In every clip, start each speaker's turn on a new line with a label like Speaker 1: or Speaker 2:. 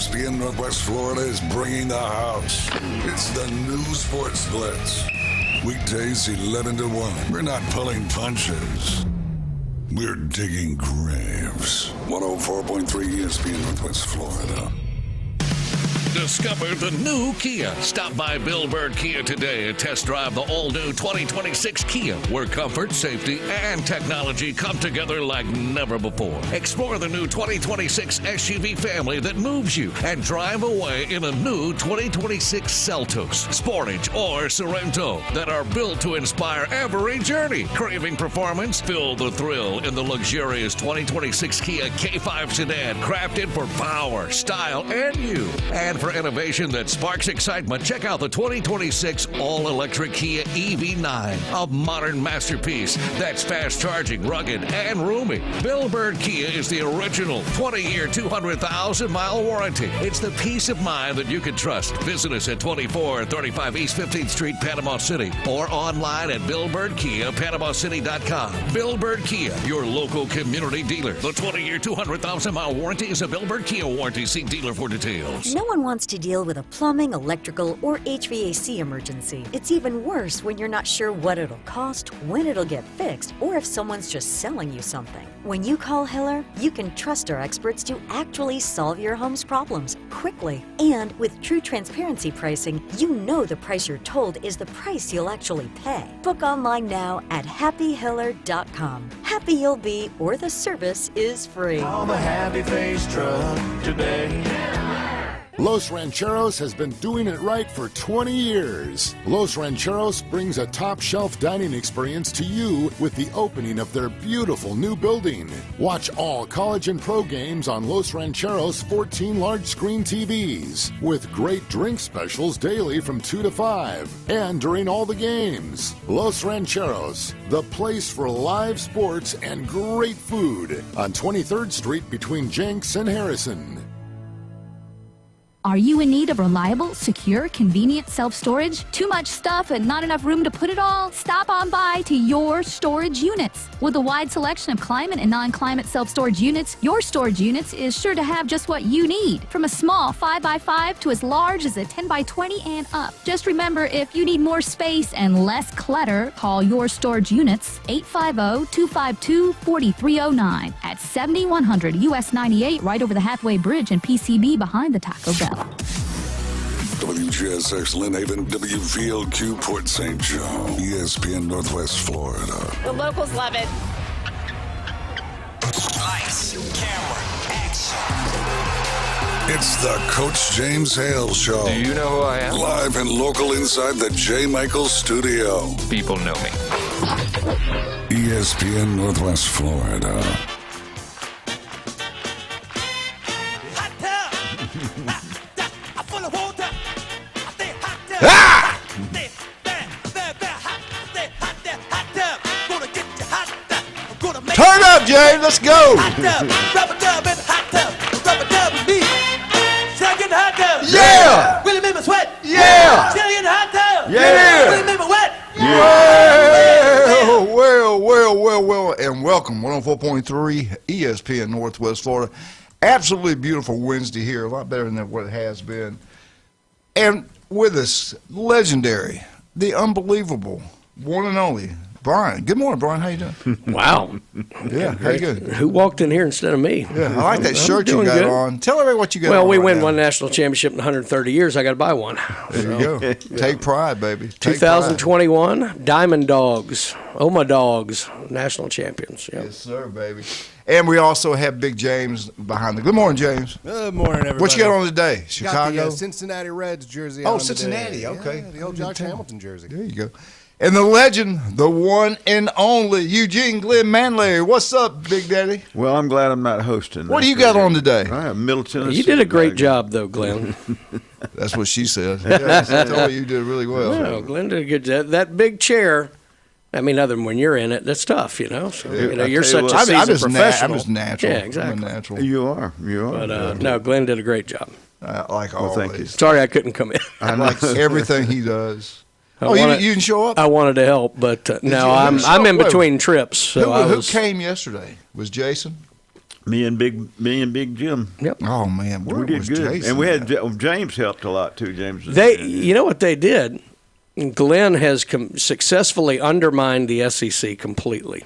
Speaker 1: ESPN Northwest Florida is bringing the house. It's the new Sports Blitz. Weekdays 11 to 1. We're not pulling punches. We're digging graves. 104.3 ESPN Northwest Florida.
Speaker 2: Discover the new Kia. Stop by Bill Bird Kia today and test drive the all-new 2026 Kia, where comfort, safety, and technology come together like never before. Explore the new 2026 SUV family that moves you and drive away in a new 2026 Seltos, Sportage, or Sorento that are built to inspire every journey. Craving performance? Feel the thrill in the luxurious 2026 Kia K5 sedan, crafted for power, style, and you. And for innovation that sparks excitement, check out the 2026 all-electric Kia EV9, a modern masterpiece that's fast-charging, rugged, and roomy. Bill Bird Kia is the original 20-year, 200,000-mile warranty. It's the peace of mind that you can trust. Visit us at 2435 East 15th Street, Panama City, or online at BillBirdKia.PanamaCity.com. Bill Bird Kia, your local community dealer. The 20-year, 200,000-mile warranty is a Bill Bird Kia warranty. See dealer for details.
Speaker 3: No one wants to deal with a plumbing, electrical, or HVAC emergency. It's even worse when you're not sure what it'll cost, when it'll get fixed, or if someone's just selling you something. When you call Hale, you can trust our experts to actually solve your home's problems quickly. And with true transparency pricing, you know the price you're told is the price you'll actually pay. Book online now at happyhiller.com. Happy you'll be, or the service is free.
Speaker 4: Call the Happy Face truck today.
Speaker 5: Los Rancheros has been doing it right for 20 years. Los Rancheros brings a top-shelf dining experience to you with the opening of their beautiful new building. Watch all college and pro games on Los Rancheros' 14 large-screen TVs, with great drink specials daily from 2 to 5, and during all the games. Los Rancheros, the place for live sports and great food, on 23rd Street between Jenks and Harrison.
Speaker 6: Are you in need of reliable, secure, convenient self-storage? Too much stuff and not enough room to put it all? Stop on by to Your Storage Units. With a wide selection of climate and non-climate self-storage units, Your Storage Units is sure to have just what you need, from a small 5x5 to as large as a 10x20 and up. Just remember, if you need more space and less clutter, call Your Storage Units 850-252-4309 at 7100 US 98, right over the Hathaway Bridge and PCB behind the Taco Bell.
Speaker 1: WGSX Lynn Haven, WVLQ Port St. Joe, ESPN Northwest Florida.
Speaker 7: The locals love it.
Speaker 4: Lights, camera, action.
Speaker 1: It's the Coach James Hale Show.
Speaker 8: Do you know who I am?
Speaker 1: Live and local inside the J. Michaels studio.
Speaker 8: People know me.
Speaker 1: ESPN Northwest Florida.
Speaker 9: Turn up, James. Let's go. Yeah.
Speaker 4: Really make me sweat.
Speaker 9: Yeah.
Speaker 4: Chilly in the hot tub.
Speaker 9: Yeah.
Speaker 4: Really make me wet.
Speaker 9: Well, and welcome 104.3 ESPN Northwest Florida. Absolutely beautiful Wednesday here, a lot better than what it has been. And with us, legendary, the unbelievable, one and only, Brian. Good morning, Brian. How you doing?
Speaker 10: Wow.
Speaker 9: Yeah, how you good?
Speaker 10: Who walked in here instead of me?
Speaker 9: Yeah, I like that shirt you got on. Tell everybody what you got on.
Speaker 10: Well, we
Speaker 9: right
Speaker 10: win
Speaker 9: now.
Speaker 10: one national championship in 130 years. I got to buy one.
Speaker 9: There you go. Take pride, baby. Take
Speaker 10: 2021
Speaker 9: pride.
Speaker 10: Diamond Dogs, my Dogs, national champions. Yep.
Speaker 9: Yes, sir, baby. And we also have Big James behind the. Good morning, James.
Speaker 11: Good morning, everybody.
Speaker 9: What you got on today? Chicago?
Speaker 11: Got the Cincinnati Reds jersey
Speaker 9: Oh,
Speaker 11: on
Speaker 9: Cincinnati.
Speaker 11: today.
Speaker 9: Okay.
Speaker 11: Yeah, the old Josh Hamilton jersey.
Speaker 9: There you go. And the legend, the one and only Eugene Glenn Manley. What's up, Big Daddy?
Speaker 12: Well, I'm glad I'm not hosting.
Speaker 9: What do you got on today?
Speaker 12: I have Middle Tennessee.
Speaker 10: You did a great job, though, Glenn.
Speaker 9: That's what she said. Yeah, she told me you did really well.
Speaker 10: No, Glenn did a good job. That big chair, I mean, other than when you're in it, that's tough, you know. So, you're such a seasoned professional.
Speaker 9: I'm just natural.
Speaker 10: Yeah, exactly.
Speaker 9: I'm a natural.
Speaker 12: You are.
Speaker 10: But, no, Glenn did a great job.
Speaker 9: Like always.
Speaker 12: Thank you.
Speaker 10: Sorry I couldn't come in.
Speaker 9: I like everything he does. You didn't show up?
Speaker 10: I wanted to help, but no, I'm in between trips. So
Speaker 9: who came yesterday? Was Jason?
Speaker 12: Me and Big Jim.
Speaker 10: Yep.
Speaker 9: Oh man, where
Speaker 12: We did
Speaker 9: was
Speaker 12: good,
Speaker 9: Jason
Speaker 12: and we had
Speaker 9: at?
Speaker 12: James helped a lot too. James.
Speaker 10: You know what they did? Glenn has successfully undermined the SEC completely.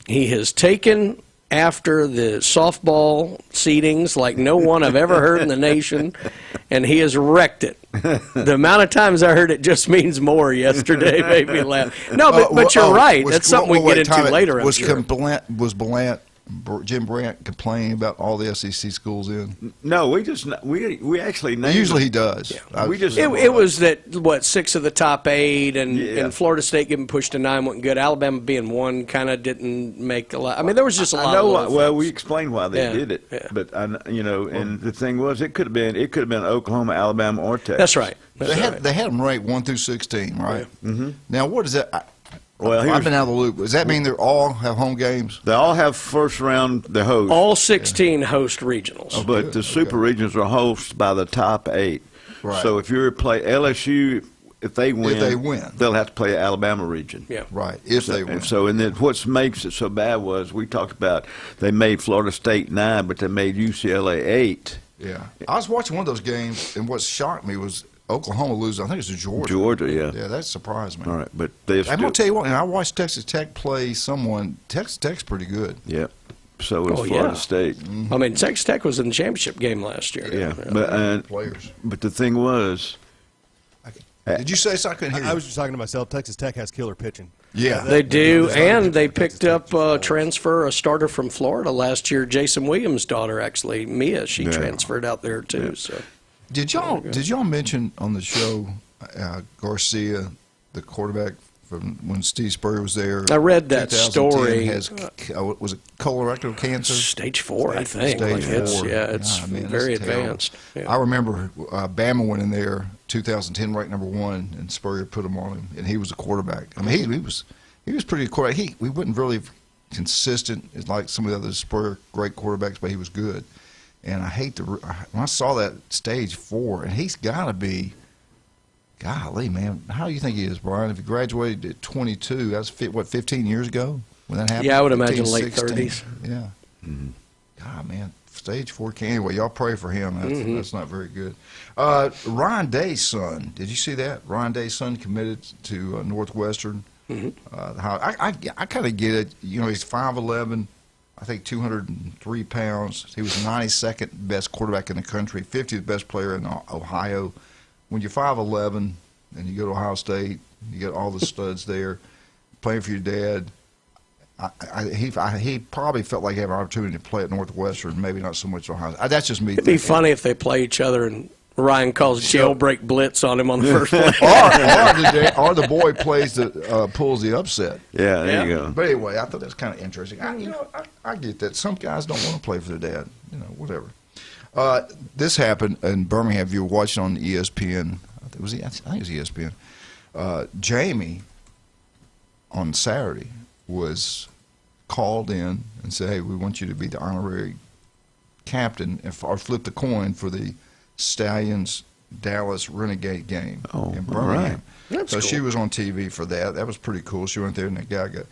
Speaker 10: He has taken after the softball seedings like no one I've ever heard in the nation, and he has wrecked it. The amount of times I heard it just means more yesterday made me laugh. No, but you're right. That's something we can get into later. I'm sure.
Speaker 9: Was Jim Brandt complaining about all the SEC schools in?
Speaker 12: No, we actually named
Speaker 9: Usually he does.
Speaker 12: Yeah. We just
Speaker 10: It was that 6 of the top 8, and Florida State getting pushed to 9 wasn't good. Alabama being 1 kind of didn't make a lot. I mean, there was just a lot.
Speaker 12: Well, we explained why they did it, but and the thing was, it could have been Oklahoma, Alabama, or Texas.
Speaker 10: That's right.
Speaker 9: They had them ranked 1 through 16, right?
Speaker 12: Yeah. Mm-hmm.
Speaker 9: Now, what is that?
Speaker 12: Well,
Speaker 9: I've been out of the loop. Does that mean they all have home games?
Speaker 12: They all have first round. The host.
Speaker 10: All 16 host regionals,
Speaker 12: but the super regionals are hosted by the top 8.
Speaker 9: Right.
Speaker 12: So if you're play LSU, if they win, they'll have to play Alabama region.
Speaker 10: Yeah,
Speaker 9: right. If they win.
Speaker 12: And then what makes it so bad was we talked about they made Florida State 9, but they made UCLA 8.
Speaker 9: Yeah, I was watching one of those games, and what shocked me was Oklahoma losing. I think it's to Georgia.
Speaker 12: Georgia, yeah.
Speaker 9: Yeah, that surprised me.
Speaker 12: All right, but
Speaker 9: I'm going to tell you what, and I watched Texas Tech play someone. Texas Tech's pretty good.
Speaker 12: Yep. So was Florida State.
Speaker 10: Mm-hmm. I mean, Texas Tech was in the championship game last year.
Speaker 12: Yeah.
Speaker 9: Players.
Speaker 12: But the thing was.
Speaker 9: Did you say so? I couldn't hear you.
Speaker 11: I was just talking to myself. Texas Tech has killer pitching.
Speaker 9: Yeah.
Speaker 10: They do, and they picked up a starter from Florida last year. Jason Williams' daughter, actually, Mia, she transferred out there too. Yeah. So.
Speaker 9: Did y'all mention on the show Garcia, the quarterback from when Steve Spurrier was there?
Speaker 10: I read that story.
Speaker 9: Was it colorectal cancer?
Speaker 10: Stage 4, I think.
Speaker 9: Stage 4.
Speaker 10: It's very advanced. Yeah.
Speaker 9: I remember Bama went in there 2010, ranked number 1, and Spurrier put him on him, and he was a quarterback. I mean, he was pretty quarterback. We wasn't really consistent like some of the other Spurrier great quarterbacks, but he was good. And when I saw that stage 4, and he's got to be, golly, man, how do you think he is, Brian? If he graduated at 22, that's 15 years ago when that happened?
Speaker 10: Yeah, I would imagine
Speaker 9: 15,
Speaker 10: late
Speaker 9: 16.
Speaker 10: 30s.
Speaker 9: Yeah. Mm-hmm. God, man, stage 4. Anyway, y'all pray for him. That's not very good. Ryan Day's son, did you see that? Ryan Day's son committed to Northwestern. Mm-hmm. I kind of get it. You know, he's 5'11", I think 203 pounds. He was 92nd best quarterback in the country, 50th best player in Ohio. When you're 5'11", and you go to Ohio State, you get all the studs there, playing for your dad. He probably felt like he had an opportunity to play at Northwestern, maybe not so much Ohio State. That's just me.
Speaker 10: It'd be funny if they play each other and Ryan calls jailbreak blitz on him on the first play.
Speaker 9: or the boy pulls the upset.
Speaker 12: Yeah, there you go.
Speaker 9: But anyway, I thought that's kind of interesting. I get that. Some guys don't want to play for their dad. Whatever. This happened in Birmingham. If you were watching on ESPN, I think it was ESPN. Jamie on Saturday was called in and said, "Hey, we want you to be the honorary captain or flip the coin for the Stallions Dallas Renegade game in Birmingham."
Speaker 10: Right.
Speaker 9: So cool. She was on TV for that. That was pretty cool. She went there and the guy got,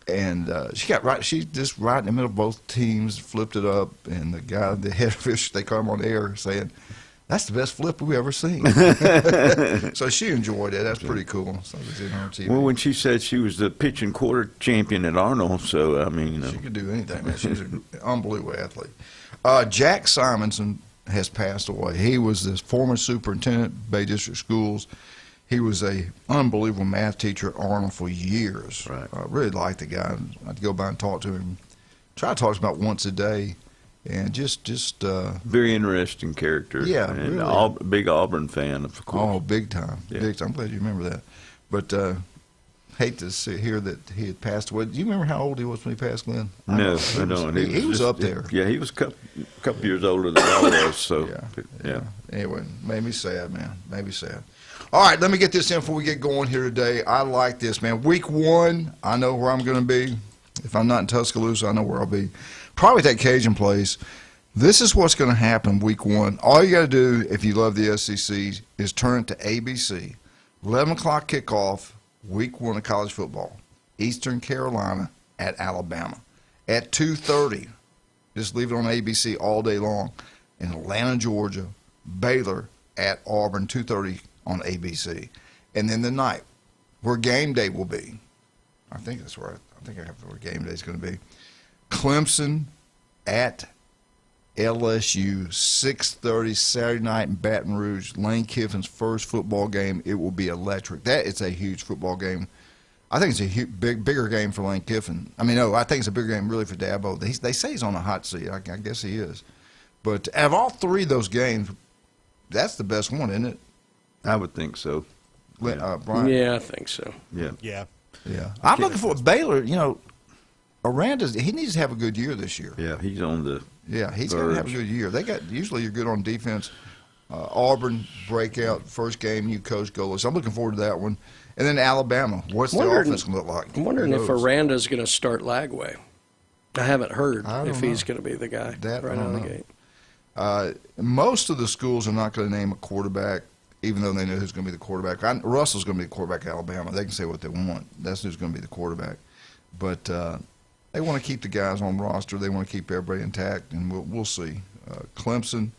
Speaker 9: and she got right. She just right in the middle of both teams, flipped it up, and the guy, the head official, they caught him on the air saying, "That's the best flip we've ever seen." So she enjoyed it. That's pretty cool. So it was in on TV.
Speaker 12: Well, when she said she was the pitch and quarter champion at Arnold, so I mean,
Speaker 9: she could do anything, man. She's an unbelievable athlete. Jack Simonson has passed away. He was the former superintendent, Bay District Schools. He was a unbelievable math teacher at Arnold for years.
Speaker 12: Right.
Speaker 9: I really liked the guy. I'd go by and talk to him. Try to talk to him about once a day, and just
Speaker 12: very interesting character.
Speaker 9: Yeah,
Speaker 12: and
Speaker 9: really.
Speaker 12: Big Auburn fan, of course.
Speaker 9: Oh, big time, big time. I'm glad you remember that. But hate to hear that he had passed away. Do you remember how old he was when he passed, Glenn?
Speaker 12: No, I don't.
Speaker 9: He was up there.
Speaker 12: Yeah, he was a couple years older than I was. So yeah.
Speaker 9: Anyway, made me sad, man. Made me sad. All right, let me get this in before we get going here today. I like this, man. Week 1, I know where I'm going to be. If I'm not in Tuscaloosa, I know where I'll be. Probably that Cajun place. This is what's going to happen week 1. All you got to do, if you love the SEC, is turn it to ABC. 11 o'clock kickoff, week 1 of college football. Eastern Carolina at Alabama. At 2:30, Just leave it on ABC all day long. In Atlanta, Georgia, Baylor at Auburn, 2:30 on ABC. And then the night where game day will be, I think that's right. I think I have where game day is going to be. Clemson at LSU, 6:30 Saturday night in Baton Rouge. Lane Kiffin's first football game. It will be electric. That is a huge football game. I think it's a bigger game for Lane Kiffin. I mean, no, I think it's a bigger game really for Dabo. They say he's on a hot seat. I guess he is. But out of all three of those games, that's the best one, isn't it?
Speaker 12: I would think so.
Speaker 9: Brian?
Speaker 10: Yeah, I think so.
Speaker 11: Yeah.
Speaker 9: Yeah. I'm looking for Baylor. You know, Aranda, he needs to have a good year this year.
Speaker 12: Yeah, he's on the
Speaker 9: he's got to have a good year. Usually you're good on defense. Auburn breakout first game, new coach goalless. I'm looking forward to that one. And then Alabama. What's the offense going to look like?
Speaker 10: I'm wondering if Aranda's going to start Lagway. I haven't heard if he's going to be the guy right out of the gate.
Speaker 9: Most of the schools are not going to name a quarterback, even though they know who's going to be the quarterback. Russell's going to be the quarterback at Alabama. They can say what they want. That's who's going to be the quarterback. But they want to keep the guys on roster. They want to keep everybody intact, and we'll see. Clemson,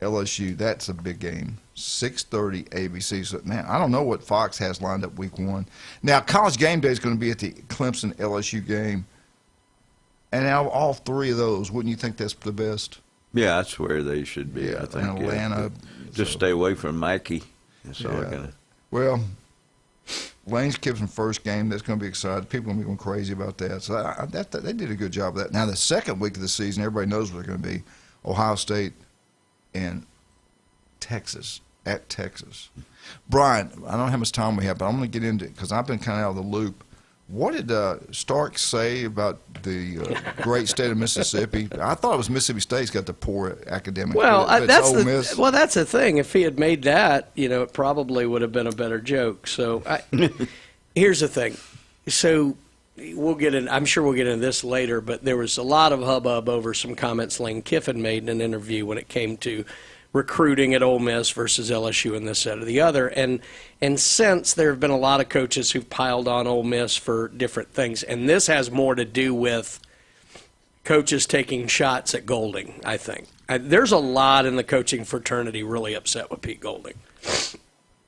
Speaker 9: LSU, that's a big game. 6:30 ABC. So, man, I don't know what Fox has lined up week one. Now, College Game Day is going to be at the Clemson-LSU game. And out of all three of those, wouldn't you think that's the best?
Speaker 12: Yeah, that's where they should be, I think.
Speaker 9: In Atlanta.
Speaker 12: Just stay away from Mikey. That's all I'm gonna.
Speaker 9: Well, Lane's Kiffin first game, that's going to be exciting. People are going to be going crazy about that. So they did a good job of that. Now, the second week of the season, everybody knows what they're going to be. Ohio State and Texas, at Texas. Brian, I don't know how much time we have, but I'm going to get into it because I've been kind of out of the loop. What did Stark say about the great state of Mississippi? I thought it was Mississippi State's got the poor academic.
Speaker 10: Well, that's the thing. If he had made that, it probably would have been a better joke. So here's the thing. So we'll get in. I'm sure we'll get into this later. But there was a lot of hubbub over some comments Lane Kiffin made in an interview when it came to recruiting at Ole Miss versus LSU and this, that, or the other. And since there have been a lot of coaches who've piled on Ole Miss for different things, and this has more to do with coaches taking shots at Golding, I think. There's a lot in the coaching fraternity really upset with Pete Golding.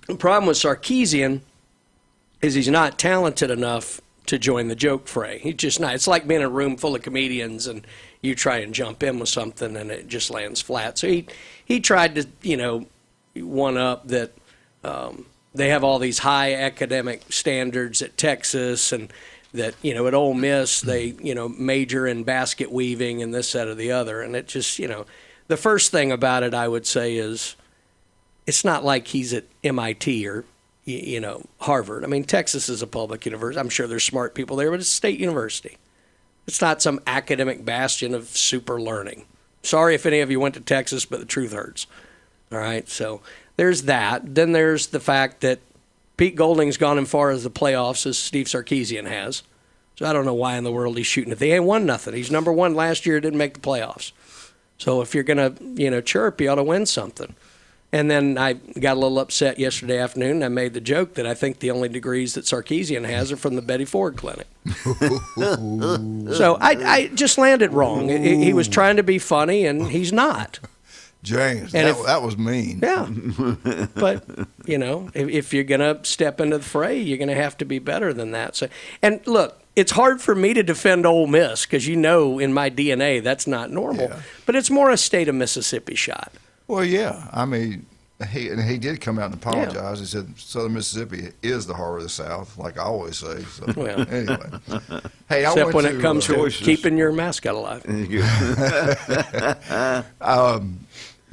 Speaker 10: The problem with Sarkisian is he's not talented enough to join the joke fray. He's just not. It's like being in a room full of comedians and you try and jump in with something and it just lands flat. So he tried to, one up that they have all these high academic standards at Texas and that, at Ole Miss they, major in basket weaving and this, that, or the other. And it just, the first thing about it I would say is it's not like he's at MIT or, Harvard. I mean, Texas is a public university. I'm sure there's smart people there, but it's a state university. It's not some academic bastion of super learning. Sorry if any of you went to Texas, but the truth hurts. All right, so there's that. Then there's the fact that Pete Golding's gone as far as the playoffs as Steve Sarkisian has. So I don't know why in the world he's shooting it. They ain't won nothing. He's number one last year, didn't make the playoffs. So if you're going to, chirp, you ought to win something. And then I got a little upset yesterday afternoon. I made the joke that I think the only degrees that Sarkisian has are from the Betty Ford Clinic. So I just landed wrong. He was trying to be funny, and he's not.
Speaker 9: James, that was mean.
Speaker 10: Yeah. But, if you're going to step into the fray, you're going to have to be better than that. So, and look, it's hard for me to defend Ole Miss because in my DNA that's not normal. Yeah. But it's more a state of Mississippi shot.
Speaker 9: Well, yeah. I mean, he did come out and apologize. Yeah. He said Southern Mississippi is the heart of the South, like I always say. So, anyway. Hey,
Speaker 10: except when it comes to keeping your mascot alive.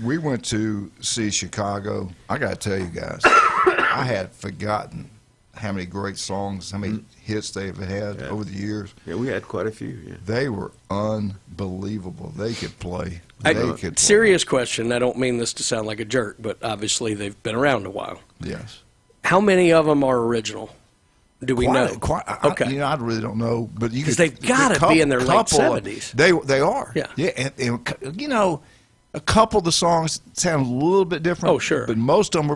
Speaker 9: We went to see Chicago. I got to tell you guys, I had forgotten how many great songs, how many hits they've had over the years.
Speaker 12: Yeah, we had quite a few. Yeah.
Speaker 9: They were unbelievable. They could play.
Speaker 10: Serious question. I don't mean this to sound like a jerk, but obviously they've been around a while.
Speaker 9: Yes.
Speaker 10: How many of them are original? Do we know?
Speaker 9: Okay. I really don't know, but because
Speaker 10: they've got to be in their late 70s.
Speaker 9: They are.
Speaker 10: Yeah.
Speaker 9: Yeah, and a couple of the songs sound a little bit different.
Speaker 10: Oh, sure.
Speaker 9: But most of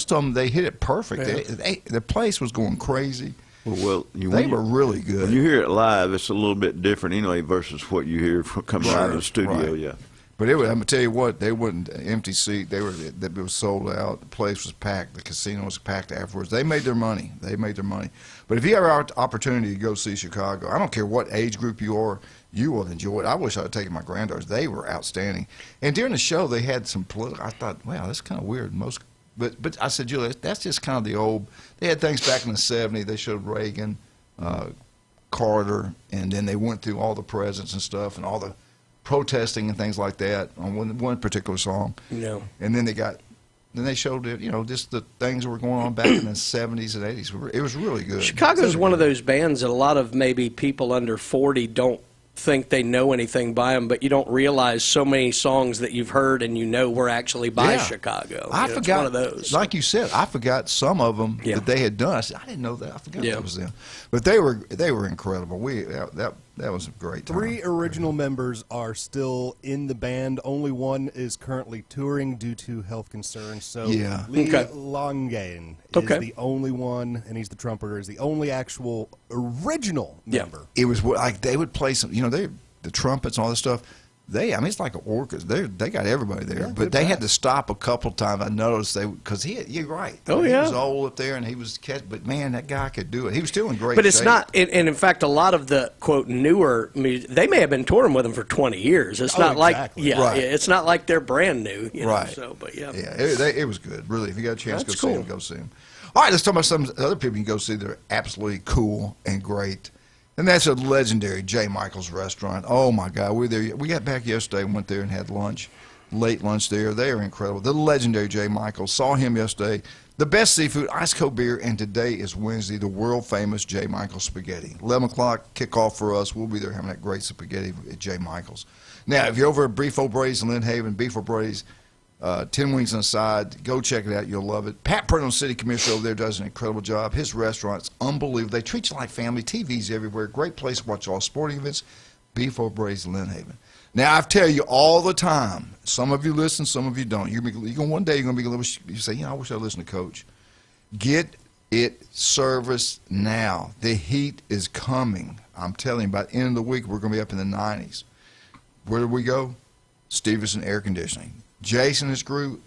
Speaker 9: them they hit it perfect. Yeah. The place was going crazy.
Speaker 12: Well,
Speaker 9: they were really good.
Speaker 12: When you hear it live, it's a little bit different anyway versus what you hear coming out of the studio.
Speaker 9: Right.
Speaker 12: Yeah.
Speaker 9: But I'm gonna tell you what, they wouldn't empty seat. It was sold out. The place was packed. The casino was packed afterwards. They made their money. But if you have an opportunity to go see Chicago, I don't care what age group you are, you will enjoy it. I wish I had taken my granddaughters. They were outstanding. And during the show, they had some political. I thought, wow, that's kind of weird. But I said, Julia, that's just kind of the old. They had things back in the '70s. They showed Reagan, Carter, and then they went through all the presidents and stuff and all the protesting and things like that on one particular song.
Speaker 10: Yeah.
Speaker 9: And then they showed it, just the things that were going on back in the '70s and '80s. It was really good.
Speaker 10: Chicago's one of those bands that a lot of maybe people under 40 don't think they know anything by them, but you don't realize so many songs that you've heard and were actually by Chicago.
Speaker 9: I forgot.
Speaker 10: It's one of those.
Speaker 9: Like you said, I forgot some of them that they had done. I said, I didn't know that. I forgot that was them. But they were incredible. That was a great time.
Speaker 11: 3 original members are still in the band. Only one is currently touring due to health concerns. So Lee Langen is the only one, and he's the trumpeter, is the only actual original member.
Speaker 9: It was like they would play some, the trumpets and all this stuff. It's like an orchestra. They got everybody there, but they had to stop a couple times. I noticed because you're right. He was old up there, and he was but man, that guy could do it. He was still in great shape.
Speaker 10: But it's not, and in fact, a lot of the quote newer music, they may have been touring with him for 20 years. It's not it's not like they're brand new.
Speaker 9: Right.
Speaker 10: So, but
Speaker 9: it was good. Really, if you got a chance, go see him. All right, let's talk about some other people you can go see that are absolutely cool and great. And that's a legendary J. Michael's restaurant. Oh, my God. We were there. We got back yesterday and went there and had lunch, late lunch there. They are incredible. The legendary J. Michael. Saw him yesterday. The best seafood, ice cold beer, and today is Wednesday, the world-famous J. Michael's spaghetti. 11 o'clock, kickoff for us. We'll be there having that great spaghetti at J. Michael's. Now, if you're over at Beef O'Brady's in Lynn Haven, Beef O'Brady's, 10 wings on the side. Go check it out. You'll love it. Pat Purdon, city commissioner over there, does an incredible job. His restaurant's unbelievable. They treat you like family. TVs everywhere. Great place to watch all sporting events. Beef O'Brady's, Lynn Haven. Now, I tell you all the time, some of you listen, some of you don't. One day you're going to be a little, you say, I wish I listened to Coach. Get it serviced now. The heat is coming. I'm telling you, by the end of the week, we're going to be up in the 90s. Where do we go? Stevenson Air Conditioning. Jason and his crew,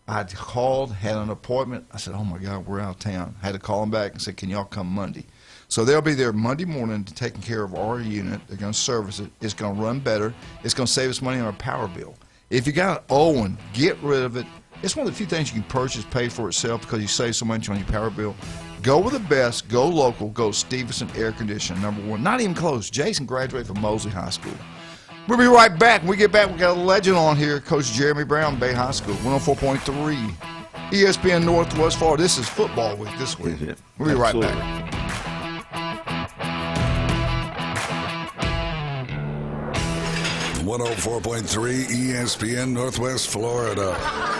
Speaker 9: I called, had an appointment. I said, oh, my God, we're out of town. I had to call them back and say, can y'all come Monday? So they'll be there Monday morning to taking care of our unit. They're going to service it. It's going to run better. It's going to save us money on our power bill. If you got an old one, get rid of it. It's one of the few things you can purchase, pay for itself because you save so much on your power bill. Go with the best. Go local. Go Stevenson Air Conditioning, #1. Not even close. Jason graduated from Mosley High School. We'll be right back. When we get back, we got a legend on here, Coach Jeremy Brown, Bay High School, 104.3, ESPN Northwest Florida. This is football week this week. We'll be right back.
Speaker 1: 104.3 ESPN Northwest Florida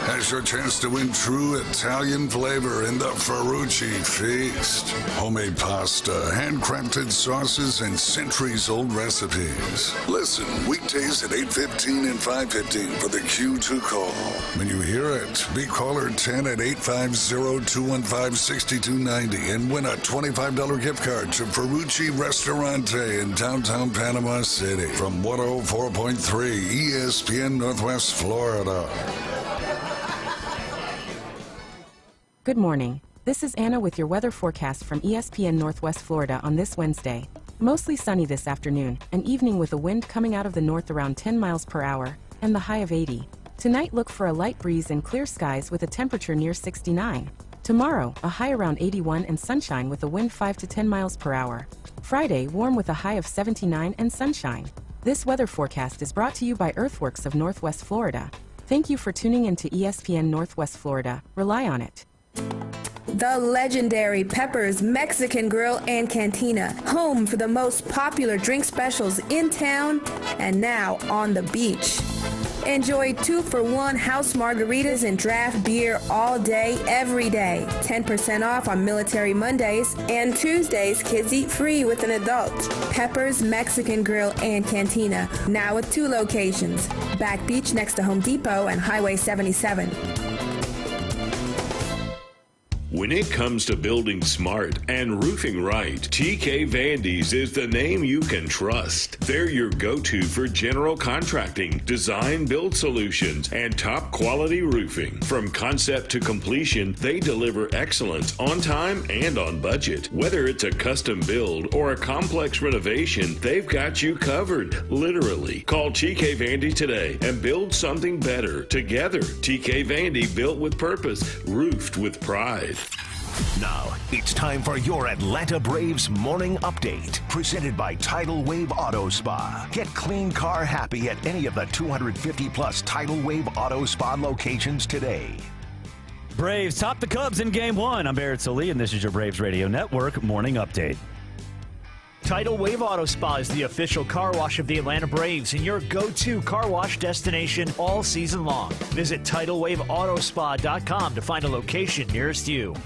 Speaker 1: has your chance to win true Italian flavor in the Ferrucci Feast. Homemade pasta, handcrafted sauces, and centuries-old recipes. Listen weekdays at 8:15 and 5:15 for the Q2 call. When you hear it, be caller 10 at 850-215-6290 and win a $25 gift card to Ferrucci Restaurante in downtown Panama City from 104.3 ESPN Northwest Florida.
Speaker 7: Good morning. This is Anna with your weather forecast from ESPN Northwest Florida on this Wednesday. Mostly sunny this afternoon, an evening with a wind coming out of the north around 10 miles per hour, and the high of 80. Tonight look for a light breeze and clear skies with a temperature near 69. Tomorrow, a high around 81 and sunshine with a wind 5 to 10 miles per hour. Friday, warm with a high of 79 and sunshine. This weather forecast is brought to you by Earthworks of Northwest Florida. Thank you for tuning in to ESPN Northwest Florida. Rely on it.
Speaker 8: The legendary Pepper's Mexican Grill and Cantina, home for the most popular drink specials in town and now on the beach. Enjoy 2-for-1 house margaritas and draft beer all day, every day. 10% off on Military Mondays, and Tuesdays kids eat free with an adult. Pepper's Mexican Grill and Cantina, now with 2 locations. Back Beach next to Home Depot and Highway 77.
Speaker 13: When it comes to building smart and roofing right, TK Vandy's is the name you can trust. They're your go-to for general contracting, design build solutions, and top quality roofing. From concept to completion, they deliver excellence on time and on budget. Whether it's a custom build or a complex renovation, they've got you covered, literally. Call TK Vandy today and build something better together. TK Vandy, built with purpose, roofed with pride.
Speaker 14: Now, it's time for your Atlanta Braves Morning Update, presented by Tidal Wave Auto Spa. Get clean car happy at any of the 250-plus Tidal Wave Auto Spa locations today.
Speaker 15: Braves top the Cubs in Game 1. I'm Barrett Salee, and this is your Braves Radio Network Morning Update.
Speaker 16: Tidal Wave Auto Spa is the official car wash of the Atlanta Braves and your go-to car wash destination all season long. Visit TidalWaveAutoSpa.com to find a location nearest you.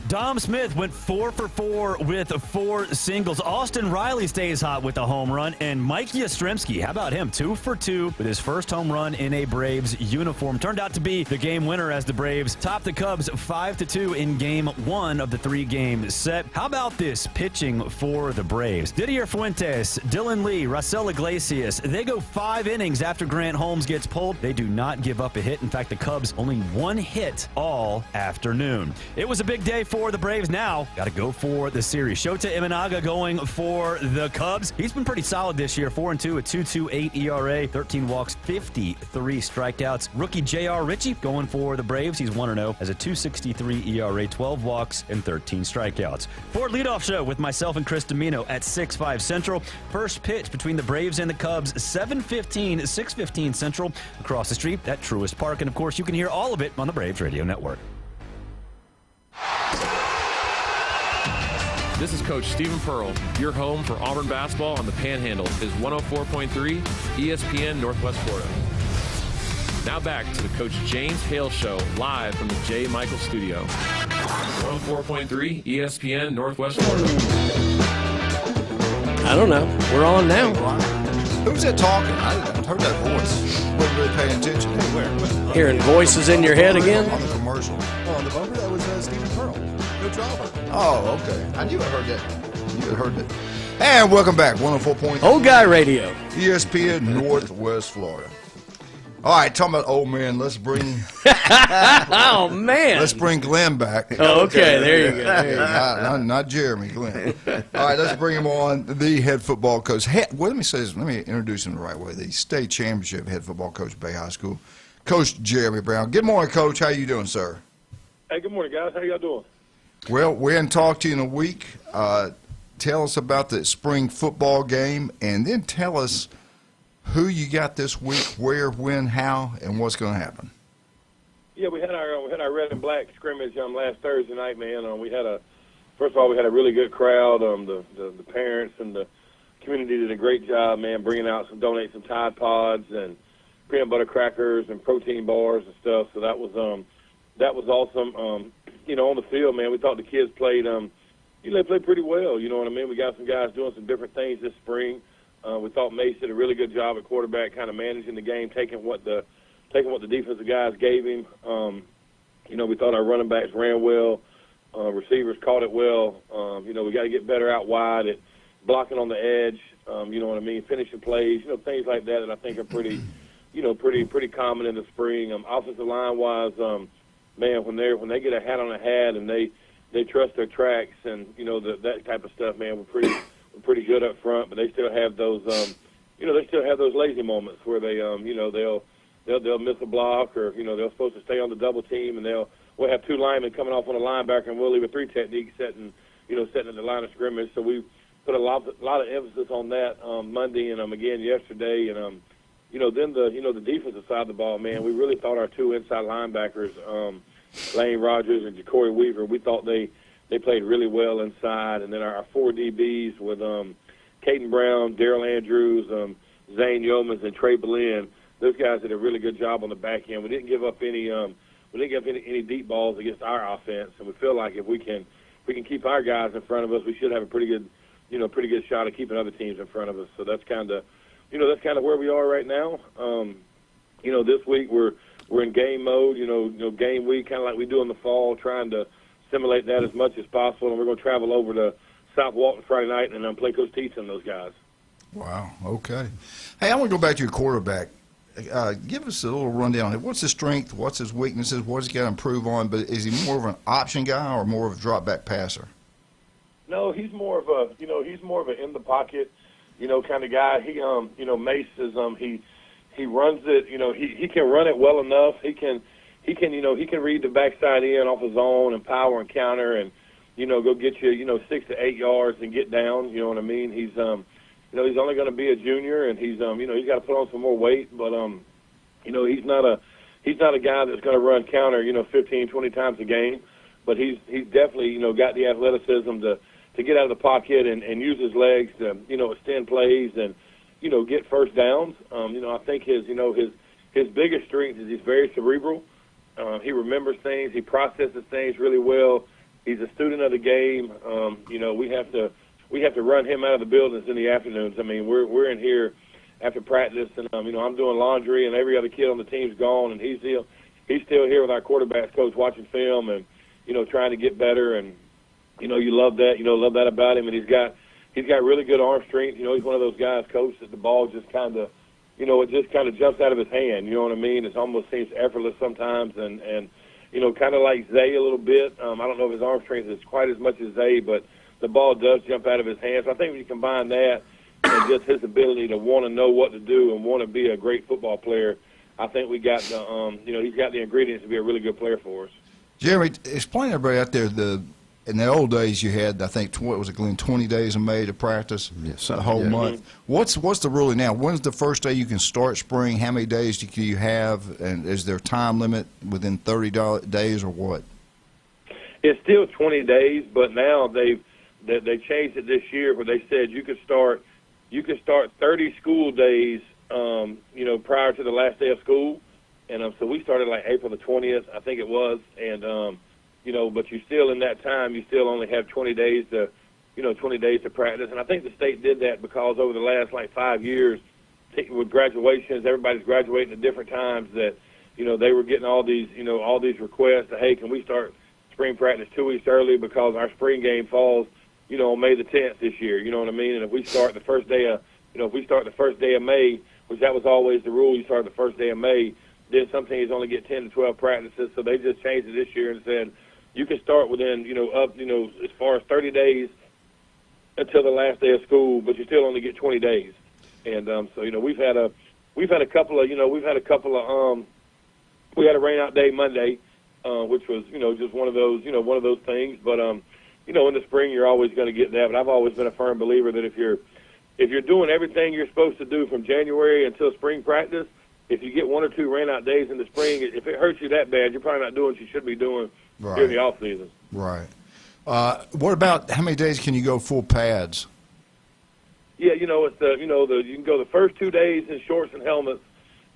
Speaker 15: Dom Smith went 4 for 4 with 4 singles. Austin Riley stays hot with a home run. And Mike Yastrzemski, how about him? 2 for 2 with his first home run in a Braves uniform. Turned out to be the game winner as the Braves topped the Cubs 5-2 in Game 1 of the 3-game set. How about this pitching for the Braves? Didier Fuentes, Dylan Lee, Raisel Iglesias, they go 5 innings after Grant Holmes gets pulled. They do not give up a hit. In fact, the Cubs only 1 hit all afternoon. It was a big day for the Braves. Now got to go for the series. Shota Imanaga going for the Cubs. He's been pretty solid this year. 4-2 at 2.28 ERA, 13 walks, 53 strikeouts. Rookie J.R. Ritchie going for the Braves. He's 1-0 as a 2.63 ERA, 12 walks and 13 strikeouts. Ford leadoff show with myself and Chris Domino at 6:05 Central. First pitch between the Braves and the Cubs, 7:15, 6:15 Central, across the street at Truist Park. And of course, you can hear all of it on the Braves Radio Network.
Speaker 17: This is Coach Stephen Pearl. Your home for Auburn basketball on the Panhandle is 104.3 ESPN Northwest Florida. Now back to the Coach James Hale Show, live from the J. Michael Studio. 104.3 ESPN Northwest Florida.
Speaker 10: I don't know. We're on now.
Speaker 9: Who's that talking? I heard that voice. Wasn't really paying attention anywhere.
Speaker 10: Hearing voices in your head again?
Speaker 9: On the commercial.
Speaker 11: Oh, on the bumper, that was Stephen Pearl. Coach Auburn.
Speaker 9: Oh, okay. I knew I heard that. And welcome back, 104.3.
Speaker 10: Old Guy Radio.
Speaker 9: ESPN Northwest Florida. All right, talking about old men, let's bring...
Speaker 10: Oh, man.
Speaker 9: Let's bring Glenn back.
Speaker 10: Oh, okay, there you go.
Speaker 9: Not Jeremy, Glenn. All right, let's bring him on, the head football coach. Let me introduce him the right way. The state championship head football coach at Bay High School, Coach Jeremy Brown. Good morning, Coach. How you doing, sir?
Speaker 18: Hey, good morning, guys. How y'all doing?
Speaker 9: Well, we hadn't talked to you in a week. Tell us about the spring football game, and then tell us who you got this week, where, when, how, and what's going to happen.
Speaker 18: Yeah, we had our red and black scrimmage last Thursday night, man. First of all, we had a really good crowd. The parents and the community did a great job, man, donating some Tide Pods and peanut butter crackers and protein bars and stuff. So that was awesome. On the field, man, we thought the kids played, they played pretty well. You know what I mean? We got some guys doing some different things this spring. We thought Mace did a really good job at quarterback, kind of managing the game, taking what the defensive guys gave him. We thought our running backs ran well. Receivers caught it well. We got to get better out wide at blocking on the edge. You know what I mean? Finishing plays. Things like that I think are pretty common in the spring. Offensive line wise, man, when they get a hat on a hat and they trust their tracks and that type of stuff, man, we're pretty good up front, but they still have those those lazy moments where they'll miss a block or they're supposed to stay on the double team and we'll have 2 linemen coming off on a linebacker and we'll leave a 3 technique setting at the line of scrimmage. So we put a lot of emphasis on that Monday and again yesterday and then the defensive side of the ball, man, we really thought our 2 inside linebackers, Lane Rogers and Ja'Cory Weaver, we thought they played really well inside. And then our 4 DBs with Caden Brown, Darrell Andrews, Zane Yeomans, and Trey Belen. Those guys did a really good job on the back end. We didn't give up any deep balls against our offense, and we feel like if we can keep our guys in front of us, we should have a pretty good shot at keeping other teams in front of us. So that's kind of where we are right now. This week we're in game mode. Game week, kind of like we do in the fall, trying to simulate that as much as possible. And we're going to travel over to South Walton Friday night and play Coach Teets and those guys.
Speaker 9: Wow. Okay. Hey, I want to go back to your quarterback. Give us a little rundown. What's his strength? What's his weaknesses? What's he got to improve on? But is he more of an option guy or more of a drop back passer?
Speaker 18: No, he's more of a he's more of an in the pocket, kind of guy. He Mace is he runs it. He can run it well enough. He can read the backside in off his own and power and counter and go get you 6 to 8 yards and get down. You know what I mean? He's he's only going to be a junior, and he's he's got to put on some more weight, but he's not a guy that's going to run counter 15, 20 times a game, but he's definitely got the athleticism to get out of the pocket and use his legs to extend plays and get first downs. I think his biggest strength is he's very cerebral. He remembers things, he processes things really well. He's a student of the game. We have to run him out of the buildings in the afternoons. I mean, we're in here after practice, and I'm doing laundry, and every other kid on the team's gone, and he's still here with our quarterbacks coach watching film and trying to get better. And you love that, love that about him. And he's got really good arm strength. He's one of those guys, coach, that the ball just kind of it just kind of jumps out of his hand. You know what I mean? It almost seems effortless sometimes, and kind of like Zay a little bit. I don't know if his arm strength is quite as much as Zay, but the ball does jump out of his hands. So I think when you combine that and just his ability to want to know what to do and want to be a great football player, I think we got the he's got the ingredients to be a really good player for us.
Speaker 9: Jeremy, explain to everybody out there in the old days you had, I think, what was it, Glenn, 20 days in May to practice the whole month. What's the rule now? When's the first day you can start spring? How many days do you have? And is there a time limit within 30 days or what?
Speaker 18: It's still 20 days, but now they changed it this year where they said you could start 30 school days, prior to the last day of school. And so we started like April the 20th, I think it was. And, but you still in that time, you still only have 20 days to practice. And I think the state did that because over the last 5 years with graduations, everybody's graduating at different times that, they were getting all these requests that, hey, can we start spring practice 2 weeks early because our spring game falls on May the 10th this year, you know what I mean? And if we start the first day of May, which that was always the rule, you start the first day of May, then some teams only get 10 to 12 practices. So they just changed it this year and said you can start within, as far as 30 days until the last day of school, but you still only get 20 days. And so we've had a couple of we had a rain out day Monday, which was just one of those things, but in the spring you're always going to get that. But I've always been a firm believer that if you're doing everything you're supposed to do from January until spring practice, if you get 1 or 2 rain-out days in the spring, if it hurts you that bad, you're probably not doing what you should be doing during the off season.
Speaker 9: Right. What about how many days can you go full pads?
Speaker 18: Yeah, it's you can go the first 2 days in shorts and helmets,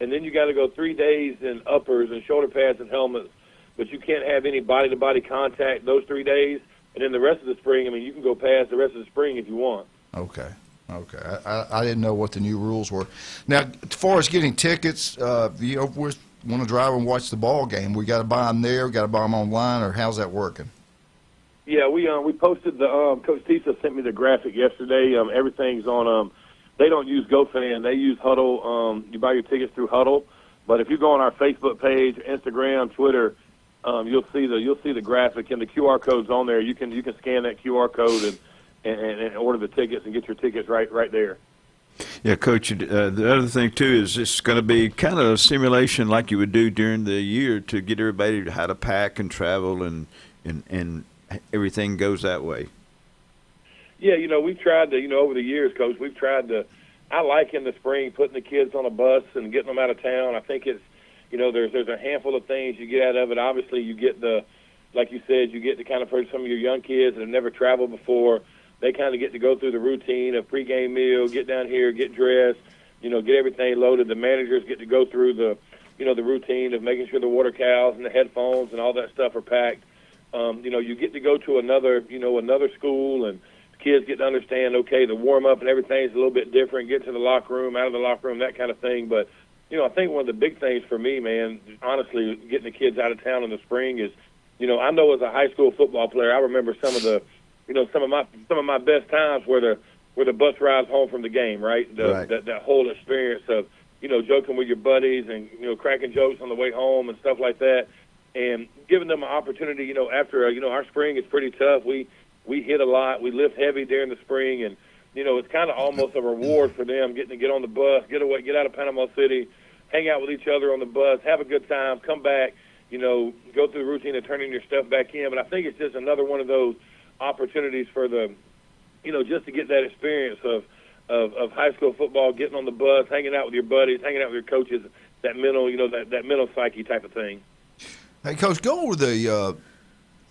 Speaker 18: and then you got to go 3 days in uppers and shoulder pads and helmets, but you can't have any body-to-body contact those 3 days. And then the rest of the spring, you can go past the rest of the spring if you want.
Speaker 9: Okay. I didn't know what the new rules were. Now, as far as getting tickets, if you want to drive and watch the ball game, we got to buy them there, got to buy them online, or how's that working?
Speaker 18: Yeah, we posted the Coach Tisa sent me the graphic yesterday. Everything's on. They don't use GoFan, they use Huddle. You buy your tickets through Huddle, but if you go on our Facebook page, Instagram, Twitter, you'll see the graphic and the QR code's on there. You can scan that QR code and order the tickets and get your tickets right there.
Speaker 12: Yeah, Coach, the other thing, too, is it's going to be kind of a simulation like you would do during the year to get everybody how to pack and travel and everything goes that way.
Speaker 18: Yeah, we've tried to, over the years, Coach, I like in the spring putting the kids on a bus and getting them out of town. I think it's, there's a handful of things you get out of it. Obviously, you get like you said, you get to kind of for some of your young kids that have never traveled before, they kind of get to go through the routine of pregame meal, get down here, get dressed, get everything loaded. The managers get to go through the routine of making sure the water cows and the headphones and all that stuff are packed. You get to go to another school, and kids get to understand, okay, the warm-up and everything's a little bit different, get to the locker room, out of the locker room, that kind of thing. But, I think one of the big things for me, man, honestly, getting the kids out of town in the spring is I know as a high school football player, I remember some of my best times were the bus rides home from the game, right? That whole experience of, joking with your buddies and, cracking jokes on the way home and stuff like that, and giving them an opportunity, after, our spring is pretty tough. We hit a lot. We lift heavy during the spring, and, it's kind of almost a reward for them getting to get on the bus, get out of Panama City, hang out with each other on the bus, have a good time, come back, go through the routine of turning your stuff back in. But I think it's just another one of those opportunities for the, just to get that experience of high school football, getting on the bus, hanging out with your buddies, hanging out with your coaches, that mental, that mental psyche type of thing.
Speaker 9: Hey, Coach, go over the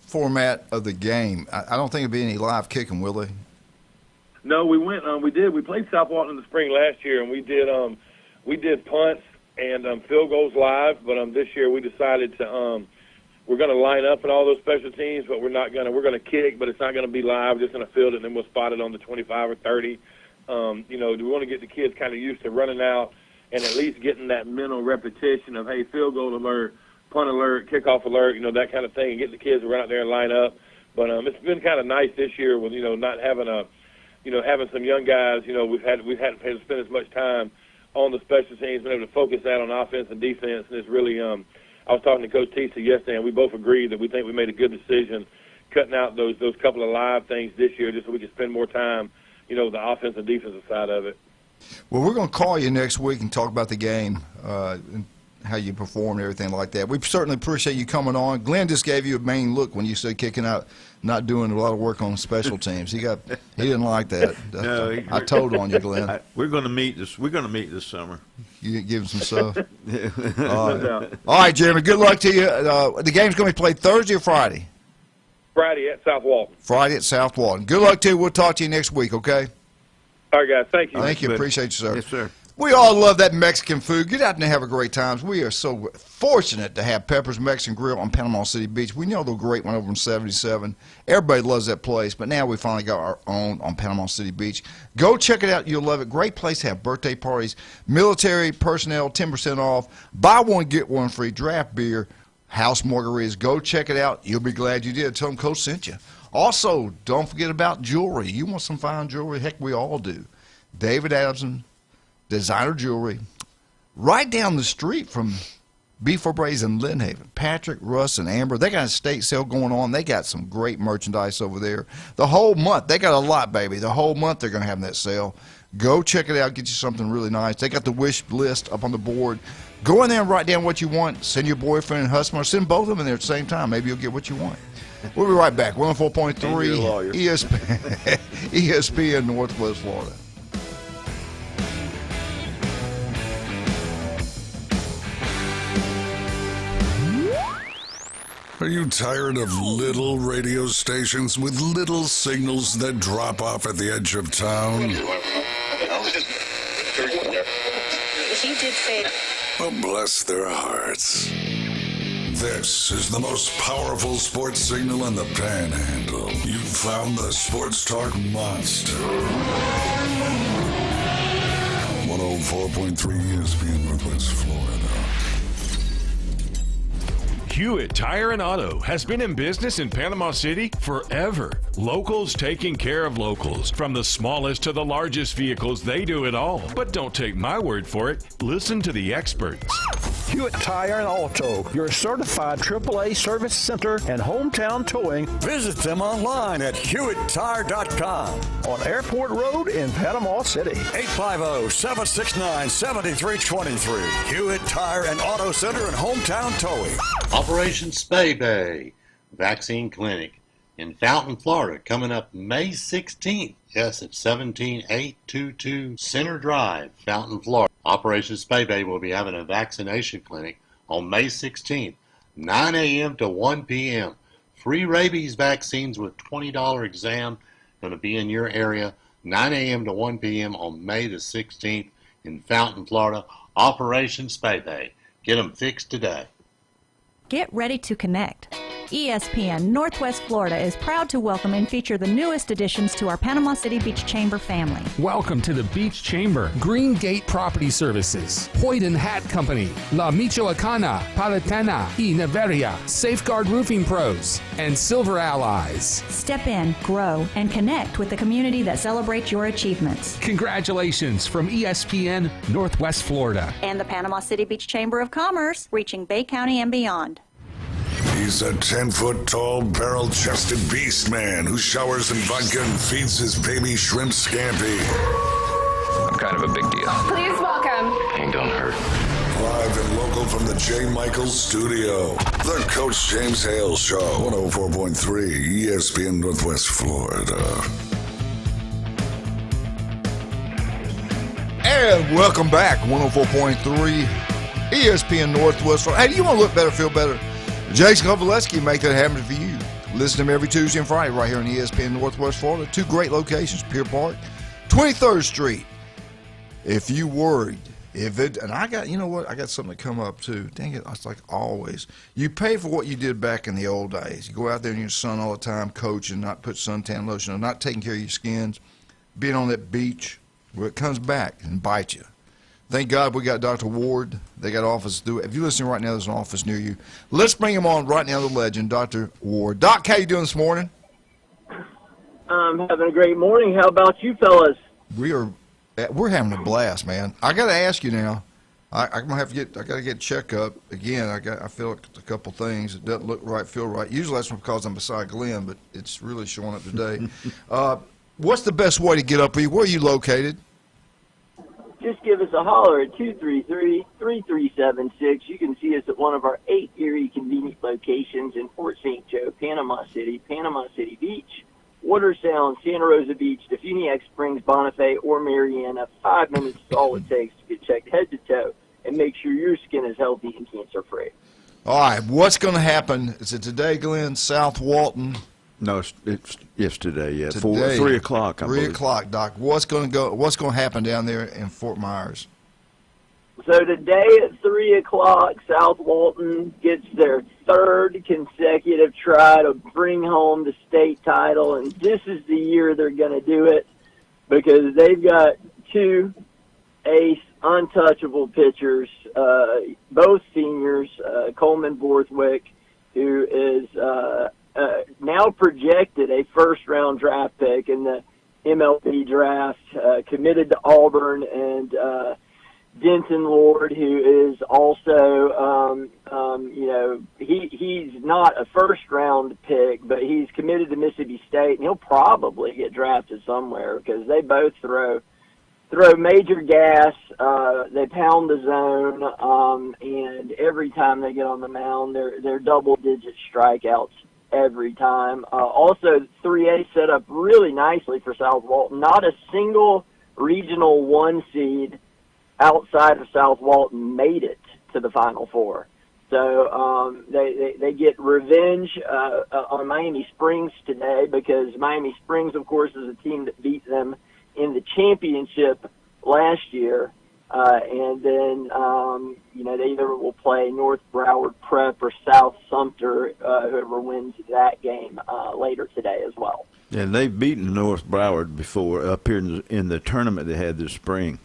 Speaker 9: format of the game. I don't think it'll be any live kicking, will they?
Speaker 18: No, we played South Walton in the spring last year, and we did punts and field goals live. But this year we decided to we're going to line up in all those special teams, but we're going to kick, but it's not going to be live, just in a field, and then we'll spot it on the 25 or 30. We want to get the kids kind of used to running out and at least getting that mental repetition of, hey, field goal alert, punt alert, kickoff alert, that kind of thing, and get the kids to run out there and line up. But it's been kind of nice this year with, not having having some young guys. We've had to spend as much time on the special teams, been able to focus that on offense and defense, and it's really. I was talking to Coach Tisa yesterday, and we both agreed that we think we made a good decision cutting out those couple of live things this year, just so we can spend more time, the offense and defensive side of it.
Speaker 9: Well, we're going to call you next week and talk about the game, and how you perform and everything like that. We certainly appreciate you coming on. Glenn just gave you a main look when you said kicking out, not doing a lot of work on special teams. He didn't like that.
Speaker 12: No,
Speaker 9: I told on you, Glenn.
Speaker 12: We're going to meet this summer.
Speaker 9: You give him some stuff. All right, Jeremy. Good luck to you. The game's going to be played Thursday or Friday?
Speaker 18: Friday at South Walton.
Speaker 9: Friday at South Walton. Good luck to you. We'll talk to you next week. Okay.
Speaker 18: All right, guys. Thank you.
Speaker 9: Thank you. Appreciate you, sir.
Speaker 12: Yes, sir.
Speaker 9: We all love that Mexican food. Get out and have a great time. We are so fortunate to have Pepper's Mexican Grill on Panama City Beach. We know the great one over in 77. Everybody loves that place, but now we finally got our own on Panama City Beach. Go check it out. You'll love it. Great place to have birthday parties. Military personnel, 10% off. Buy one, get one free. Draft beer, house margaritas. Go check it out. You'll be glad you did. Tell them Coach sent you. Also, don't forget about jewelry. You want some fine jewelry? Heck, we all do. David Adamson Designer Jewelry, right down the street from B4 Braze in Lynn Haven. Patrick, Russ, and Amber, they got an estate sale going on. They got some great merchandise over there. The whole month, they got a lot, baby. The whole month they're going to have that sale. Go check it out. Get you something really nice. They got the wish list up on the board. Go in there and write down what you want. Send your boyfriend and husband, or send both of them in there at the same time. Maybe you'll get what you want. We'll be right back. 104.3 ESPN Northwest Florida.
Speaker 1: Are you tired of little radio stations with little signals that drop off at the edge of town?
Speaker 19: He did say,
Speaker 1: Oh, bless their hearts. This is the most powerful sports signal in the Panhandle. You found the Sports Talk Monster. 104.3 ESPN Northwest Florida.
Speaker 13: Hewitt Tire and Auto has been in business in Panama City forever. Locals taking care of locals. From the smallest to the largest vehicles, they do it all. But don't take my word for it. Listen to the experts.
Speaker 20: Hewitt Tire and Auto, your certified AAA service center and hometown towing.
Speaker 21: Visit them online at HewittTire.com.
Speaker 20: On Airport Road in Panama City.
Speaker 21: 850-769-7323. Hewitt Tire and Auto Center and hometown towing.
Speaker 22: Operation Spay Bay Vaccine Clinic in Fountain, Florida, coming up May 16th. Yes, at 17822 Center Drive, Fountain, Florida. Operation Spay Bay will be having a vaccination clinic on May 16th, 9 a.m. to 1 p.m. Free rabies vaccines with $20 exam going to be in your area, 9 a.m. to 1 p.m. on May the 16th in Fountain, Florida. Operation Spay Bay. Get them fixed today.
Speaker 23: Get ready to connect.
Speaker 2: ESPN Northwest Florida is proud to welcome and feature the newest additions to our Panama City Beach Chamber family.
Speaker 3: Welcome to the Beach Chamber, Green Gate Property Services, Hoyden Hat Company, La Michoacana, Palatana y Neveria, Safeguard Roofing Pros, and Silver Allies.
Speaker 2: Step in, grow, and connect with the community that celebrates your achievements.
Speaker 3: Congratulations from ESPN Northwest Florida.
Speaker 2: And the Panama City Beach Chamber of Commerce, reaching Bay County and beyond.
Speaker 1: He's a 10-foot-tall, barrel-chested beast man who showers in vodka and feeds his baby shrimp scampi.
Speaker 23: I'm kind of a big deal.
Speaker 24: Please welcome.
Speaker 23: Ain't don't hurt.
Speaker 1: Live and local from the J. Michaels studio, the Coach James Hale Show, 104.3 ESPN Northwest Florida.
Speaker 9: And welcome back, 104.3 ESPN Northwest Florida. Hey, do you want to look better, feel better? Jason Kovaleski make that happen for you. Listen to him every Tuesday and Friday right here on ESPN Northwest Florida. Two great locations, Pier Park, 23rd Street. If you worried, and I got, you know what, I got something to come up too. Dang it, it's like always. You pay for what you did back in the old days. You go out there in your sun all the time, coaching, not put suntan lotion on, not taking care of your skins, being on that beach, where it comes back and bites you. Thank God we got Dr. Ward. They got office. If you're listening right now, there's an office near you. Let's bring him on right now, the legend, Dr. Ward. Doc, how you doing this morning?
Speaker 25: I'm having a great morning. How about you fellas?
Speaker 9: We're having a blast, man. I got to ask you now. I'm gonna have to I got to get checkup again. I feel like a couple things. It doesn't look right, feel right. Usually that's because I'm beside Glenn, but it's really showing up today. What's the best way to get up for you? Where are you located?
Speaker 25: Just give us a holler at 233-3376. You can see us at one of our 8 Erie convenient locations in Port St. Joe, Panama City Beach, Water Sound, Santa Rosa Beach, Defuniak Springs, Bonifay, or Mariana. 5 minutes is all it takes to get checked head to toe and make sure your skin is healthy and cancer-free.
Speaker 9: All right, what's going to happen? Is it today, Glenn? South Walton?
Speaker 12: No, it's today. Yeah,
Speaker 9: today,
Speaker 12: 3 o'clock.
Speaker 9: 3 o'clock, Doc. What's going to happen down there in Fort Myers?
Speaker 25: So today at 3 o'clock, South Walton gets their 3rd consecutive try to bring home the state title, and this is the year they're going to do it because they've got 2 ace, untouchable pitchers, both seniors, Coleman Borthwick, who is now projected a first-round draft pick in the MLB draft, committed to Auburn, and Denton Lord, who is also, he's not a first-round pick, but he's committed to Mississippi State, and he'll probably get drafted somewhere because they both throw major gas. They pound the zone, and every time they get on the mound, they're double-digit strikeouts every time. Also, 3A set up really nicely for South Walton. Not a single regional 1 seed outside of South Walton made it to the Final Four. So they get revenge on Miami Springs today because Miami Springs, of course, is a team that beat them in the championship last year. And then, they either will play North Broward Prep or South Sumter, whoever wins that game later today as well.
Speaker 12: Yeah, they've beaten North Broward before up here in the tournament they had this spring.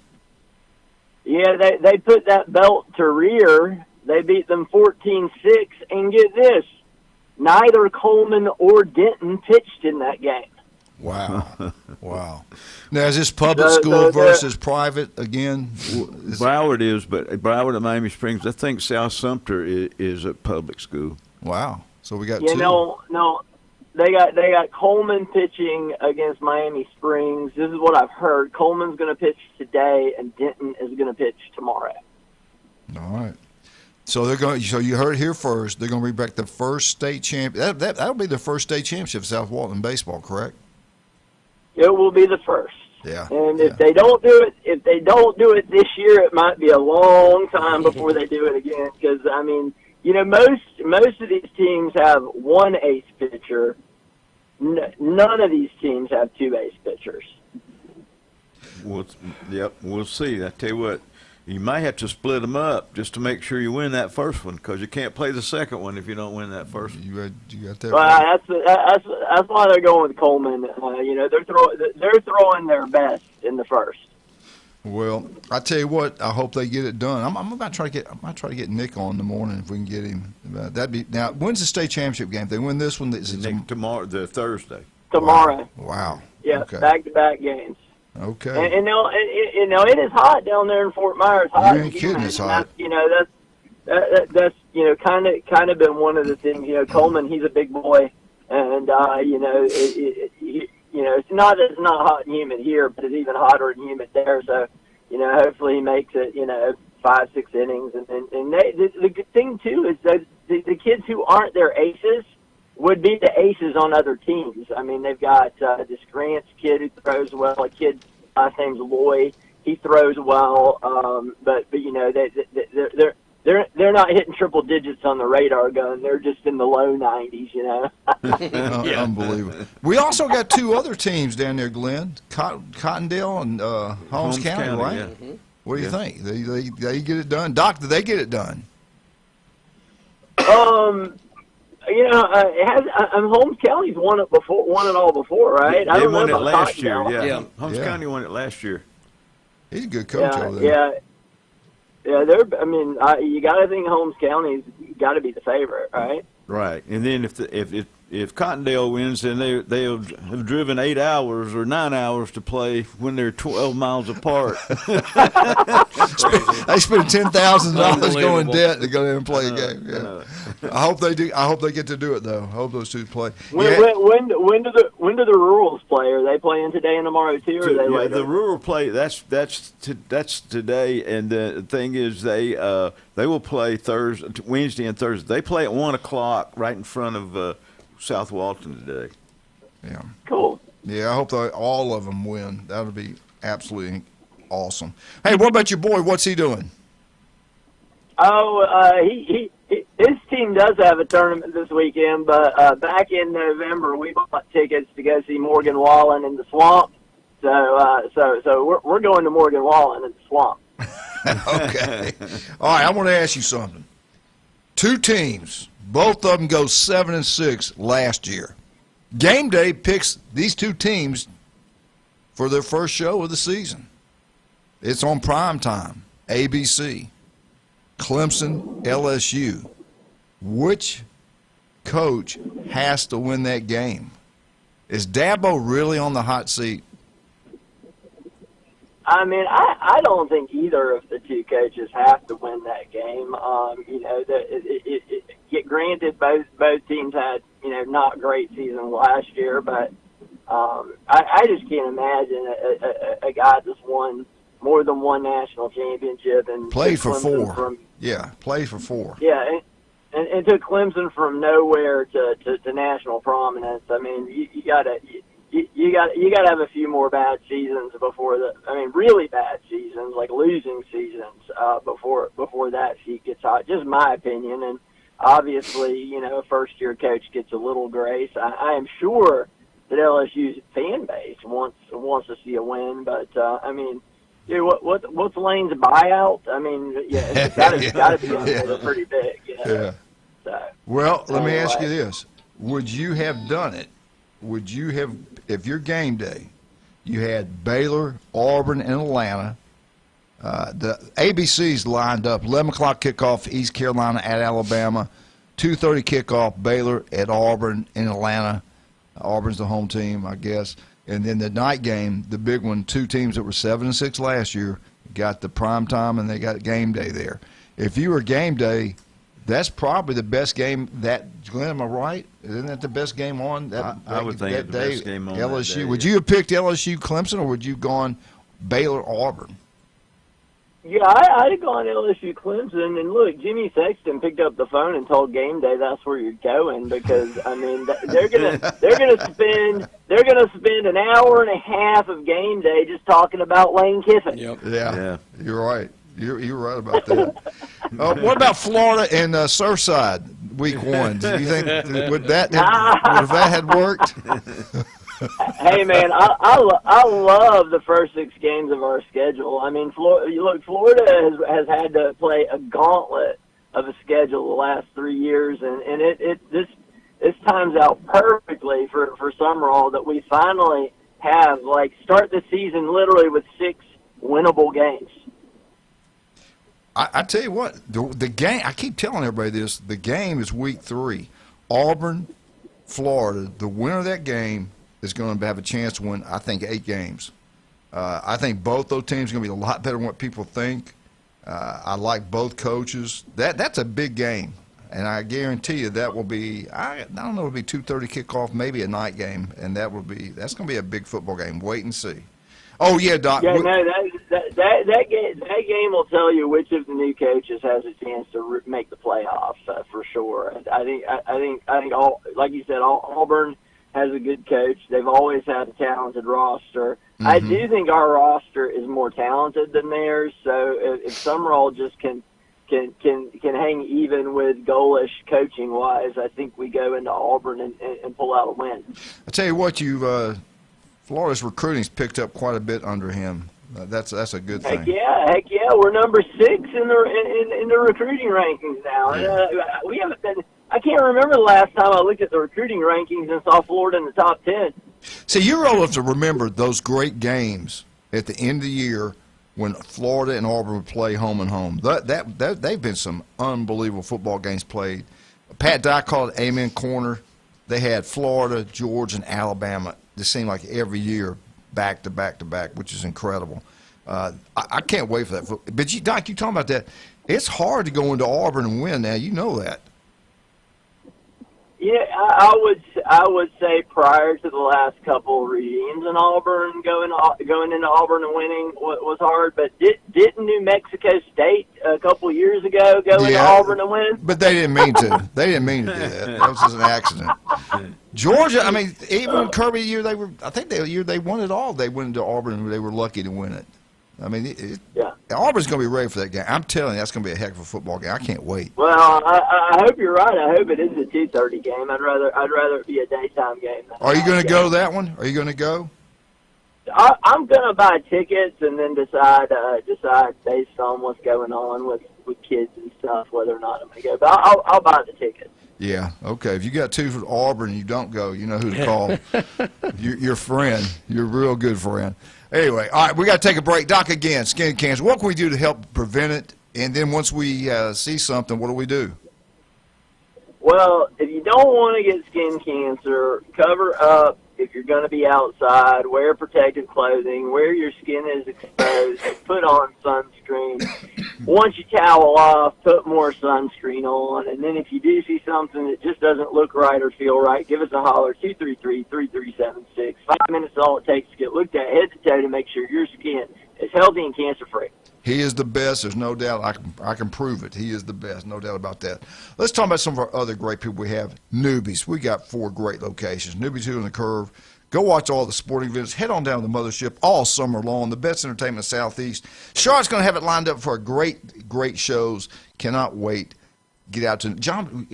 Speaker 25: Yeah, they put that belt to rear. They beat them 14-6, and get this, neither Coleman or Denton pitched in that game.
Speaker 9: Wow. Wow. Now, is this public school versus private again?
Speaker 12: Broward is, but Broward and Miami Springs, I think South Sumter is a public school.
Speaker 9: Wow. So we got 2.
Speaker 25: No. They got Coleman pitching against Miami Springs. This is what I've heard. Coleman's going to pitch today, and Denton is going to pitch tomorrow.
Speaker 9: All right. So they're going. So you heard it here first. They're going to bring back the first state champion. That'll be the first state championship of South Walton baseball, correct?
Speaker 25: It will be the first.
Speaker 9: Yeah.
Speaker 25: And if they don't do it this year, it might be a long time before they do it again. Because most of these teams have 1 ace pitcher. None of these teams have 2 ace pitchers.
Speaker 12: We'll see. I tell you what, You might have to split them up just to make sure you win that first one, because you can't play the second one if you don't win that first one.
Speaker 9: You got that.
Speaker 25: Well, that's why they're going with Coleman. They're throwing their best in the first.
Speaker 9: Well, I tell you what, I hope they get it done. I might try to get Nick on in the morning if we can get him. Now. When's the state championship game? If they win this one,
Speaker 12: Nick, tomorrow, the Thursday.
Speaker 25: Tomorrow.
Speaker 9: Wow.
Speaker 25: Yeah,
Speaker 9: okay.
Speaker 25: Back-to-back games.
Speaker 9: Okay.
Speaker 25: And it is hot down there in Fort Myers. Hot.
Speaker 9: You ain't kidding, it's hot.
Speaker 25: That's kind of been one of the things. Coleman, he's a big boy, and it's not hot and humid here, but it's even hotter and humid there. So, hopefully he makes it 5-6 innings, and the good thing too is that the kids who aren't their aces would be the aces on other teams. I mean, they've got this Grant's kid who throws well. A kid, last name's Loy. He throws well, but they're not hitting triple digits on the radar gun. They're just in the low 90s.
Speaker 9: Yeah. Unbelievable. We also got two other teams down there, Glenn. Cottondale and Holmes County, right?
Speaker 12: Yeah. Mm-hmm.
Speaker 9: What do you think? They get it done? Doc, did they get it done?
Speaker 25: Holmes County's won it all before, right?
Speaker 12: They won it last year. Yeah. Holmes County won it last year.
Speaker 9: He's a good coach over there.
Speaker 25: Yeah. Yeah, you got to think Holmes County's got to be the favorite, right?
Speaker 12: Right, and then if Cottondale wins, then they'll have driven 8 hours or 9 hours to play when they're 12 miles apart.
Speaker 9: They spend $10,000 going in debt to go there and play a game. Yeah. I hope they do. I hope they get to do it though. I hope those two play.
Speaker 25: When do the Rurals play? Are they playing today and tomorrow too? Or are they later?
Speaker 12: The Rural play. That's today, and the thing is they will play Wednesday and Thursday. They play at 1 o'clock right in front of South Walton today.
Speaker 9: Yeah.
Speaker 25: Cool.
Speaker 9: Yeah, I hope all of them win. That'll be absolutely awesome. Hey, what about your boy? What's he doing?
Speaker 25: Oh, his team does have a tournament this weekend, but back in November we bought tickets to go see Morgan Wallen in the Swamp. So we're going to Morgan Wallen in the Swamp.
Speaker 9: Okay. All right, I want to ask you something. Two teams, both of them go 7-6 last year. Game Day picks these two teams for their first show of the season. It's on prime time, ABC. Clemson, LSU. Which coach has to win that game? Is Dabo really on the hot seat?
Speaker 25: I mean, I don't think either of the two coaches have to win that game. Granted, both teams had not great seasons last year, but I just can't imagine a guy that's won more than one national championship and
Speaker 9: played for four. Played for four.
Speaker 25: Yeah, and took Clemson from nowhere to national prominence. I mean, you gotta have a few more bad seasons really bad seasons, like losing seasons, before that seat gets hot. Just my opinion, and obviously, a first-year coach gets a little grace. I am sure that LSU's fan base wants to see a win, but what's Lane's buyout? I mean, it's got to be pretty big.
Speaker 9: Yeah.
Speaker 25: So,
Speaker 9: well, let me ask you this: would you have done it? Would you have, if your game day, you had Baylor, Auburn, and Atlanta? The ABC's lined up. 11 o'clock kickoff, East Carolina at Alabama. 2:30 kickoff, Baylor at Auburn in Atlanta. Auburn's the home team, I guess. And then the night game, the big one, two teams that were 7-6 last year, got the prime time and they got game day there. If you were game day, that's probably the best game Glenn, am I right? Isn't that the best game on
Speaker 12: I would think it's the best game on
Speaker 9: LSU.
Speaker 12: That day,
Speaker 9: would you have picked LSU Clemson, or would you have gone Baylor Auburn?
Speaker 25: Yeah, I'd have gone LSU Clemson, and look, Jimmy Sexton picked up the phone and told Game Day that's where you're going, because they're gonna spend an hour and a half of Game Day just talking about Lane Kiffin.
Speaker 9: Yep. Yeah, you're right. You're right about that. What about Florida and Surfside Week 1? Do you think would that have worked?
Speaker 25: Hey, man, I love the first 6 games of our schedule. I mean, Florida has had to play a gauntlet of a schedule the last 3 years, and this times out perfectly for Summerall that we finally have, like, start the season literally with 6 winnable games.
Speaker 9: I tell you what, the game, I keep telling everybody this, the game is week 3. Auburn, Florida, the winner of that game is going to have a chance to win, I think, 8 games. I think both those teams are going to be a lot better than what people think. I like both coaches. That's a big game, and I guarantee you that will be, I don't know, it'll be 2:30 kickoff, maybe a night game, and that's going to be a big football game. Wait and see. Oh, yeah, Doc.
Speaker 25: Yeah, no, that game will tell you which of the new coaches has a chance to make the playoffs for sure. I think all, like you said, Auburn has a good coach. They've always had a talented roster. Mm-hmm. I do think our roster is more talented than theirs. So if Summerall just can hang even with Golish coaching wise, I think we go into Auburn and pull out a win.
Speaker 9: I tell you what, Florida's recruiting's picked up quite a bit under him. That's a good thing.
Speaker 25: Heck yeah, we're number 6 in the recruiting rankings now.
Speaker 9: Yeah.
Speaker 25: We haven't been. I can't remember the last time I looked at the recruiting rankings and saw Florida in the top 10.
Speaker 9: See, you're old enough to remember those great games at the end of the year when Florida and Auburn would play home and home. They've been some unbelievable football games played. Pat Dye called it Amen Corner. They had Florida, Georgia, and Alabama. It seemed like every year, back to back to back, which is incredible. I can't wait for that. But, Doc, you talking about that. It's hard to go into Auburn and win now. You know that.
Speaker 25: Yeah, I would say prior to the last couple of regimes in Auburn, going into Auburn and winning was hard. But didn't New Mexico State a couple of years ago go into Auburn and win?
Speaker 9: But they didn't mean to. They didn't mean to do that. That was just an accident. Georgia, I mean, even Kirby year the year they won it all. They went into Auburn and they were lucky to win it. I mean, Auburn's going to be ready for that game. I'm telling you, that's going to be a heck of a football game. I can't wait.
Speaker 25: Well, I hope you're right. I hope it is a 2:30 game. I'd rather it be a daytime game.
Speaker 9: Are you going to go that one? Are you going to go?
Speaker 25: I'm going to buy tickets and then decide based on what's going on with kids and stuff whether or not I'm going to go. But I'll buy the tickets.
Speaker 9: Yeah, okay. If you got 2 for Auburn and you don't go, you know who to call. Your friend. Your real good friend. Anyway, all right, we got to take a break. Doc, again, skin cancer. What can we do to help prevent it? And then once we see something, what do we do?
Speaker 25: Well, if you don't want to get skin cancer, cover up if you're going to be outside. Wear protective clothing. Where your skin is exposed, put on sunscreen. Once you towel off, put more sunscreen on. And then if you do see something that just doesn't look right or feel right, give us a holler, 233-3376. 5 minutes is all it takes to get looked at head to toe to make sure your skin is healthy and cancer-free.
Speaker 9: He is the best. There's no doubt. I can prove it. He is the best. No doubt about that. Let's talk about some of our other great people we have. Newbies. We got 4 great locations. Newbies here on the Curve. Go watch all the sporting events. Head on down to the Mothership all summer long. The best entertainment in the Southeast. Charlotte's going to have it lined up for great shows. Cannot wait. Get out to John.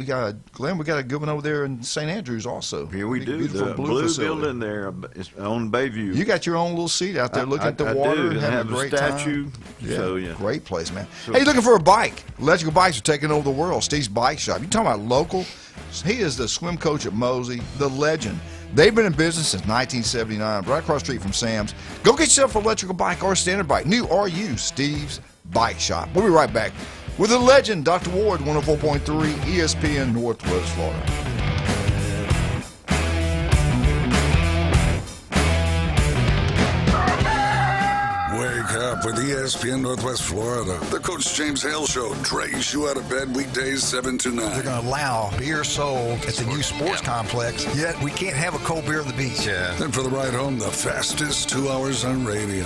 Speaker 9: Glenn, we got a good one over there in St. Andrews also.
Speaker 12: Here we do. The blue building there is on Bayview.
Speaker 9: You got your own little seat out there looking at the water and having a great
Speaker 12: statue.
Speaker 9: Time. Yeah,
Speaker 12: so, yeah,
Speaker 9: great place, man. Hey, looking for a bike? Electrical bikes are taking over the world. Steve's Bike Shop. You talking about local? He is the swim coach at Mosey, the legend. They've been in business since 1979, right across the street from Sam's. Go get yourself an electrical bike or a standard bike, new or used. Steve's Bike Shop. We'll be right back with the legend, Dr. Ward, 104.3 ESPN Northwest Florida.
Speaker 1: Wake up with ESPN Northwest Florida. The Coach James Hale Show drags you out of bed weekdays 7 to 9.
Speaker 21: They're going to allow beer sold at the new sports complex, yet we can't have a cold beer on the beach. Yeah.
Speaker 1: And for the ride home, the fastest 2 hours on radio.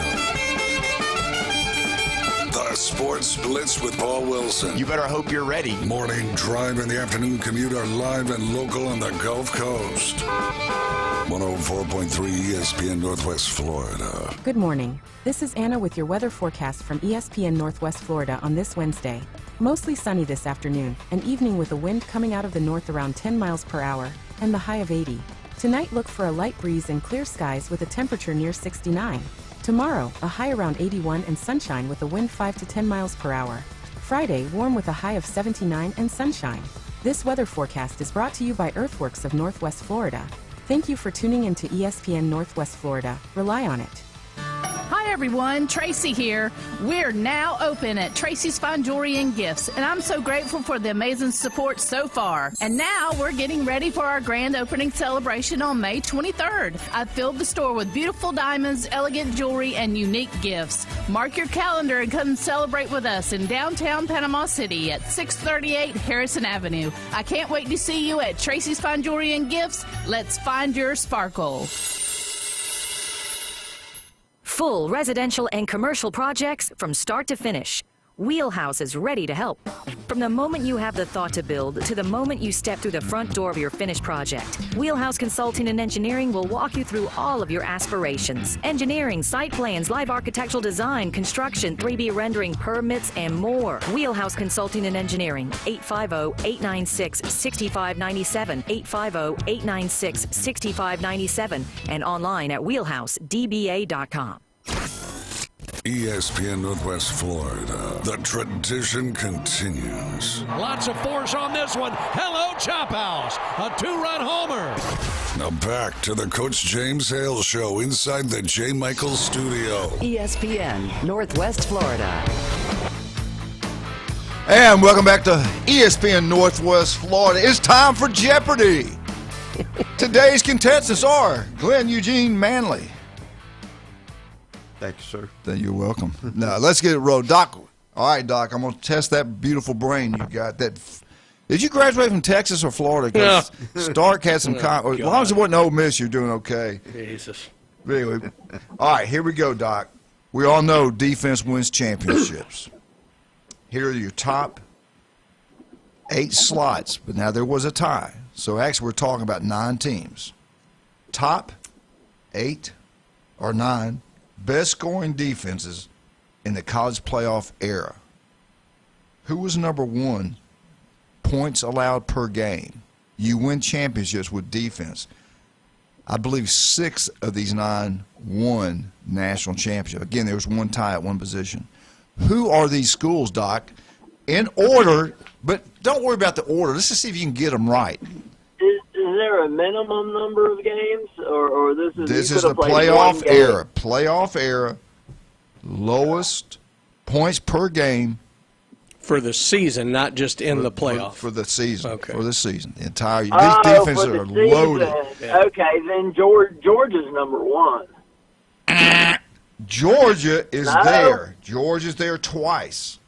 Speaker 1: The Sports Blitz with Paul Wilson.
Speaker 21: You better hope you're ready.
Speaker 1: Morning drive and the afternoon commute are live and local on the Gulf Coast. 104.3 ESPN Northwest Florida.
Speaker 4: Good morning. This is Anna with your weather forecast from ESPN Northwest Florida on this Wednesday. Mostly sunny this afternoon, an evening with a wind coming out of the north around 10 miles per hour, and the high of 80. Tonight, look for a light breeze and clear skies with a temperature near 69. Tomorrow, a high around 81 and sunshine with a wind 5 to 10 miles per hour. Friday, warm with a high of 79 and sunshine. This weather forecast is brought to you by Earthworks of Northwest Florida. Thank you for tuning in to ESPN Northwest Florida. Rely on it.
Speaker 5: Hi everyone, Tracy here. We're now open at Tracy's Fine Jewelry and Gifts, and I'm so grateful for the amazing support so far. And now we're getting ready for our grand opening celebration on May 23rd. I've filled the store with beautiful diamonds, elegant jewelry, and unique gifts. Mark your calendar and come celebrate with us in downtown Panama City at 638 Harrison Avenue. I can't wait to see you at Tracy's Fine Jewelry and Gifts. Let's find your sparkle.
Speaker 6: Full residential and commercial projects from start to finish. Wheelhouse is ready to help. From the moment you have the thought to build to the moment you step through the front door of your finished project, Wheelhouse Consulting and Engineering will walk you through all of your aspirations. Engineering, site plans, live architectural design, construction, 3D rendering, permits, and more. Wheelhouse Consulting and Engineering, 850-896-6597, 850-896-6597, and online at wheelhousedba.com.
Speaker 1: ESPN Northwest Florida. The tradition continues.
Speaker 7: Lots of force on this one. Hello, Chop House. A 2-run homer.
Speaker 1: Now back to the Coach James Hale Show inside the J. Michaels studio.
Speaker 8: ESPN Northwest Florida.
Speaker 9: And welcome back to ESPN Northwest Florida. It's time for Jeopardy! Today's contestants are Glenn Eugene Manley.
Speaker 12: Thank you, sir.
Speaker 9: Then you're welcome. Now, let's get it rolling. Doc, all right, Doc, I'm going to test that beautiful brain you got. Did you graduate from Texas or Florida? Because Stark had some as long as it wasn't Ole Miss, you're doing okay.
Speaker 10: Jesus.
Speaker 9: But anyway, all right, here we go, Doc. We all know defense wins championships. Here are your top 8 slots, but now there was a tie. So actually we're talking about 9 teams. Top 8 or 9 best scoring defenses in the college playoff era. Who was number 1 points allowed per game? You win championships with defense. I believe 6 of these 9 won national championship. Again, there was one tie at one position. Who are these schools, Doc? In order, but don't worry about the order. Let's just see if you can get them right.
Speaker 25: Is there a minimum number of games, or this is
Speaker 9: the playoff era? Playoff era, lowest points per game
Speaker 10: for the season, not just in the playoff.
Speaker 9: For the season,
Speaker 10: okay.
Speaker 9: For the season, the entire. These defenses are loaded.
Speaker 25: Yeah. Okay, then Georgia's number 1.
Speaker 9: Georgia is there. Georgia's there twice.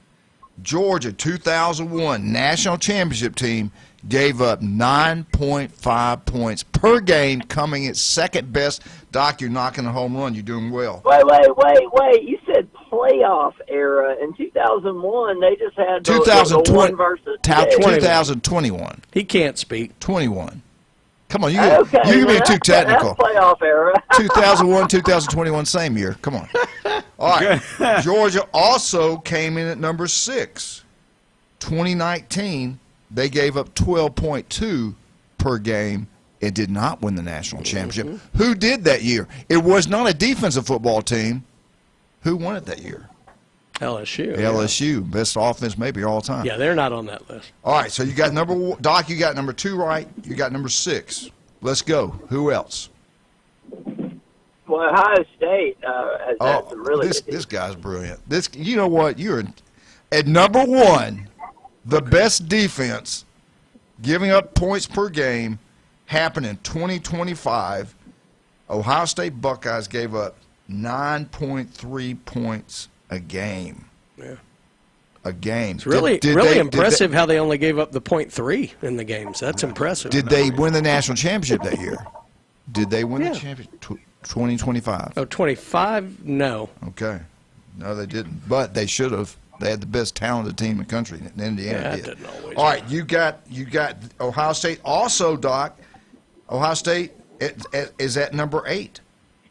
Speaker 9: Georgia, 2001 national championship team, gave up 9.5 points per game, coming at second best. Doc, you're knocking a home run. You're doing well.
Speaker 25: Wait. You said playoff era. In 2001, they just had the 1 versus
Speaker 9: 2021.
Speaker 10: He can't speak.
Speaker 9: 21. Come on, you're being too technical.
Speaker 25: That's playoff era.
Speaker 9: 2001, 2021, same year. Come on. All right. Georgia also came in at number 6. 2019, they gave up 12.2 per game and did not win the national championship. Who did that year? It was not a defensive football team. Who won it that year?
Speaker 10: LSU.
Speaker 9: LSU, best offense maybe all time.
Speaker 10: Yeah, they're not on that list.
Speaker 9: All right, so you got Doc, you got number 2 right. You got number 6. Let's go. Who else?
Speaker 25: Well, Ohio State has had some really good
Speaker 9: this guy's brilliant. You know what? You're at number 1, the best defense, giving up points per game, happened in 2025. Ohio State Buckeyes gave up 9.3 points a game.
Speaker 10: Yeah.
Speaker 9: A game.
Speaker 10: It's really impressive how they only gave up the 0.3 in the games. That's impressive.
Speaker 9: Did they win the national championship that year? Did they win the championship? 2025.
Speaker 10: Oh, 25? No.
Speaker 9: Okay. No, they didn't. But they should have. They had the best talented team in the country. Indiana did.
Speaker 10: Didn't always.
Speaker 9: All right, you got Ohio State. Also, Doc, Ohio State is at number 8.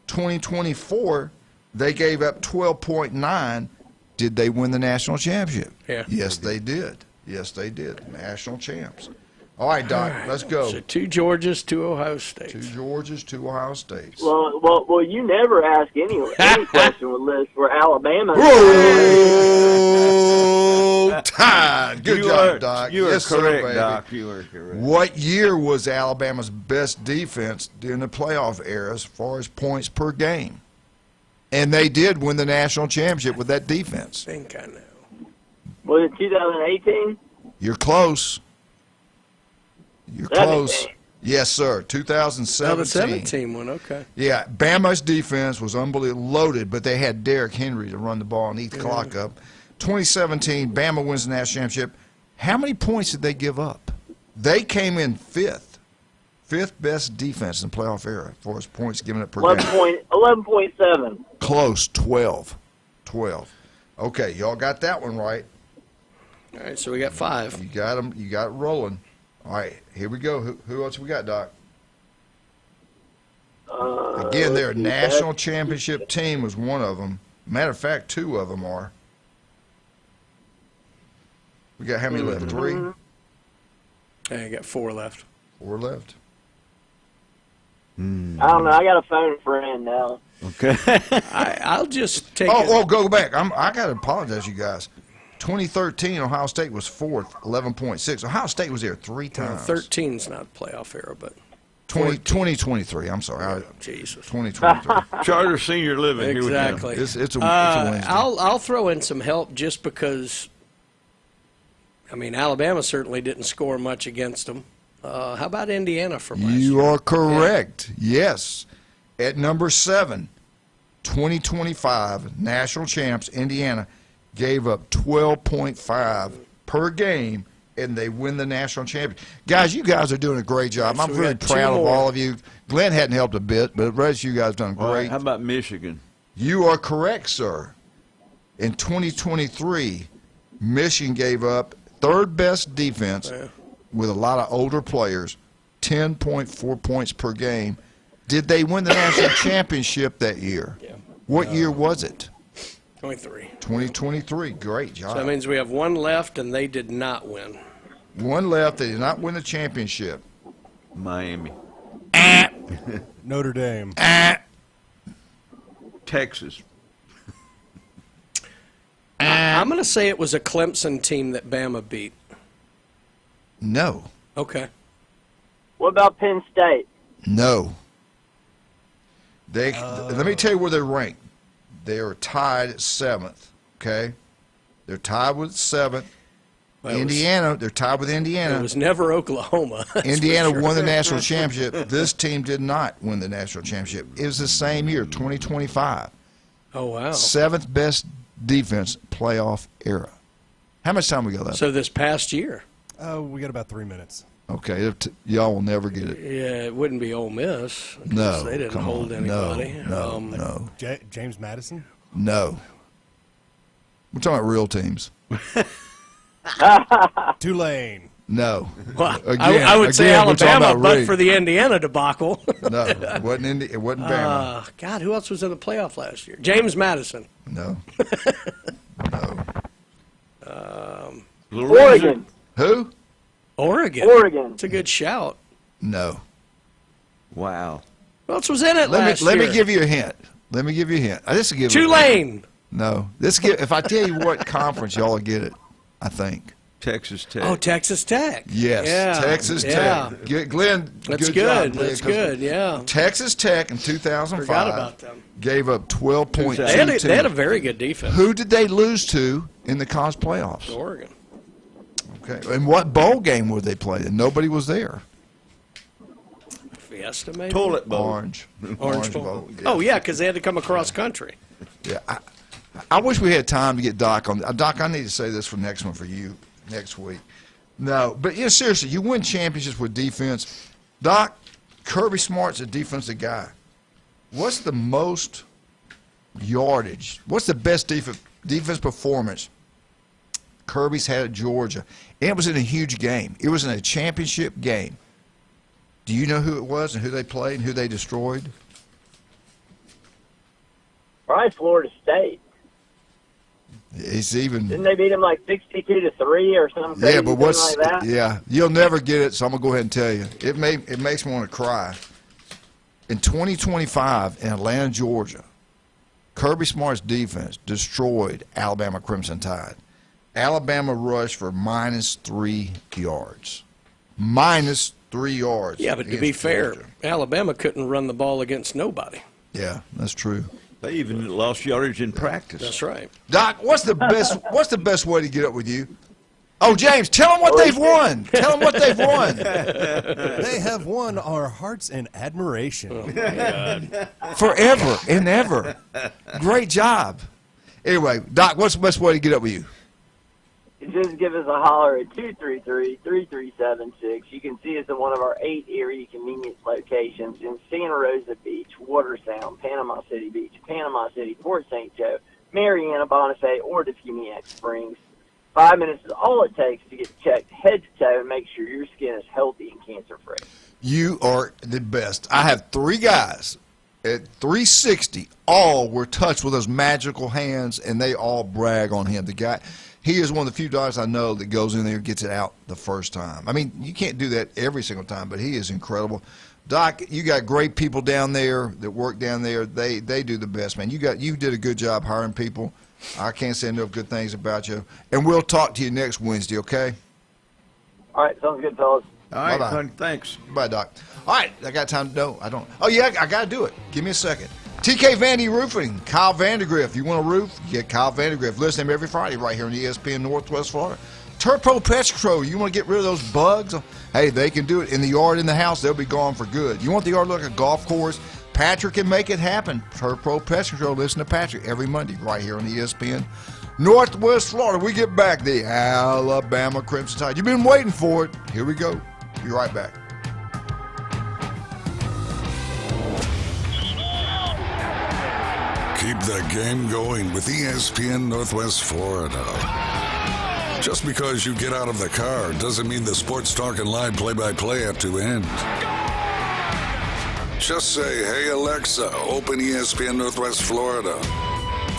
Speaker 9: 2024, they gave up 12.9. Did they win the national championship?
Speaker 10: Yeah.
Speaker 9: Yes, they did. Yes, they did. National champs. All right, Doc, let's go.
Speaker 10: So 2 Georgias, 2 Ohio States.
Speaker 9: 2 Georgias, 2 Ohio States.
Speaker 25: Well, you never ask any question with Liz for Alabama.
Speaker 9: Whoa! Tied. Good job, Doc.
Speaker 12: You are
Speaker 9: yes,
Speaker 12: correct,
Speaker 9: sir, baby.
Speaker 12: Doc. You are correct.
Speaker 9: What year was Alabama's best defense during the playoff era as far as points per game? And they did win the national championship with that defense.
Speaker 10: I think I know.
Speaker 25: Was it 2018?
Speaker 9: You're close. You're
Speaker 25: 17.
Speaker 9: close. Yes, sir. 2017.
Speaker 10: Oh, the 17 one, okay.
Speaker 9: Yeah, Bama's defense was unbelievable, loaded, but they had Derrick Henry to run the ball and eat the clock up. 2017, Bama wins the national championship. How many points did they give up? They came in fifth best defense in the playoff era as far as points given up per game.
Speaker 25: 11.7.
Speaker 9: Close, 12. Okay, y'all got that one right.
Speaker 10: All right, so we got 5.
Speaker 9: You got them. You got it rolling. All right, here we go. Who else we got, Doc? Again, their national championship team was one of them. Matter of fact, 2 of them are. We got how many left? 3?
Speaker 10: I got 4 left.
Speaker 9: 4 left.
Speaker 25: I don't know. I got a phone friend now.
Speaker 12: Okay.
Speaker 10: I'll just take
Speaker 9: go back. I got to apologize, you guys. 2013, Ohio State was 4th, 11.6. Ohio State was there 3 times.
Speaker 10: 13's not playoff era, but
Speaker 9: 2023. I'm sorry.
Speaker 10: Jesus.
Speaker 9: 2023.
Speaker 12: Charter senior living.
Speaker 10: Exactly.
Speaker 9: Here we go. It's a Wednesday.
Speaker 10: I'll throw in some help just because. I mean, Alabama certainly didn't score much against them. How about Indiana from last year?
Speaker 9: You are correct. Yes. At number 7, 2025 national champs Indiana gave up 12.5 per game, and they win the national championship. Guys, you guys are doing a great job.
Speaker 10: So
Speaker 9: I'm really proud of all of you. Glenn hadn't helped a bit, but the rest of you guys have done great.
Speaker 12: How about Michigan?
Speaker 9: You are correct, sir. In 2023, Michigan gave up 3rd best defense with a lot of older players, 10.4 points per game. Did they win the national championship that year?
Speaker 10: Yeah.
Speaker 9: What year was it?
Speaker 10: 2023.
Speaker 9: Great job.
Speaker 10: So that means we have 1 left, and they did not win.
Speaker 9: 1 left. They did not win the championship.
Speaker 12: Miami.
Speaker 11: Notre Dame.
Speaker 12: Texas.
Speaker 10: I'm going to say it was a Clemson team that Bama beat.
Speaker 9: No.
Speaker 10: Okay.
Speaker 25: What about Penn State?
Speaker 9: No. Let me tell you where they're ranked. They are tied at 7th. Okay, they're tied with 7th. Indiana, they're tied with Indiana.
Speaker 10: It was never Oklahoma.
Speaker 9: Indiana won the national championship. This team did not win the national championship. It was the same year, 2025.
Speaker 10: Oh wow!
Speaker 9: 7th best defense playoff era. How much time we got left?
Speaker 10: So this past year.
Speaker 11: We got about 3 minutes.
Speaker 9: Okay, y'all will never get it.
Speaker 10: Yeah, it wouldn't be Ole Miss.
Speaker 9: No,
Speaker 10: they didn't hold anybody.
Speaker 9: No.
Speaker 11: James Madison?
Speaker 9: No. We're talking about real teams.
Speaker 11: Tulane.
Speaker 9: No.
Speaker 10: Well,
Speaker 9: Again,
Speaker 10: I would say Alabama, but
Speaker 9: rigged.
Speaker 10: for the Indiana debacle.
Speaker 9: No, it wasn't Bama.
Speaker 10: God, who else was in the playoff last year? James Madison.
Speaker 9: No.
Speaker 25: Oregon.
Speaker 9: Who?
Speaker 10: Oregon. It's a good shout.
Speaker 9: No.
Speaker 12: Wow.
Speaker 10: Who else was in it last year?
Speaker 9: Let me give you a hint. This will give
Speaker 10: Tulane.
Speaker 9: No. If I tell you what conference, y'all will get it, I think.
Speaker 12: Texas Tech.
Speaker 10: Oh, Texas Tech.
Speaker 9: Yes,
Speaker 10: yeah.
Speaker 9: Texas Tech. Glenn,
Speaker 10: that's
Speaker 9: good.
Speaker 10: Job,
Speaker 9: Glenn,
Speaker 10: that's good, yeah.
Speaker 9: Texas Tech in 2005
Speaker 10: Forgot about them.
Speaker 9: Gave up 12.2.
Speaker 10: They had a very good defense.
Speaker 9: Who did they lose to in the conference playoffs?
Speaker 10: Oregon.
Speaker 9: Okay. And what bowl game were they playing? Nobody was there.
Speaker 10: Fiesta, maybe?
Speaker 12: Toilet bowl.
Speaker 9: Orange bowl.
Speaker 10: Yeah. Oh, yeah, because they had to come across country.
Speaker 9: Yeah. I wish we had time to get Doc on. Doc, I need to say this for next one for you next week. No, but yeah, seriously, you win championships with defense. Doc, Kirby Smart's a defensive guy. What's the most yardage? What's the best defense performance Kirby's had at Georgia? And it was in a huge game. It was in a championship game. Do you know who it was and who they played and who they destroyed?
Speaker 25: Probably Florida State.
Speaker 9: It's even.
Speaker 25: Didn't they beat him like 62-3 or something?
Speaker 9: Yeah, but
Speaker 25: like that?
Speaker 9: Yeah, you'll never get it. So I'm gonna go ahead and tell you. It makes me want to cry. In 2025 in Atlanta, Georgia, Kirby Smart's defense destroyed Alabama Crimson Tide. Alabama rushed for -3 yards. -3 yards.
Speaker 10: Yeah, but to be fair, Alabama couldn't run the ball against nobody.
Speaker 9: Yeah, that's true.
Speaker 12: They even lost yardage in practice.
Speaker 10: That's right.
Speaker 9: Doc, what's the best way to get up with you? Oh, James, tell them what they've won. Tell them what they've won.
Speaker 11: They have won our hearts and admiration.
Speaker 10: Oh, my God.
Speaker 9: Forever and ever. Great job. Anyway, Doc, what's the best way to get up with you?
Speaker 25: Just give us a holler at 233-3376. You can see us at one of our 8 Erie convenience locations in Santa Rosa Beach, Watersound, Panama City Beach, Panama City, Port St. Joe, Mariana, Bonifay, or Defuniak Springs. 5 minutes is all it takes to get checked head to toe and make sure your skin is healthy and cancer-free.
Speaker 9: You are the best. I have 3 guys at 360. All were touched with those magical hands, and they all brag on him. The guy, he is one of the few guys I know that goes in there and gets it out the first time. I mean, you can't do that every single time, but he is incredible. Doc, you got great people down there that work down there. They do the best, man. You did a good job hiring people. I can't say enough good things about you. And we'll talk to you next Wednesday, okay?
Speaker 25: All right, sounds good, fellas.
Speaker 12: All right,
Speaker 9: Bye-bye.
Speaker 12: fun. Thanks.
Speaker 9: Bye, Doc. All right, I got time to know. I don't. Oh, yeah, I got to do it. Give me a second. TK Vandy Roofing, Kyle Vandergriff. You want a roof? You get Kyle Vandergriff. Listen to him every Friday right here on ESPN Northwest Florida. Turpo Pest Control. You want to get rid of those bugs? Hey, they can do it in the yard, in the house. They'll be gone for good. You want the yard to look like a golf course? Patrick can make it happen. Turpo Pest Control. Listen to Patrick every Monday right here on ESPN Northwest Florida. We get back the Alabama Crimson Tide. You've been waiting for it. Here we go. Be right back.
Speaker 1: Keep the game going with ESPN Northwest Florida. Just because you get out of the car doesn't mean the sports talk and live play-by-play have to end. Just say, hey, Alexa, open ESPN Northwest Florida.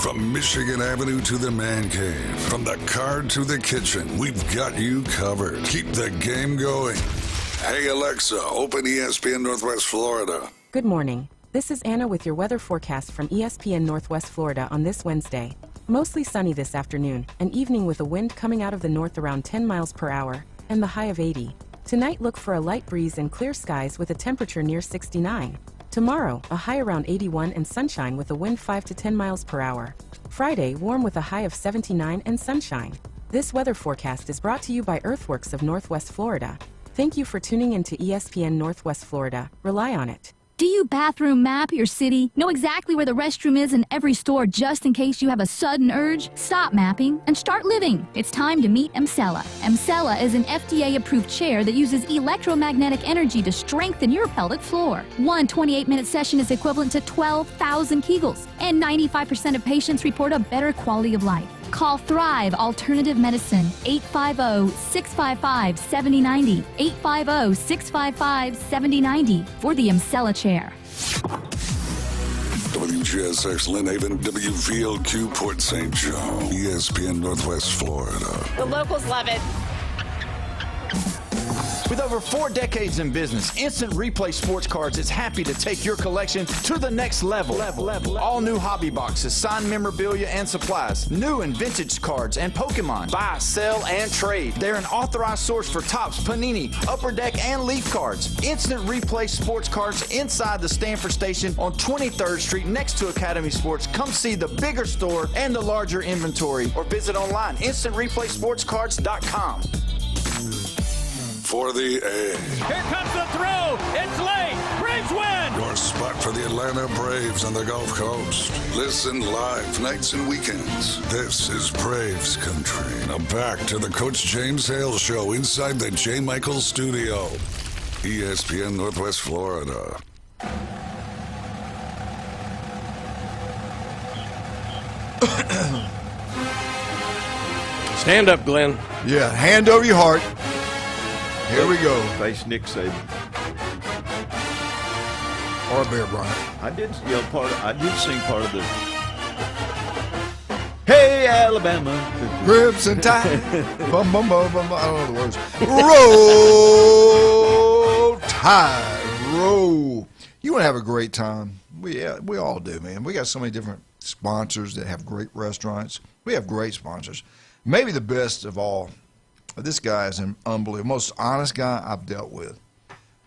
Speaker 1: From Michigan Avenue to the man cave, from the car to the kitchen, we've got you covered. Keep the game going. Hey, Alexa, open ESPN Northwest Florida.
Speaker 4: Good morning. This is Anna with your weather forecast from ESPN Northwest Florida on this Wednesday. Mostly sunny this afternoon, an evening with a wind coming out of the north around 10 miles per hour, and the high of 80. Tonight look for a light breeze and clear skies with a temperature near 69. Tomorrow, a high around 81 and sunshine with a wind 5 to 10 miles per hour. Friday, warm with a high of 79 and sunshine. This weather forecast is brought to you by Earthworks of Northwest Florida. Thank you for tuning in to ESPN Northwest Florida. Rely on it.
Speaker 14: Do you bathroom map your city? Know exactly where the restroom is in every store just in case you have a sudden urge? Stop mapping and start living. It's time to meet Emsella. Emsella is an FDA-approved chair that uses electromagnetic energy to strengthen your pelvic floor. One 28-minute session is equivalent to 12,000 Kegels, and 95% of patients report a better quality of life. Call Thrive Alternative Medicine, 850-655-7090, 850-655-7090 for the Emsella chair.
Speaker 1: WGSX Lynn Haven, WVLQ Port St. Joe, ESPN Northwest Florida.
Speaker 15: The locals love it. With over 4 decades in business, Instant Replay Sports Cards is happy to take your collection to the next level. All new hobby boxes, signed memorabilia and supplies, new and vintage cards and Pokemon. Buy, sell, and trade. They're an authorized source for Topps, Panini, Upper Deck, and Leaf cards. Instant Replay Sports Cards inside the Stanford Station on 23rd Street next to Academy Sports. Come see the bigger store and the larger inventory, or visit online, instantReplaySportsCards.com.
Speaker 1: For the A.
Speaker 7: Here comes the throw. It's late. Braves win.
Speaker 1: Your spot for the Atlanta Braves on the Gulf Coast. Listen live nights and weekends. This is Braves Country. Now back to the Coach James Hale Show inside the J. Michaels Studio. ESPN Northwest Florida.
Speaker 10: Stand up, Glenn.
Speaker 9: Yeah, hand over your heart. Here we go.
Speaker 12: Face Nick Saban.
Speaker 9: Or Bear Bryant.
Speaker 12: I did sing part of the. Hey, Alabama.
Speaker 9: Crimson Tide. Bum, bum, bum, bum, bum. I don't know the words. Roll Tide. Roll. You want to have a great time. We all do, man. We got so many different sponsors that have great restaurants. We have great sponsors. Maybe the best of all, this guy is an unbelievable, most honest guy I've dealt with.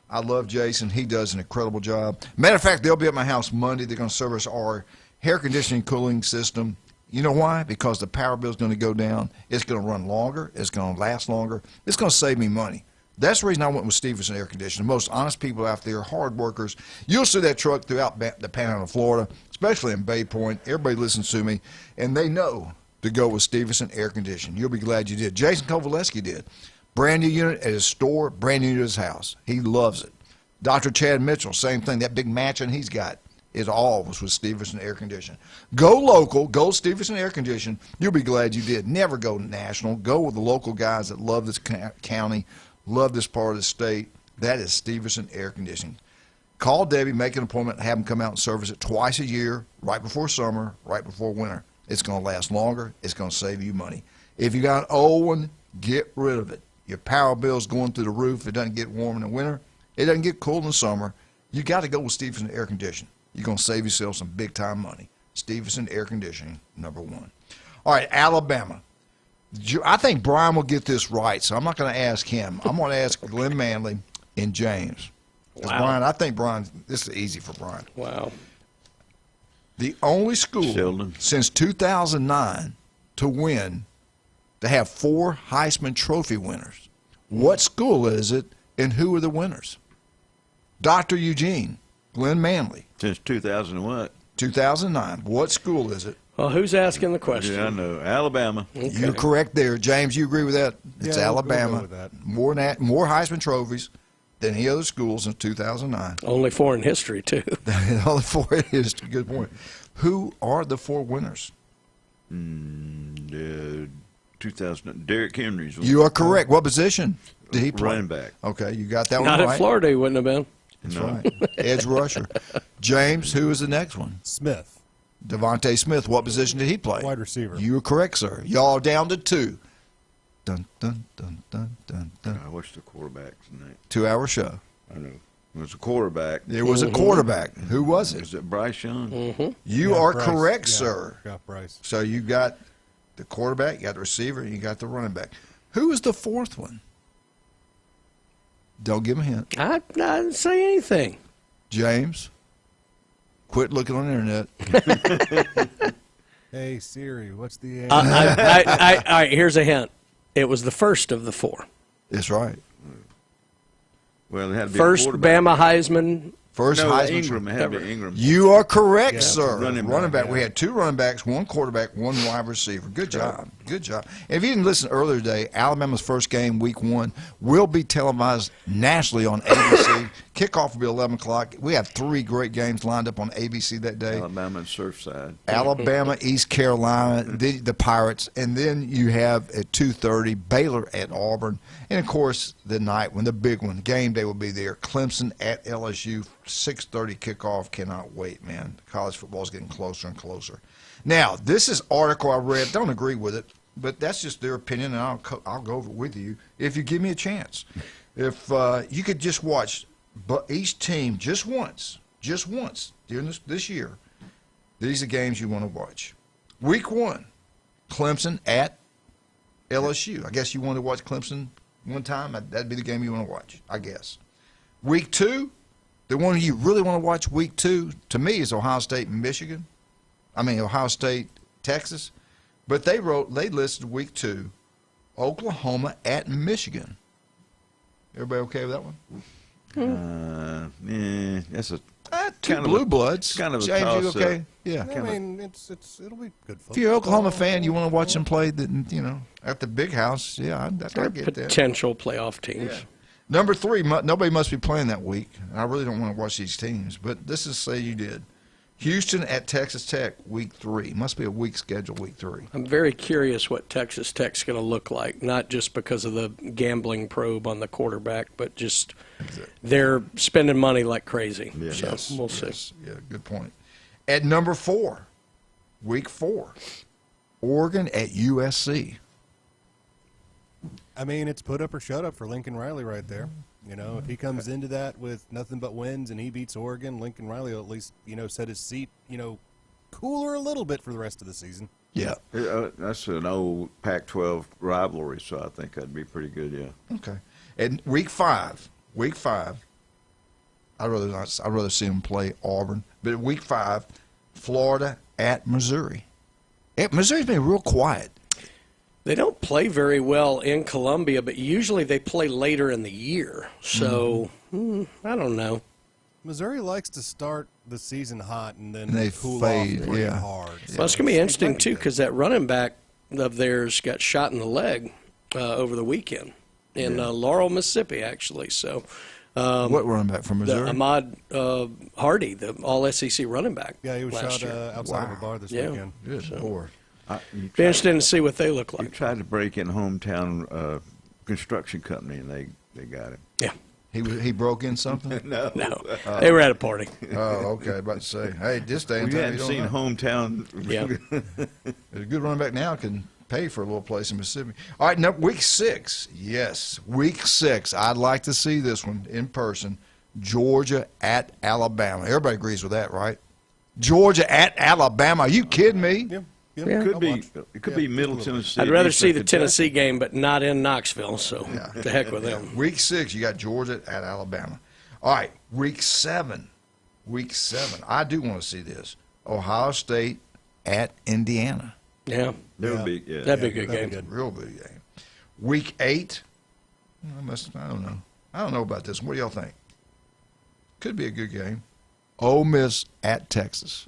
Speaker 9: I love Jason. He does an incredible job. Matter of fact, they'll be at my house Monday. They're going to service our air conditioning cooling system. You know why? Because the power bill is going to go down. It's going to run longer. It's going to last longer. It's going to save me money. That's the reason I went with Stevenson Air Conditioning. The most honest people out there, hard workers. You'll see that truck throughout the Panhandle of Florida, especially in Bay Point. Everybody listens to me, and they know to go with Stevenson Air Conditioning. You'll be glad you did. Jason Kovaleski did. Brand new unit at his store, brand new to his house. He loves it. Dr. Chad Mitchell, same thing. That big mansion he's got is all was with Stevenson Air Conditioning. Go local. Go Stevenson Air Conditioning. You'll be glad you did. Never go national. Go with the local guys that love this county, love this part of the state. That is Stevenson Air Conditioning. Call Debbie, make an appointment, have them come out and service it twice a year, right before summer, right before winter. It's going to last longer. It's going to save you money. If you got an old one, get rid of it. Your power bill's going through the roof. It doesn't get warm in the winter. It doesn't get cold in the summer. You got to go with Stevenson Air Conditioning. You're going to save yourself some big-time money. Stevenson Air Conditioning, #1. All right, Alabama. I think Brian will get this right, so I'm not going to ask him. I'm going to ask Glenn Manley and James. Wow. Brian, I think Brian, this is easy for Brian.
Speaker 10: Wow.
Speaker 9: The only school since 2009 to have 4 Heisman Trophy winners. What school is it, and who are the winners? Dr. Eugene, Glenn Manley.
Speaker 12: Since 2000 and what?
Speaker 9: 2009. What school is it?
Speaker 10: Well, who's asking the question?
Speaker 12: Yeah, I know. Alabama.
Speaker 9: Okay. You're correct there. James, you agree with that? It's Alabama.
Speaker 11: We'll go with that.
Speaker 9: More Heisman trophies than any other school since 2009.
Speaker 10: Only 4 in history, too.
Speaker 9: Only 4 in history. Good point. Who are the 4 winners?
Speaker 12: 2000. Derrick Henry's.
Speaker 9: You are correct. What position did he play?
Speaker 12: Running back.
Speaker 9: Okay, you got that one
Speaker 10: right.
Speaker 9: right.
Speaker 10: Not at Florida, he wouldn't have been.
Speaker 9: That's right. Edge rusher. James, who is the next one?
Speaker 11: Smith.
Speaker 9: Devontae Smith. What position did he play?
Speaker 11: Wide receiver.
Speaker 9: You are correct, sir. Y'all down to 2. Dun, dun, dun, dun, dun, dun.
Speaker 12: I watched the quarterback tonight.
Speaker 9: 2-hour show.
Speaker 12: I know. It was a quarterback.
Speaker 9: It was a quarterback. Who was it?
Speaker 12: Was it Bryce Young?
Speaker 9: You are
Speaker 11: Bryce.
Speaker 9: correct,
Speaker 11: Yeah,
Speaker 9: sir.
Speaker 11: got Bryce.
Speaker 9: So you got the quarterback, you got the receiver, and you got the running back. Who is the 4th one? Don't give him a hint.
Speaker 10: I didn't say anything.
Speaker 9: James, quit looking on the internet.
Speaker 11: Hey, Siri, what's the answer?
Speaker 10: All right, here's a hint. It was the first of the 4.
Speaker 9: That's right.
Speaker 12: Well, it had to be
Speaker 10: First
Speaker 12: a quarterback.
Speaker 10: Bama Heisman.
Speaker 9: First
Speaker 12: No,
Speaker 9: Heisman.
Speaker 12: Ingram. It had to be Ingram.
Speaker 9: You are correct,
Speaker 11: Yeah,
Speaker 9: sir.
Speaker 12: running
Speaker 9: Back.
Speaker 12: back,
Speaker 9: We had 2 running backs, 1 quarterback, 1 wide receiver. Good job. Good job. And if you didn't listen earlier today, Alabama's first game, week 1, will be televised nationally on ABC. Kickoff will be 11 o'clock. We have 3 great games lined up on ABC that day.
Speaker 12: Alabama and Surfside.
Speaker 9: Alabama, East Carolina, the Pirates, and then you have at 2:30 Baylor at Auburn, and of course the night when the big one, game day will be there. Clemson at LSU, 6:30 kickoff. Cannot wait, man. College football is getting closer and closer. Now, this is article I read. Don't agree with it, but that's just their opinion, and I'll go over it with you if you give me a chance. If you could just watch, but each team just once during this year. These are games you want to watch. Week 1, Clemson at LSU. I guess you want to watch Clemson one time. That'd be the game you want to watch, I guess. Week 2, the one you really want to watch week 2, to me, is Ohio State and Michigan. Ohio State, Texas. But they listed week 2, Oklahoma at Michigan. Everybody okay with that one?
Speaker 12: That's a
Speaker 9: 2 blue bloods.
Speaker 12: Kind of a
Speaker 9: James,
Speaker 12: toss
Speaker 9: you okay?
Speaker 12: up.
Speaker 9: Yeah.
Speaker 11: I mean, it'll be good football.
Speaker 9: If you're an Oklahoma fan, you want to watch them play, at the big house. Yeah, I get that.
Speaker 10: Potential playoff teams.
Speaker 9: Yeah. Number 3, nobody must be playing that week. I really don't want to watch these teams, but this is say you did. Houston at Texas Tech, week 3. Must be a weak schedule, week 3.
Speaker 10: I'm very curious what Texas Tech's going to look like, not just because of the gambling probe on the quarterback, but just they're spending money like crazy.
Speaker 12: Yeah.
Speaker 10: So we'll see.
Speaker 9: Yeah, good point. At number 4, week 4, Oregon at USC.
Speaker 11: I mean, it's put up or shut up for Lincoln Riley right there. You know, if he comes into that with nothing but wins and he beats Oregon, Lincoln Riley will at least, set his seat, cooler a little bit for the rest of the season.
Speaker 9: Yeah.
Speaker 12: That's an old Pac-12 rivalry, so I think that'd be pretty good, yeah.
Speaker 9: Okay. And week five, I'd rather see them play Auburn. But week 5, Florida at Missouri. Missouri's been real quiet.
Speaker 10: They don't play very well in Columbia, but usually they play later in the year. So, I don't know.
Speaker 11: Missouri likes to start the season hot and then
Speaker 9: they
Speaker 11: cool
Speaker 9: fade,
Speaker 11: off pretty
Speaker 9: yeah.
Speaker 11: hard.
Speaker 10: So well, it's going to be interesting, too, because that running back of theirs got shot in the leg over the weekend in Laurel, Mississippi, actually. So,
Speaker 9: what running back from Missouri?
Speaker 10: Ahmad Hardy, the all-SEC running back.
Speaker 11: Yeah, he was shot outside of a bar this weekend.
Speaker 9: Good Lord.
Speaker 10: Be interesting to see what they look like.
Speaker 12: He tried to break in hometown construction company, and they got him.
Speaker 10: Yeah.
Speaker 9: He broke in something?
Speaker 12: No.
Speaker 10: They were at a party.
Speaker 9: Oh, okay. About to say, hey, this day and
Speaker 12: We
Speaker 9: time,
Speaker 12: hadn't seen hometown.
Speaker 10: Yeah.
Speaker 9: A good running back now can pay for a little place in Mississippi. All right, now week 6. Yes, week 6. I'd like to see this one in person. Georgia at Alabama. Everybody agrees with that, right? Georgia at Alabama. Are you kidding me?
Speaker 11: Yeah.
Speaker 12: It could be Middle Tennessee.
Speaker 10: I'd rather see the Tennessee game, but not in Knoxville, so to heck with them.
Speaker 9: Week 6, you got Georgia at Alabama. All right, week 7. I do want to see this. Ohio State at Indiana.
Speaker 10: Yeah.
Speaker 12: That'd be
Speaker 10: a good game.
Speaker 9: Real big game. Week 8, I don't know. I don't know about this one. What do y'all think? Could be a good game. Ole Miss at Texas.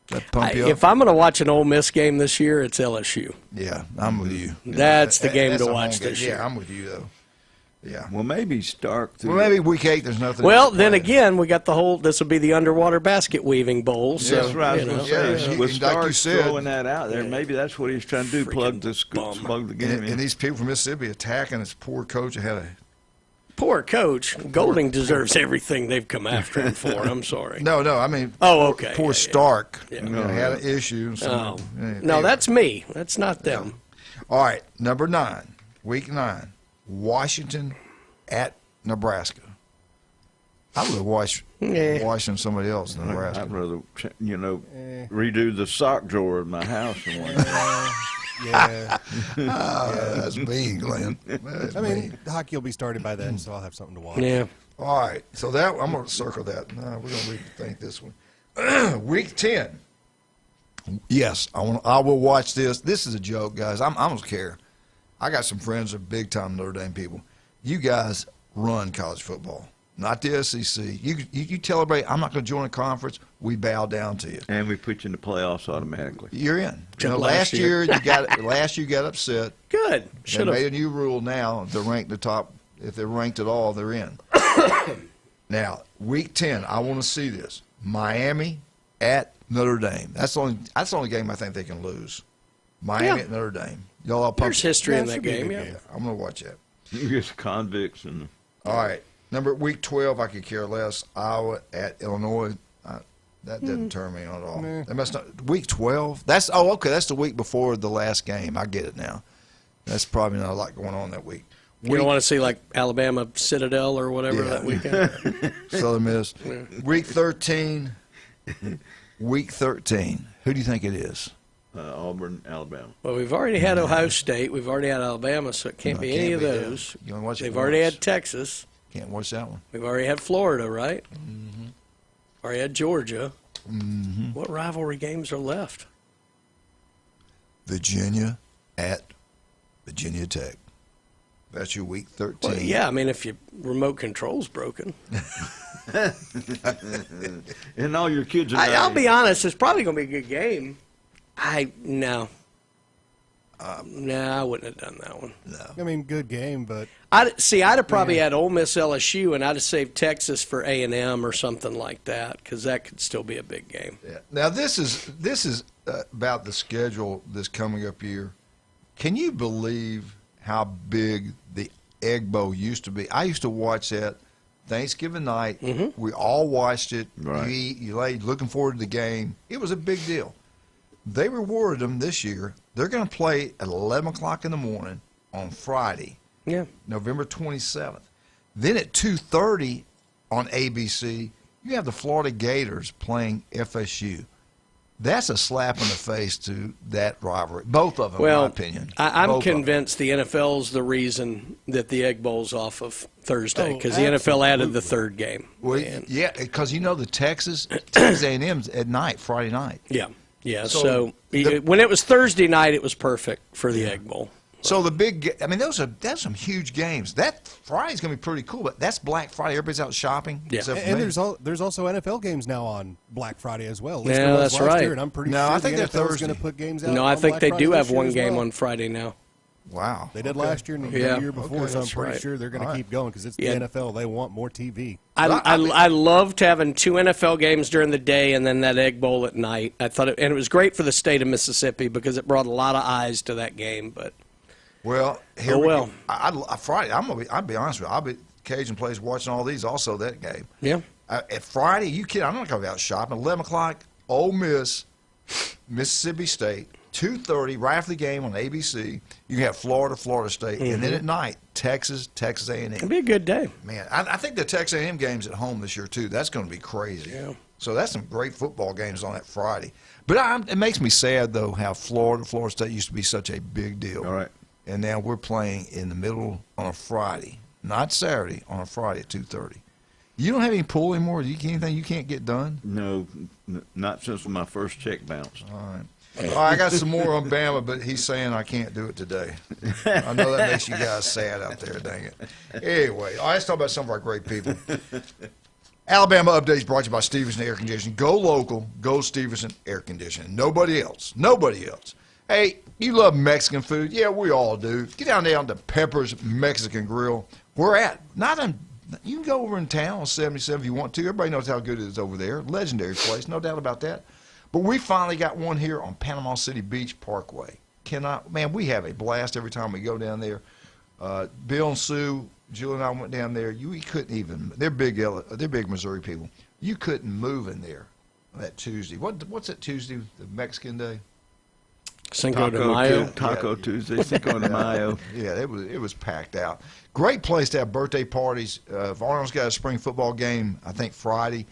Speaker 9: That pump you up?
Speaker 10: If I'm going to watch an Ole Miss game this year, it's LSU.
Speaker 9: Yeah, I'm with you.
Speaker 10: That's the game
Speaker 9: That's
Speaker 10: to
Speaker 9: a
Speaker 10: watch
Speaker 9: home
Speaker 10: this
Speaker 9: game.
Speaker 10: year.
Speaker 9: Yeah, I'm with you, though. Yeah.
Speaker 12: Well, maybe Stark.
Speaker 9: Well, maybe week 8, there's nothing.
Speaker 10: Well, then again, we got this will be the underwater basket weaving bowl. So,
Speaker 12: that's right. With
Speaker 9: like
Speaker 12: Stark
Speaker 9: you said,
Speaker 12: throwing that out there, maybe that's what he's trying to do, plug the game in.
Speaker 9: And these people from Mississippi attacking this poor coach that had a
Speaker 10: poor coach. Golding deserves everything they've come after him for. I'm sorry.
Speaker 9: No, I mean,
Speaker 10: okay.
Speaker 9: Poor Stark
Speaker 10: Yeah.
Speaker 9: had an issue. So,
Speaker 10: no, that's me. That's not them.
Speaker 9: All right, number 9, week 9, Washington at Nebraska. I would watch Washington somebody else in Nebraska.
Speaker 12: I'd rather, redo the sock drawer in my house.
Speaker 9: That's mean, Glenn.
Speaker 11: I mean, hockey will be started by then, so I'll have something to watch.
Speaker 10: Yeah.
Speaker 9: All right, so I'm going to circle that. No, we're going to rethink this one. Week 10. Yes, I will watch this. This is a joke, guys. I don't care. I got some friends that are big-time Notre Dame people. You guys run college football, not the SEC. You tell everybody, I'm not going to join a conference. We bow down to you.
Speaker 12: And we put you in the playoffs automatically.
Speaker 9: You're in. Last year you got upset.
Speaker 10: Good.
Speaker 9: They made a new rule now. If they're ranked the top, if they're ranked at all, they're in. Now, week 10, I want to see this. Miami at Notre Dame. That's the only game I think they can lose. Miami at Notre Dame. Y'all all
Speaker 10: There's history in that game. Yeah.
Speaker 9: I'm going to watch that.
Speaker 12: Just convicts and.
Speaker 9: All right. Week 12, I could care less. Iowa at Illinois. That doesn't turn me on at all. That must not, week 12? That's okay. That's the week before the last game. I get it now. That's probably not a lot going on that week.
Speaker 10: You don't want to see like Alabama Citadel or whatever that weekend.
Speaker 9: Southern Miss. Yeah. Week 13. Week 13. Who do you think it is?
Speaker 12: Auburn, Alabama.
Speaker 10: Well, we've already had Ohio State. We've already had Alabama, so it can't be any of those. They've already had Texas.
Speaker 9: Can't watch that one.
Speaker 10: We've already had Florida, right? Mm-hmm. Already had Georgia.
Speaker 9: Mm-hmm.
Speaker 10: What rivalry games are left?
Speaker 9: Virginia at Virginia Tech. That's your week 13.
Speaker 10: Well, yeah, I mean, if your remote control's broken.
Speaker 12: And all your kids are
Speaker 10: I'll be honest, it's probably going to be a good game. No, I wouldn't have done that one.
Speaker 9: No.
Speaker 11: I mean, good game, but
Speaker 10: I'd have probably had Ole Miss LSU, and I'd have saved Texas for A&M or something like that, because that could still be a big game.
Speaker 9: Yeah. Now this is about the schedule this coming up year. Can you believe how big the Egg Bowl used to be? I used to watch that Thanksgiving night. Mm-hmm. We all watched it.
Speaker 12: Right.
Speaker 9: You laid looking forward to the game. It was a big deal. they rewarded them this year. They're going to play at 11 o'clock in the morning on Friday, November 27th. Then at 2:30 on ABC, you have the Florida Gators playing FSU. That's a slap in the face to that rivalry. Both of them, in my opinion.
Speaker 10: I'm convinced the NFL's the reason that the Egg Bowl's off of Thursday because the NFL added the third game.
Speaker 9: Well, yeah, because the Texas A&M's at night, Friday night.
Speaker 10: Yeah. So when it was Thursday night, it was perfect for the Egg Bowl.
Speaker 9: So the big, that's some huge games. That Friday's going to be pretty cool, but that's Black Friday. Everybody's out shopping.
Speaker 11: Yeah. And there's also NFL games now on Black Friday as well.
Speaker 10: Yeah, that's right.
Speaker 11: Year, and I'm pretty sure
Speaker 9: I think
Speaker 11: the
Speaker 9: they're
Speaker 11: NFL is going to put games out.
Speaker 10: No, I think
Speaker 11: Black
Speaker 10: they
Speaker 11: Friday
Speaker 10: do have
Speaker 11: this year
Speaker 10: one
Speaker 11: as
Speaker 10: game
Speaker 11: well.
Speaker 10: on Friday now.
Speaker 9: Wow.
Speaker 11: They did last year and the year before, so I'm pretty sure they're going to keep going because it's the NFL. They want more TV.
Speaker 10: I loved having two NFL games during the day and then that Egg Bowl at night. I thought and it was great for the state of Mississippi because it brought a lot of eyes to that game. But
Speaker 9: Friday. I'll be honest with you. I'll be Cajun Place watching all these. Also that game.
Speaker 10: Yeah.
Speaker 9: At Friday, you kidding? I'm not going to be out shopping. 11 o'clock, Ole Miss, Mississippi State. 2:30, right after the game on ABC. You have Florida State, and then at night, Texas A&M.
Speaker 10: It'll be a good day.
Speaker 9: Man, I think the Texas A&M game's at home this year too. That's going to be crazy.
Speaker 10: Yeah.
Speaker 9: So that's some great football games on that Friday. But it makes me sad though how Florida State used to be such a big deal.
Speaker 12: All right.
Speaker 9: And now we're playing in the middle on a Friday, not Saturday, on a Friday at 2:30. You don't have any pull anymore? Anything you can't get done?
Speaker 12: No, not since my first check bounced.
Speaker 9: All right. I got some more on Bama, but he's saying I can't do it today. I know that makes you guys sad out there, dang it. Anyway, let's talk about some of our great people. Alabama Updates brought to you by Stevenson Air Conditioning. Go local, go Stevenson Air Conditioning. Nobody else. Hey, you love Mexican food? Yeah, we all do. Get down there on the Pepper's Mexican Grill. We're at, you can go over in town on 77 if you want to. Everybody knows how good it is over there. Legendary place, no doubt about that. But we finally got one here on Panama City Beach Parkway. We have a blast every time we go down there. Bill and Sue, Jill and I went down there. We couldn't even. They're big Missouri people. You couldn't move in there that Tuesday. What's that Tuesday? The Mexican day.
Speaker 10: Cinco de Mayo.
Speaker 12: Taco Tuesday. Cinco de Mayo.
Speaker 9: Yeah, it was packed out. Great place to have birthday parties. If Arnold's got a spring football game, I think Friday.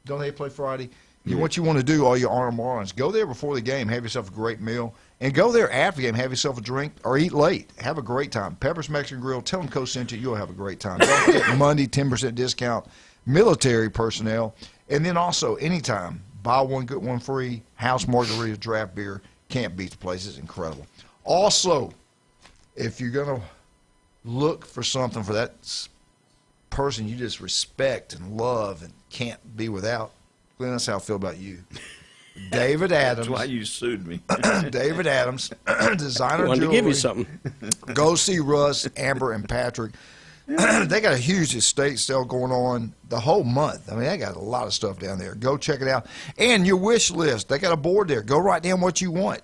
Speaker 9: Don't they play Friday? What you want to do, all your Arnold Marlins, go there before the game, have yourself a great meal, and go there after the game, have yourself a drink, or eat late. Have a great time. Pepper's Mexican Grill, tell them Coach sent you, you'll have a great time. Don't forget Monday, 10% discount, military personnel, and then also anytime, buy one, get one free, house margarita, draft beer, can't beat the place. It's incredible. Also, if you're going to look for something for that person you just respect and love and can't be without, Glenn, that's how I feel about you. David Adams.
Speaker 12: That's why you sued me.
Speaker 9: David Adams, designer
Speaker 10: wanted
Speaker 9: jewelry.
Speaker 10: to give you something.
Speaker 9: Go see Russ, Amber, and Patrick. They got a huge estate sale going on the whole month. I mean, they got a lot of stuff down there. Go check it out. And your wish list. They got a board there. Go write down what you want.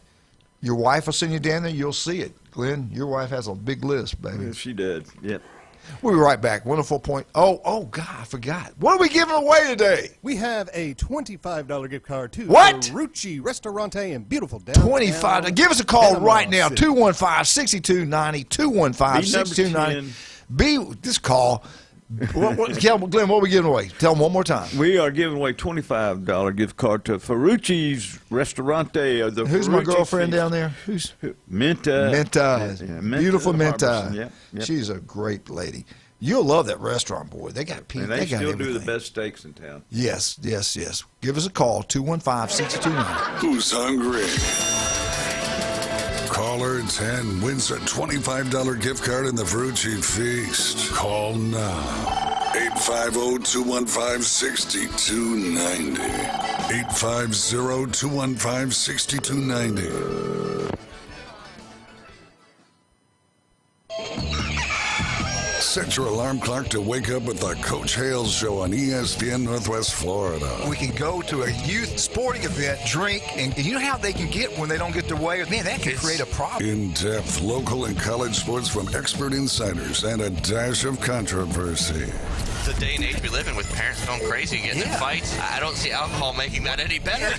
Speaker 9: Your wife will send you down there. You'll see it. Glenn, your wife has a big list, baby.
Speaker 12: Yeah, she did. Yep.
Speaker 9: We'll be right back. 104 point. Oh, God, I forgot. What are we giving away today?
Speaker 11: We have a $25 gift card to
Speaker 9: What?
Speaker 11: Rucci Restaurante in beautiful downtown.
Speaker 9: $25. Give us a call right now. 215-6290. 215-6290. This call. Glenn, what are we giving away? Tell them one more time.
Speaker 12: We are giving away $25 gift card to Ferrucci's Restaurante.
Speaker 9: Who's my girlfriend down there? Who's
Speaker 12: Minta?
Speaker 9: Minta.
Speaker 12: Yeah,
Speaker 9: Beautiful Minta.
Speaker 12: Yep.
Speaker 9: She's a great lady. You'll love that restaurant, boy. They got people.
Speaker 12: And they
Speaker 9: got
Speaker 12: still
Speaker 9: everything.
Speaker 12: do the best steaks in town.
Speaker 9: Yes. Give us a call, 215-6290.
Speaker 1: Who's hungry? Caller 10 wins a $25 gift card in the Ferrucci Feast. Call now. 850-215-6290. 850-215-6290. Set your alarm clock to wake up with the Coach Hale Show on ESPN Northwest Florida.
Speaker 21: We can go to a youth sporting event, drink, and you know how they can get when they don't get their way? Man, that can create a problem.
Speaker 1: In-depth local and college sports from expert insiders and a dash of controversy.
Speaker 16: The day and age we live in with parents going crazy, getting in fights. I don't see alcohol making that any better.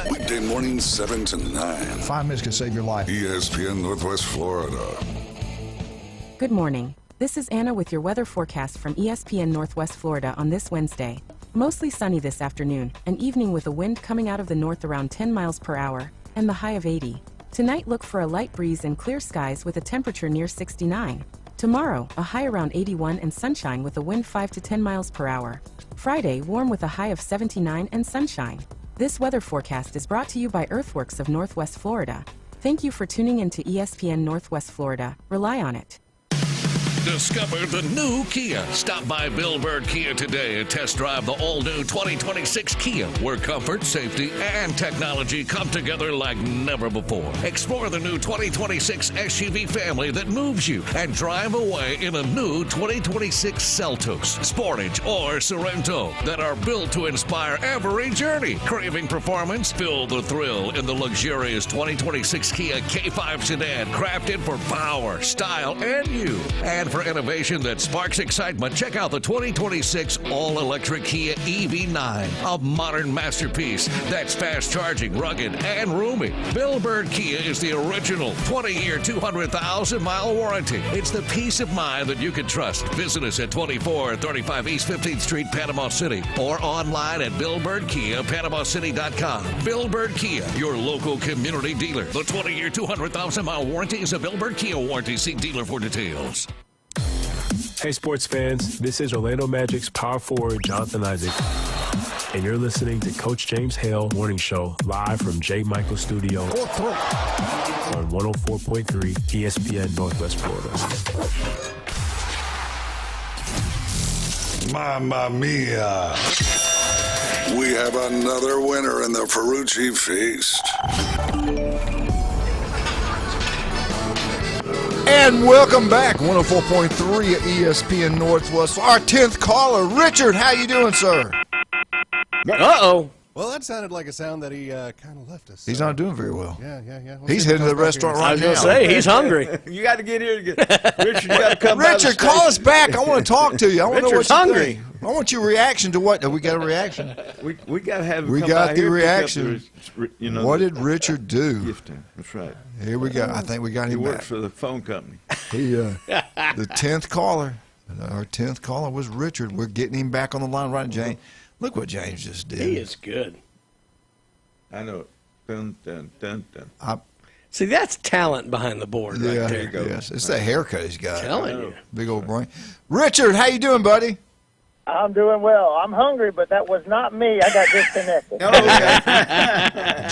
Speaker 1: Weekday mornings 7 to 9.
Speaker 21: 5 minutes can save your life.
Speaker 1: ESPN Northwest Florida.
Speaker 4: Good morning. This is Anna with your weather forecast from ESPN Northwest Florida on this Wednesday. Mostly sunny this afternoon, an evening with a wind coming out of the north around 10 miles per hour, and the high of 80. Tonight look for a light breeze and clear skies with a temperature near 69. Tomorrow, a high around 81 and sunshine with a wind 5 to 10 miles per hour. Friday, warm with a high of 79 and sunshine. This weather forecast is brought to you by Earthworks of Northwest Florida. Thank you for tuning in to ESPN Northwest Florida. Rely on it.
Speaker 17: Discover the new Kia. Stop by Bill Bird Kia today and test drive the all-new 2026 Kia, where comfort, safety, and technology come together like never before. Explore the new 2026 SUV family that moves you and drive away in a new 2026 Seltos, Sportage, or Sorrento that are built to inspire every journey. Craving performance? Feel the thrill in the luxurious 2026 Kia K5 sedan, crafted for power, style, and you. And for innovation that sparks excitement, check out the 2026 all-electric Kia EV9, a modern masterpiece that's fast-charging, rugged, and roomy. Bill Bird Kia is the original 20-year, 200,000-mile warranty. It's the peace of mind that you can trust. Visit us at 2435 East 15th Street, Panama City, or online at BillBirdKia.PanamaCity.com. Bill Bird Kia, your local community dealer. The 20-year, 200,000-mile warranty is a Bill Bird Kia warranty. See dealer for details.
Speaker 18: Hey, sports fans, this is Orlando Magic's power forward, Jonathan Isaac, and you're listening to Coach James Hale Morning Show live from J. Michael Studio on 104.3 ESPN Northwest Florida.
Speaker 1: Mamma mia. We have another winner in the Ferrucci Feast.
Speaker 9: And welcome back, 104.3 at ESPN Northwest. Our 10th caller, Richard. How you doing, sir?
Speaker 10: Uh-oh.
Speaker 11: Well, that sounded like a sound that he kind of left us.
Speaker 9: He's not doing very well.
Speaker 11: Yeah.
Speaker 9: He's heading to the restaurant right now.
Speaker 10: I was going to say, he's hungry.
Speaker 12: You got to get here. Richard, you got to come
Speaker 9: Richard, call us back. I want to talk to you. I want to know what
Speaker 10: Richard's hungry.
Speaker 9: think. I want your reaction to what? We got a reaction.
Speaker 12: We got to have him
Speaker 9: We
Speaker 12: come
Speaker 9: got
Speaker 12: by
Speaker 9: the
Speaker 12: here, pick up
Speaker 9: reaction.
Speaker 12: the,
Speaker 9: What did Richard do?
Speaker 12: Gifting. That's right.
Speaker 9: Here we go. I think we got
Speaker 12: He
Speaker 9: him
Speaker 12: works
Speaker 9: back.
Speaker 12: for the phone company.
Speaker 9: He, the 10th caller. Our 10th caller was Richard. We're getting him back on the line right, James. Look what James just did.
Speaker 10: He is good.
Speaker 12: I know it. Dun, dun, dun, dun.
Speaker 10: See, that's talent behind the board right
Speaker 9: Yeah,
Speaker 10: there.
Speaker 9: yes. It's that haircut he's got.
Speaker 10: Telling you.
Speaker 9: Big old brain. Richard, how you doing, buddy?
Speaker 19: I'm doing well. I'm hungry, but that was not me. I got disconnected.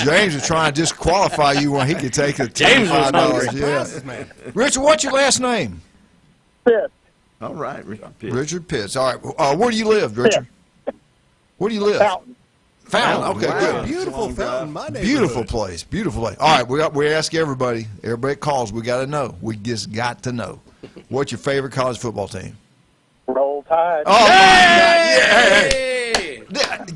Speaker 9: James was trying to disqualify you when he could take the
Speaker 10: James was
Speaker 9: $25.
Speaker 10: hungry.
Speaker 9: Yeah. Richard, what's your last name?
Speaker 19: Pitts.
Speaker 12: All right, Richard Pitts.
Speaker 9: Richard Pitts. All right. Where do you live, Richard? Where do you live?
Speaker 19: Fountain.
Speaker 9: Fountain. Okay,
Speaker 12: Wow.
Speaker 9: good.
Speaker 11: Beautiful fountain, my neighborhood.
Speaker 9: Beautiful place. Beautiful place. All right, we ask everybody. Everybody calls. We got to know. We just got to know. What's your favorite college football team?
Speaker 19: Roll Tide.
Speaker 9: Oh, my God. Yeah.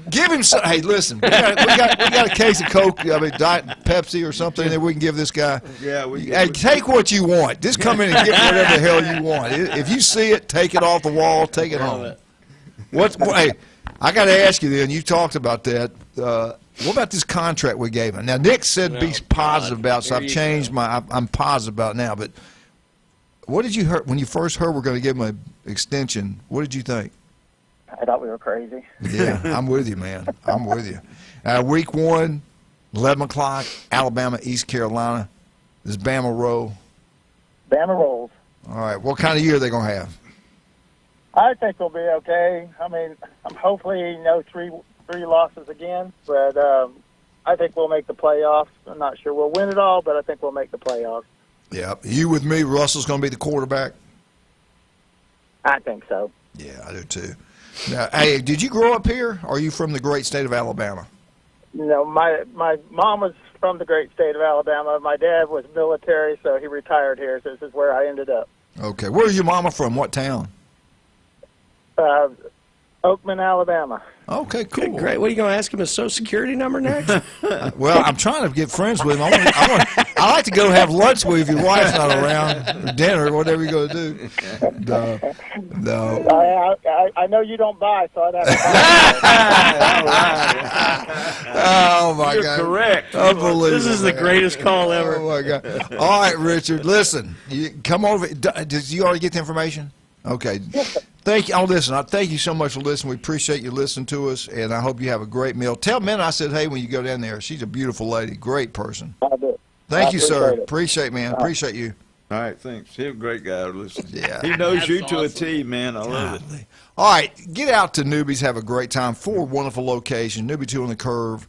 Speaker 9: Give him some. Hey, listen. We got a case of Coke, Diet Pepsi or something that we can give this guy.
Speaker 12: Yeah,
Speaker 9: Hey, take what you want. Just come in and get whatever the hell you want. If you see it, take it off the wall. Take it home. Hey, I got to ask you then. You talked about that. What about this contract we gave him? Now, Nick said be positive about, so I've changed I'm positive about now. But what did you hear when you first heard we're going to give him an extension? What did you think?
Speaker 19: I thought we were crazy.
Speaker 9: Yeah, I'm with you, man. I'm with you. Week 1, 11 o'clock, Alabama, East Carolina. Does Bama roll?
Speaker 19: Bama rolls.
Speaker 9: All right. What kind of year are they going to have?
Speaker 19: I think we'll be okay. I mean, I'm hopefully no three losses again, but I think we'll make the playoffs. I'm not sure we'll win it all, but I think we'll make the playoffs.
Speaker 9: Yeah. You with me, Russell's going to be the quarterback?
Speaker 19: I think so.
Speaker 9: Yeah, I do too. Now, hey, did you grow up here, or are you from the great state of Alabama?
Speaker 19: No, my mom was from the great state of Alabama. My dad was military, so he retired here, so this is where I ended up.
Speaker 9: Okay. Where's your mama from? What town?
Speaker 19: Oakman, Alabama.
Speaker 9: Okay, cool.
Speaker 10: Okay, great. What are you going to ask him his Social Security number next?
Speaker 9: Well, I'm trying to get friends with him. I like to go have lunch with you if your wife's not around, or dinner, or whatever you're going to do. No.
Speaker 19: I know you don't buy, so I'd have to buy.
Speaker 9: Oh, my
Speaker 12: You're
Speaker 9: God.
Speaker 12: correct.
Speaker 9: Unbelievable.
Speaker 10: This is the greatest call ever.
Speaker 9: Oh, my God. All right, Richard, listen. You come over. Did you already get the information? Okay. Thank you. Oh, listen, thank you so much for listening. We appreciate you listening to us, and I hope you have a great meal. Tell Minna I said, hey, when you go down there. She's a beautiful lady. Great person.
Speaker 19: I do.
Speaker 9: Thank you, sir.
Speaker 19: It.
Speaker 9: Appreciate it, man. Appreciate you.
Speaker 12: All right, thanks. He's a great guy to listen to.
Speaker 9: Yeah.
Speaker 12: He knows
Speaker 10: That's
Speaker 12: you to a
Speaker 10: awesome.
Speaker 12: T, man. I love it.
Speaker 9: All right, get out to Newbies. Have a great time. 4 wonderful locations. Newbie 2 on the Curve.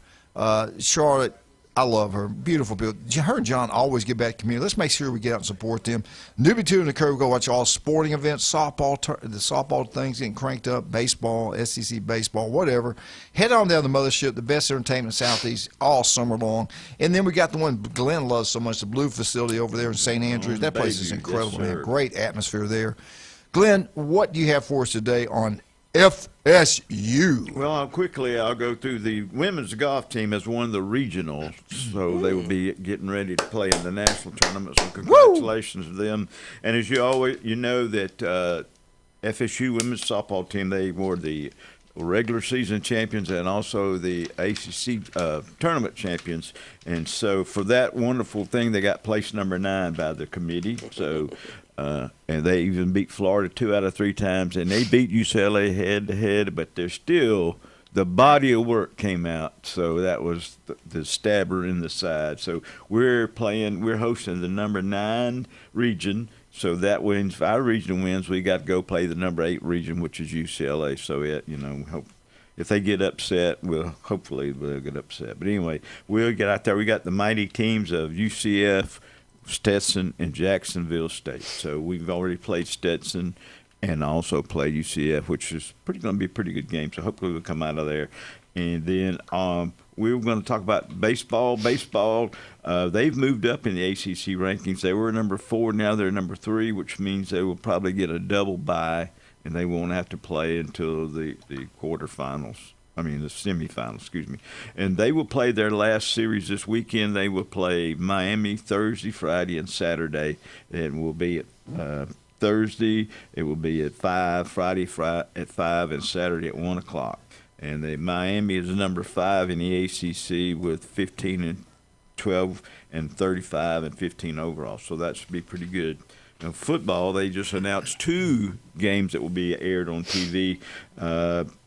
Speaker 9: Charlotte, I love her. Beautiful people. Her and John always get back to the community. Let's make sure we get out and support them. Newbie 2 on the Curve, go watch all sporting events, softball, the softball things getting cranked up, baseball, SEC baseball, whatever. Head on down to the Mothership, the best entertainment in Southeast all summer long. And then we got the one Glenn loves so much, the Blue facility over there in St. Andrews. That place is incredible, man. Great atmosphere there. Glenn, what do you have for us today on FSU?
Speaker 12: Well, quickly, I'll go through. The women's golf team has won the regionals, so they will be getting ready to play in the national tournament. So congratulations to them. And as you know that FSU women's softball team, they were the regular season champions and also the ACC tournament champions. And so for that wonderful thing, they got placed number 9 by the committee. So. And they even beat Florida 2 out of 3 times, and they beat UCLA head-to-head, but they're still – the body of work came out, so that was the stabber in the side. So we're hosting the number 9 region, so that wins. If our region wins, we got to go play the number 8 region, which is UCLA. So, if they get upset, hopefully we'll get upset. But anyway, we'll get out there. We got the mighty teams of UCF, Stetson, and Jacksonville State. So we've already played Stetson and also played UCF, which is going to be a pretty good game. So hopefully we'll come out of there. And then we were going to talk about baseball. They've moved up in the ACC rankings. They were number 4. Now they're number 3, which means they will probably get a double bye, and they won't have to play until the quarterfinals. the semifinals, excuse me. And they will play their last series this weekend. They will play Miami Thursday, Friday, and Saturday. It will be at Thursday. It will be at 5, Friday at 5, and Saturday at 1 o'clock. And Miami is number 5 in the ACC with 15 and 12 and 35 and 15 overall. So that should be pretty good. Now, football, they just announced 2 games that will be aired on TV.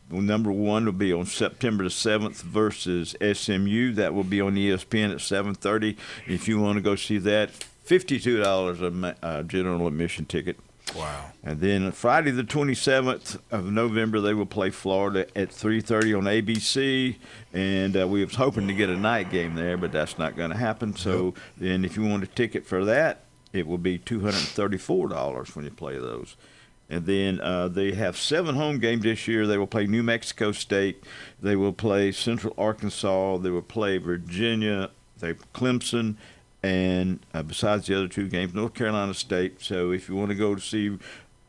Speaker 12: Number 1 will be on September the 7th versus SMU. That will be on ESPN at 7:30. If you want to go see that, $52 a general admission ticket.
Speaker 9: Wow.
Speaker 12: And then Friday the 27th of November, they will play Florida at 3:30 on ABC. And we was hoping to get a night game there, but that's not going to happen. So then if you want a ticket for that, it will be $234 when you play those. And then they have 7 home games this year. They will play New Mexico State. They will play Central Arkansas. They will play Virginia, Clemson, and besides the other 2 games, North Carolina State. So if you want to go to see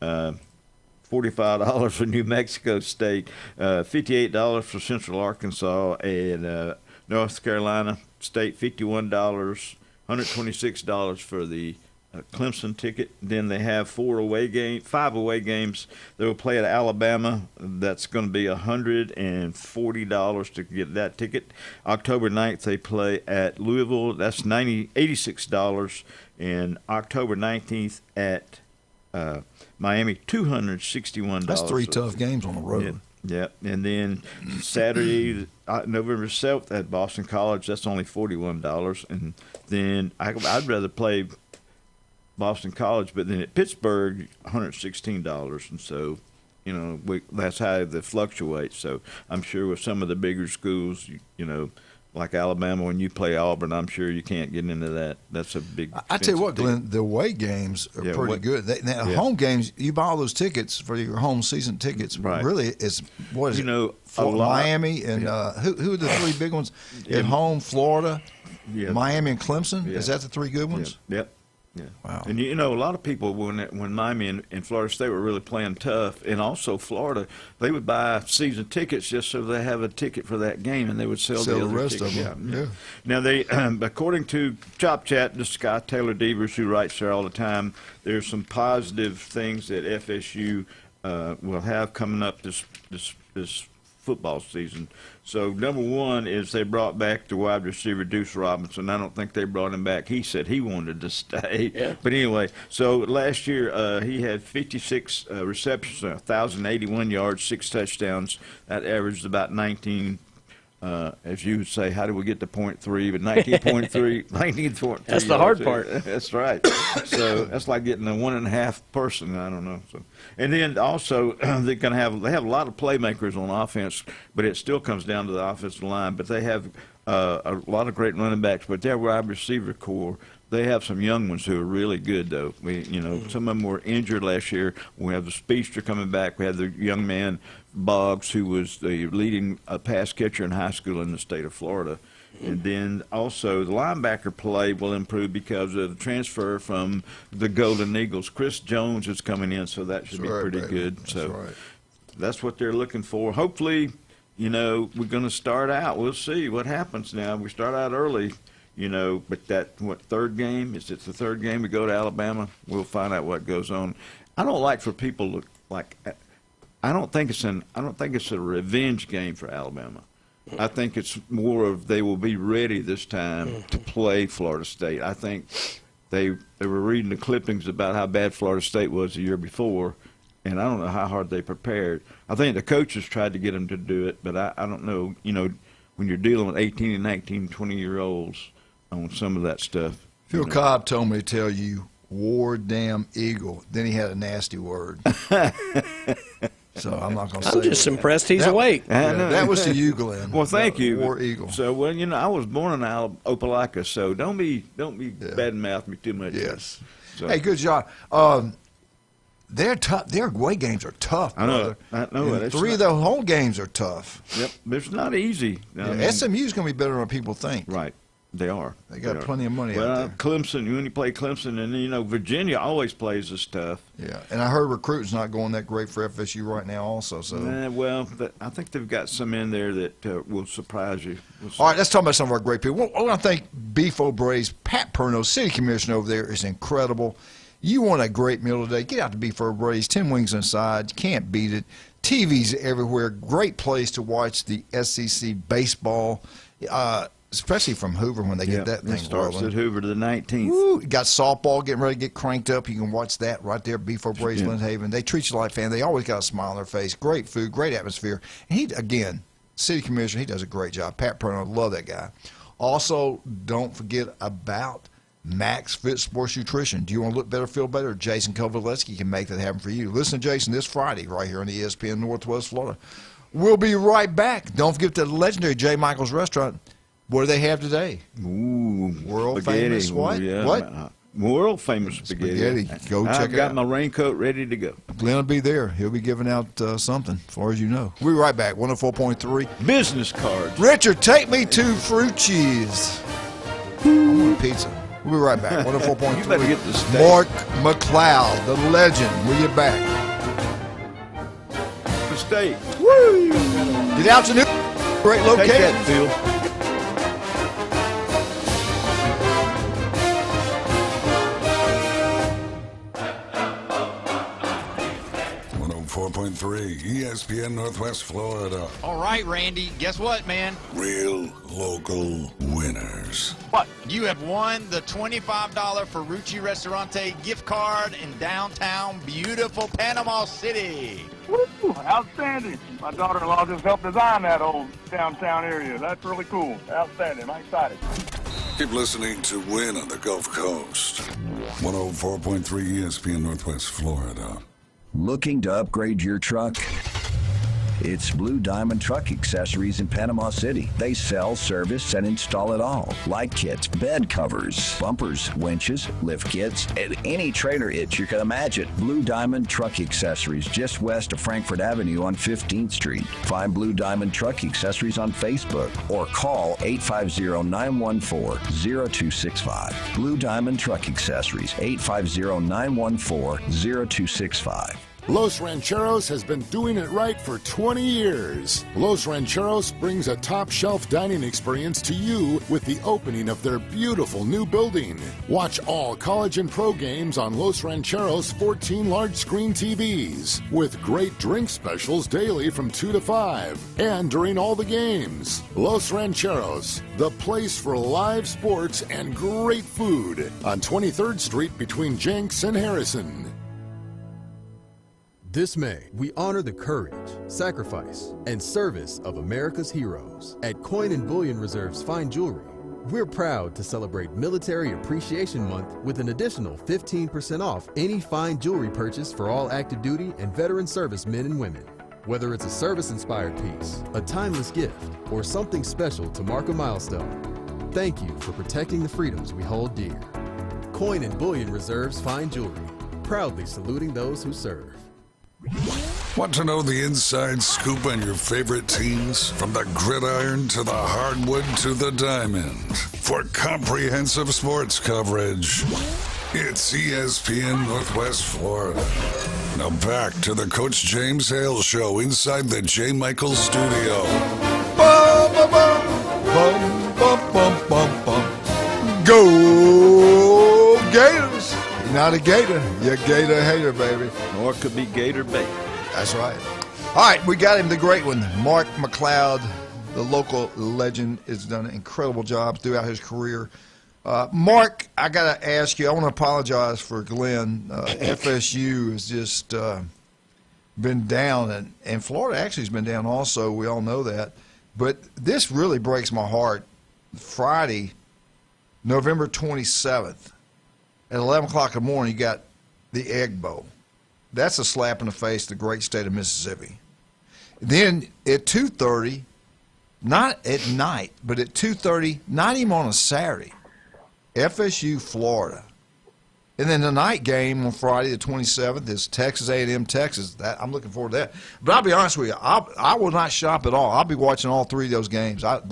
Speaker 12: $45 for New Mexico State, $58 for Central Arkansas, and North Carolina State, $51, $126 for the Clemson ticket. Then they have 5 away games. They will play at Alabama. That's going to be $140 to get that ticket. October 9th, they play at Louisville. That's $86. And October 19th at Miami, $261.
Speaker 9: That's 3 tough games on the road.
Speaker 12: Yeah. And then Saturday, November 7th at Boston College, that's only $41. And then I'd rather play Boston College, but then at Pittsburgh, $116, and so, that's how they fluctuate. So I'm sure with some of the bigger schools, like Alabama, when you play Auburn, I'm sure you can't get into that. That's a big.
Speaker 9: I tell you what, Glenn, the away games are pretty good. Home games, you buy all those tickets for your home season tickets.
Speaker 12: Right.
Speaker 9: Really, it's what is it? Miami and who are the 3 big ones at home? Florida, Miami, and Clemson. Is that the 3 good ones?
Speaker 12: Yep. Yeah.
Speaker 9: Wow.
Speaker 12: And a lot of people when Miami and Florida State were really playing tough, and also Florida, they would buy season tickets just so they have a ticket for that game, and they would sell the
Speaker 9: rest
Speaker 12: tickets.
Speaker 9: of them. Yeah.
Speaker 12: Now they, according to Chop Chat, this guy Taylor Devers, who writes there all the time, there's some positive things that FSU will have coming up this football season. So number one is they brought back the wide receiver Deuce Robinson. I don't think they brought him back. He said he wanted to stay.
Speaker 10: Yeah.
Speaker 12: But anyway, so last year he had 56 receptions, 1,081 yards, 6 touchdowns. That averaged about 19. As you would say, how do we get to 0.3? But 19.3, 19.3.
Speaker 10: That's the hard part.
Speaker 12: That's right. So that's like getting a 1.5 person. I don't know. So, and then also they have a lot of playmakers on offense, but it still comes down to the offensive line. But they have a lot of great running backs. But their wide receiver core, they have some young ones who are really good, though. Some of them were injured last year. We have the speedster coming back. We have the young man Boggs, who was the leading pass catcher in high school in the state of Florida. And then also the linebacker play will improve because of the transfer from the Golden Eagles. Chris Jones is coming in, so that should be pretty good. That's what they're looking for. Hopefully, we're going to start out. We'll see what happens now. We start out early. But third game? Is it the third game we go to Alabama? We'll find out what goes on. I don't like for people I don't think it's a revenge game for Alabama. I think it's more of they will be ready this time to play Florida State. I think they were reading the clippings about how bad Florida State was the year before, and I don't know how hard they prepared. I think the coaches tried to get them to do it, but I don't know. When you're dealing with 18 and 19, 20-year-olds on some of that stuff.
Speaker 9: Phil Cobb told me to tell you, war damn eagle. Then he had a nasty word. So I'm not going to say
Speaker 10: I'm just impressed he's awake.
Speaker 9: That was to you, Glenn.
Speaker 12: Well, thank you.
Speaker 9: War eagle.
Speaker 12: So, I was born in Opelika, so don't be bad-mouth me too much.
Speaker 9: Yes.
Speaker 12: So.
Speaker 9: Hey, good job. They're tough. Their away games are tough, brother.
Speaker 12: I know.
Speaker 9: And 3 of their home games are tough.
Speaker 12: Yep. It's not easy.
Speaker 9: SMU's going to be better than people think.
Speaker 12: Right. They are.
Speaker 9: They got plenty of money out there.
Speaker 12: Clemson, when you play Clemson, and Virginia always plays us tough.
Speaker 9: Yeah, and I heard recruiting's not going that great for FSU right now also. So
Speaker 12: I think they've got some in there that will surprise you.
Speaker 9: All right, let's talk about some of our great people. I want to thank Beef O'Brae's Pat Perno, city commissioner over there, is incredible. You want a great meal today, get out to Beef O'Brae's, 10 wings inside. You can't beat it. TVs everywhere. Great place to watch the SEC baseball. Especially from Hoover when they get that thing
Speaker 12: starts
Speaker 9: rolling.
Speaker 12: At Hoover to the 19th.
Speaker 9: Woo, got softball getting ready to get cranked up. You can watch that right there, Beef O'Brae's, Lynn Haven. They treat you like family. They always got a smile on their face. Great food, great atmosphere. And he, again, city commissioner, he does a great job. Pat Perno, love that guy. Also, don't forget about Max Fit Sports Nutrition. Do you want to look better, feel better? Jason Kovalevsky can make that happen for you. Listen to Jason this Friday right here on the ESPN Northwest Florida. We'll be right back. Don't forget the legendary J. Michael's Restaurant. What do they have today?
Speaker 12: Ooh,
Speaker 9: world
Speaker 12: spaghetti.
Speaker 9: famous what?
Speaker 12: Yeah.
Speaker 9: What?
Speaker 12: World famous spaghetti.
Speaker 9: Go check it out.
Speaker 12: I've got my raincoat ready to go.
Speaker 9: Glenn will be there. He'll be giving out something, as far as you know. We'll be right back. 104.3.
Speaker 12: Business cards.
Speaker 9: Richard, take me to Fruit Cheese. I want a pizza. We'll be right back. 104.3.
Speaker 12: You better get the steak.
Speaker 9: Mark McLeod, the legend. We'll be back.
Speaker 12: The steak.
Speaker 9: Woo! Get out to New. Great location.
Speaker 12: Take that, Phil.
Speaker 1: 104.3 ESPN Northwest Florida.
Speaker 3: All right, Randy. Guess what, man?
Speaker 1: Real local winners.
Speaker 3: What? You have won the $25 Ferrucci Restaurante gift card in downtown beautiful Panama City.
Speaker 13: Woo, outstanding. My daughter-in-law just helped design that old downtown area. That's really cool. Outstanding. I'm excited.
Speaker 1: Keep listening to Win on the Gulf Coast. 104.3 ESPN Northwest Florida.
Speaker 20: Looking to upgrade your truck?
Speaker 2: It's Blue Diamond Truck Accessories in Panama City. They sell, service, and install it all. Light kits, bed covers, bumpers, winches, lift kits, and any trailer hitch you can imagine. Blue Diamond Truck Accessories, just west of Frankfurt Avenue on 15th Street. Find Blue Diamond Truck Accessories on Facebook or call 850-914-0265. Blue Diamond Truck Accessories, 850-914-0265.
Speaker 20: Los Rancheros has been doing it right for 20 years. Los Rancheros brings a top-shelf dining experience to you with the opening of their beautiful new building. Watch all college and pro games on Los Rancheros' 14 large-screen TVs with great drink specials daily from 2 to 5 and during all the games. Los Rancheros, the place for live sports and great food on 23rd Street between Jenks and Harrison.
Speaker 22: This May, we honor the courage, sacrifice, and service of America's heroes. At Coin and Bullion Reserve's Fine Jewelry, we're proud to celebrate Military Appreciation Month with an additional 15% off any fine jewelry purchase for all active duty and veteran service men and women. Whether it's a service-inspired piece, a timeless gift, or something special to mark a milestone, thank you for protecting the freedoms we hold dear. Coin and Bullion Reserve's Fine Jewelry, proudly saluting those who serve.
Speaker 1: Want to know the inside scoop on your favorite teams? From the gridiron to the hardwood to the diamond. For comprehensive sports coverage, it's ESPN Northwest Florida. Now back to the Coach James Hale Show inside the J. Michaels studio.
Speaker 9: Bum, bum, bum, bum, bum, bum, bum. Go Gators! You're not a Gator, you're a Gator hater, baby.
Speaker 12: Or it could be Gator bait.
Speaker 9: That's right. All right, we got him, the great one, Mark McLeod, the local legend, has done an incredible job throughout his career. Mark, I got to ask you, I want to apologize for Glenn. FSU has just been down, and Florida actually has been down also. We all know that. But this really breaks my heart. Friday, November 27th, at 11 o'clock in the morning, you got the Egg Bowl. That's a slap in the face to the great state of Mississippi. Then at 2:30, not at night, but at 2:30, not even on a Saturday, FSU, Florida. And then the night game on Friday the 27th is Texas A&M, Texas. I'm looking forward to that. But I'll be honest with you, I will not shop at all. I'll be watching all three of those games. I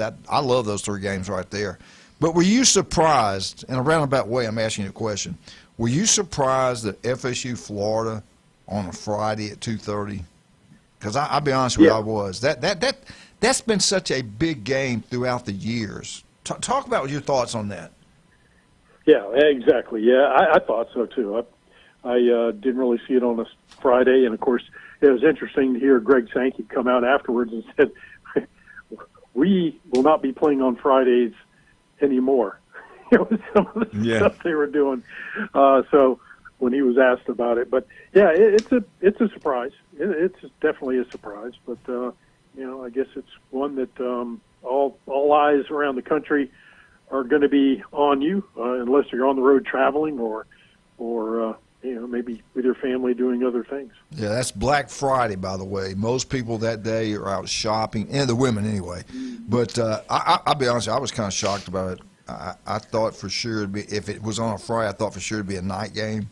Speaker 9: love those three games right there. But were you surprised, in a roundabout way I'm asking you a question, were you surprised that FSU, Florida, on a Friday at 2:30? Because I'll be honest with you, I was. That's been such a big game throughout the years. Talk about your thoughts on that.
Speaker 23: Yeah, exactly. Yeah, I thought so too. I didn't really see it on a Friday, and of course, it was interesting to hear Greg Sankey come out afterwards and said, "We will not be playing on Fridays anymore." It was some of the stuff they were doing. So when he was asked about it, but yeah, it's a surprise. It's definitely a surprise, but I guess it's one that all eyes around the country are going to be on you, unless you're on the road traveling or maybe with your family doing other things.
Speaker 9: Yeah, that's Black Friday, by the way. Most people that day are out shopping, and the women anyway. But I'll be honest with you, I was kind of shocked about it. I thought for sure it'd be, if it was on a Friday, I thought for sure it'd be a night game.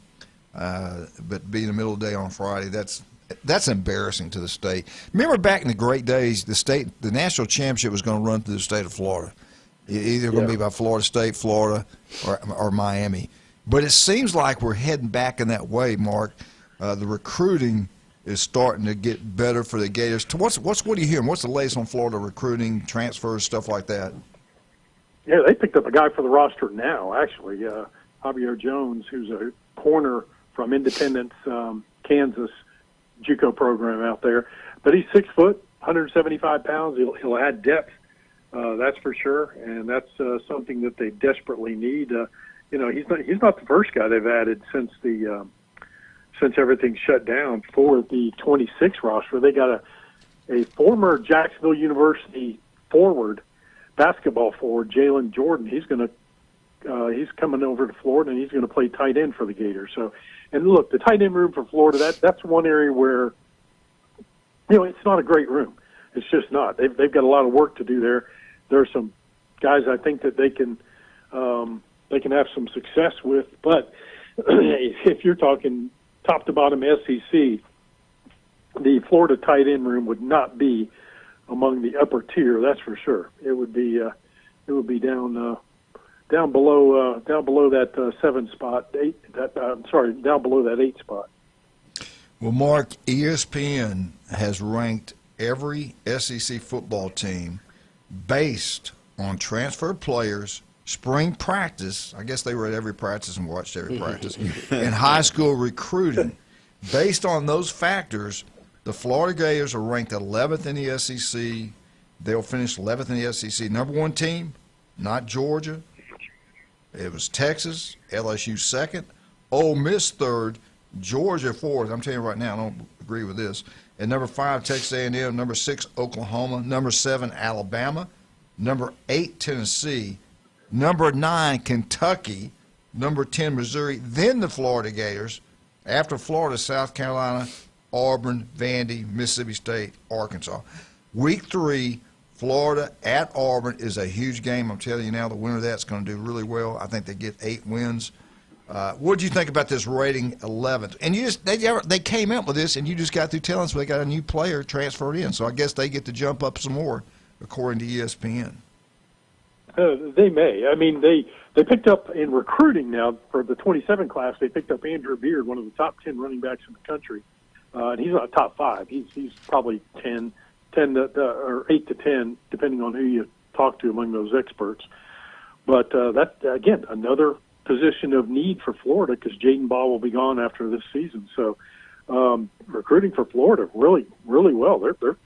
Speaker 9: But being in the middle of the day on Friday, that's embarrassing to the state. Remember back in the great days, the national championship was going to run through the state of Florida. Either going to be by Florida State, Florida, or Miami. But it seems like we're heading back in that way, Mark. The recruiting is starting to get better for the Gators. What are you hearing? What's the latest on Florida recruiting, transfers, stuff like that?
Speaker 23: Yeah, they picked up a guy for the roster now, actually. Javier Jones, who's a corner from Independence, Kansas, JUCO program out there. But he's 6 foot, 175 pounds. He'll add depth. That's for sure, and that's something that they desperately need. He's not the first guy they've added since everything shut down for the 26 roster. They got a former Jacksonville University basketball forward, Jalen Jordan. He's coming over to Florida, and he's going to play tight end for the Gators. So, and look, the tight end room for Florida, that's one area where it's not a great room. It's just not. They've got a lot of work to do there. There are some guys I think that they can have some success with. But if you're talking top to bottom SEC, the Florida tight end room would not be among the upper tier. That's for sure. It would be down below that 7 spot, 8. Down below that 8 spot.
Speaker 9: Well, Mark, ESPN has ranked every SEC football team based on transfer players, spring practice. I guess they were at every practice and watched every practice, and high school recruiting. Based on those factors, the Florida Gators are ranked 11th in the SEC. They'll finish 11th in the SEC. Number 1 team, not Georgia. It was Texas, LSU 2nd, Ole Miss 3rd, Georgia 4th. I'm telling you right now, I don't agree with this. And number 5, Texas A&M. Number 6, Oklahoma. Number 7, Alabama. Number 8, Tennessee. Number 9, Kentucky. Number 10, Missouri. Then the Florida Gators. After Florida, South Carolina, Auburn, Vandy, Mississippi State, Arkansas. Week 3, Florida at Auburn is a huge game. I'm telling you now, the winner of that's going to do really well. I think they get 8 wins. What did you think about this rating 11th? And they came out with this, and you just got through telling us they got a new player transferred in. So I guess they get to jump up some more, according to ESPN.
Speaker 23: They may. I mean, they picked up in recruiting now for the 27 class. They picked up Andrew Beard, one of the top 10 running backs in the country, and he's not top 5. He's probably 10 or 8 to 10, depending on who you talk to among those experts. But that again, another position of need for Florida because Jaden Ball will be gone after this season. So recruiting for Florida really, really well. They're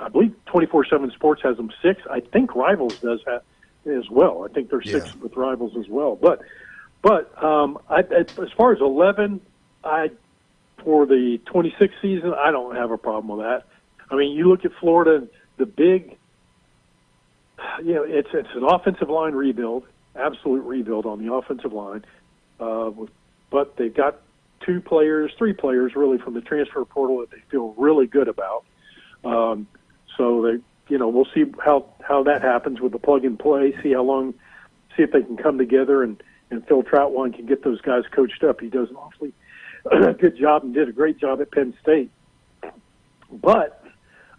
Speaker 23: I believe 24/7 Sports has them 6. I think Rivals does that as well. I think they're 6 with Rivals as well. But as far as 11, for the 26th season, I don't have a problem with that. I mean, you look at Florida, the big, it's an offensive line rebuild, absolute rebuild on the offensive line. But they've got 3 players really from the transfer portal that they feel really good about. So we'll see how that happens with the plug and play. See if they can come together and Phil Troutwine can get those guys coached up. He does an awfully good job and did a great job at Penn State. But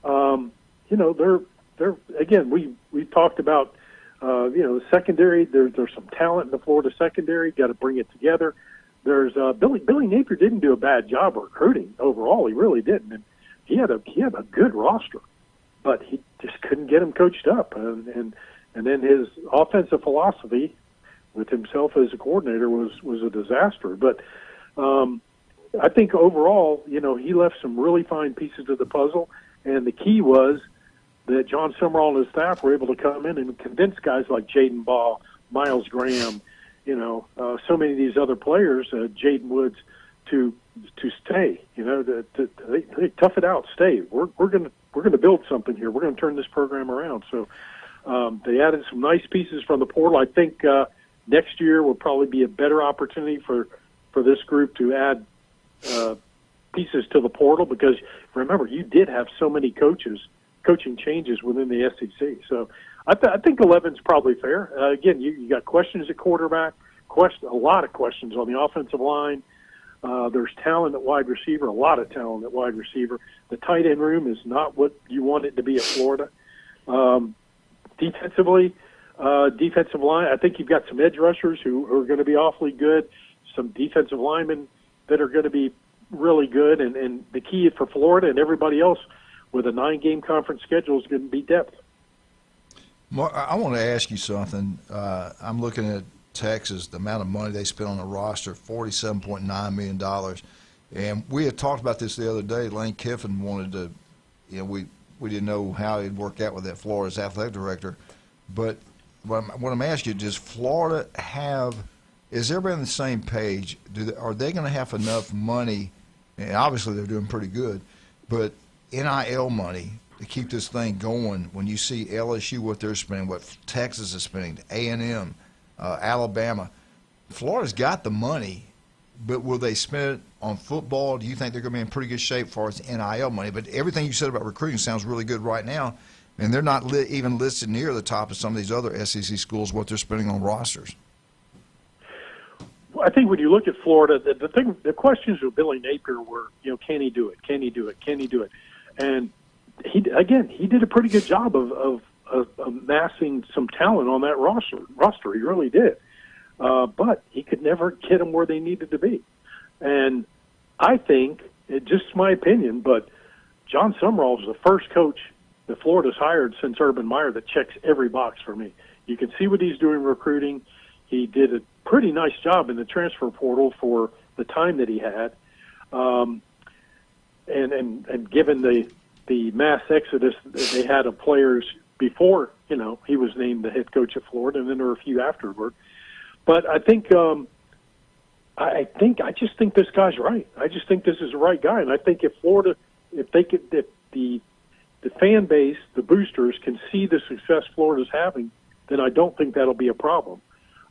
Speaker 23: they're again we talked about the secondary. There's some talent in the Florida secondary. Got to bring it together. There's Billy Napier didn't do a bad job recruiting overall. He really didn't. And he had a good roster, but he just couldn't get him coached up. And then his offensive philosophy with himself as a coordinator was a disaster. But I think overall, he left some really fine pieces of the puzzle. And the key was that John Summerall and his staff were able to come in and convince guys like Jaden Ball, Miles Graham, so many of these other players, Jaden Woods, to stay. They tough it out, stay. We're gonna build something here. We're gonna turn this program around. So they added some nice pieces from the portal. I think next year will probably be a better opportunity for this group to add pieces to the portal because remember you did have so many coaching changes within the SEC. So I think 11 is probably fair. Again, you got questions at quarterback, a lot of questions on the offensive line. There's talent at wide receiver, a lot of talent at wide receiver. The tight end room is not what you want it to be at Florida. Defensive line, I think you've got some edge rushers who are going to be awfully good, some defensive linemen that are going to be really good, and the key for Florida and everybody else with a 9-game conference schedule is going to be depth.
Speaker 9: Mark, I want to ask you something. I'm looking at Texas, the amount of money they spent on the roster, $47.9 million. And we had talked about this the other day. Lane Kiffin wanted to, we didn't know how it'd work out with that Florida's athletic director. But what I'm asking you, does Florida is everybody on the same page? Are they going to have enough money? And obviously they're doing pretty good, but NIL money to keep this thing going when you see LSU, what they're spending, what Texas is spending, A&M, Alabama. Florida's got the money. but will they spend it on football? Do you think they're going to be in pretty good shape as far as NIL money? But everything you said about recruiting sounds really good right now, and they're not even listed near the top of some of these other SEC schools what they're spending on rosters.
Speaker 23: Well, I think when you look at Florida, the questions with Billy Napier were, can he do it? Can he do it? Can he do it? And he did a pretty good job of amassing some talent on that roster. He really did. But he could never get them where they needed to be. And I think, just my opinion, but John Summerall is the first coach that Florida's hired since Urban Meyer that checks every box for me. You can see what he's doing recruiting. He did a pretty nice job in the transfer portal for the time that he had. And given the mass exodus that they had of players before, he was named the head coach at Florida, and then there were a few afterward. But I just think this guy's right. I just think this is the right guy, and I think if Florida, if the fan base, the boosters can see the success Florida's having, then I don't think that'll be a problem.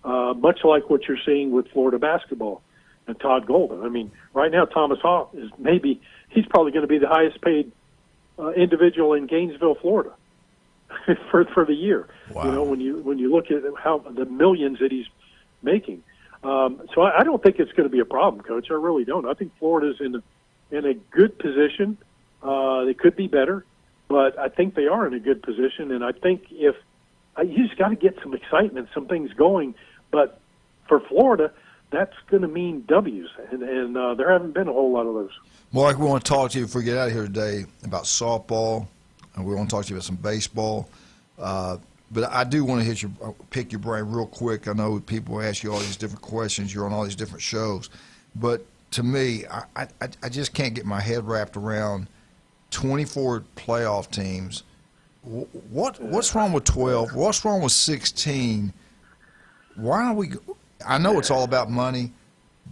Speaker 23: Much like what you're seeing with Florida basketball and Todd Golden. I mean, right now Thomas Hawk he's probably going to be the highest paid individual in Gainesville, Florida, for the year.
Speaker 9: Wow.
Speaker 23: When you look at how the millions that he's making. So I don't think it's going to be a problem, Coach. I really don't. I think Florida's in a good position. They could be better, but I think they are in a good position. And I think you just got to get some excitement, some things going. But for Florida, that's going to mean W's, and there haven't been a whole lot of those.
Speaker 9: Mark, we want to talk to you before we get out of here today about softball, and we want to talk to you about some baseball. But I do want to pick your brain real quick. I know people ask you all these different questions. You're on all these different shows. But to me, I just can't get my head wrapped around 24 playoff teams. What's wrong with 12? What's wrong with 16? Why are we – I know it's all about money,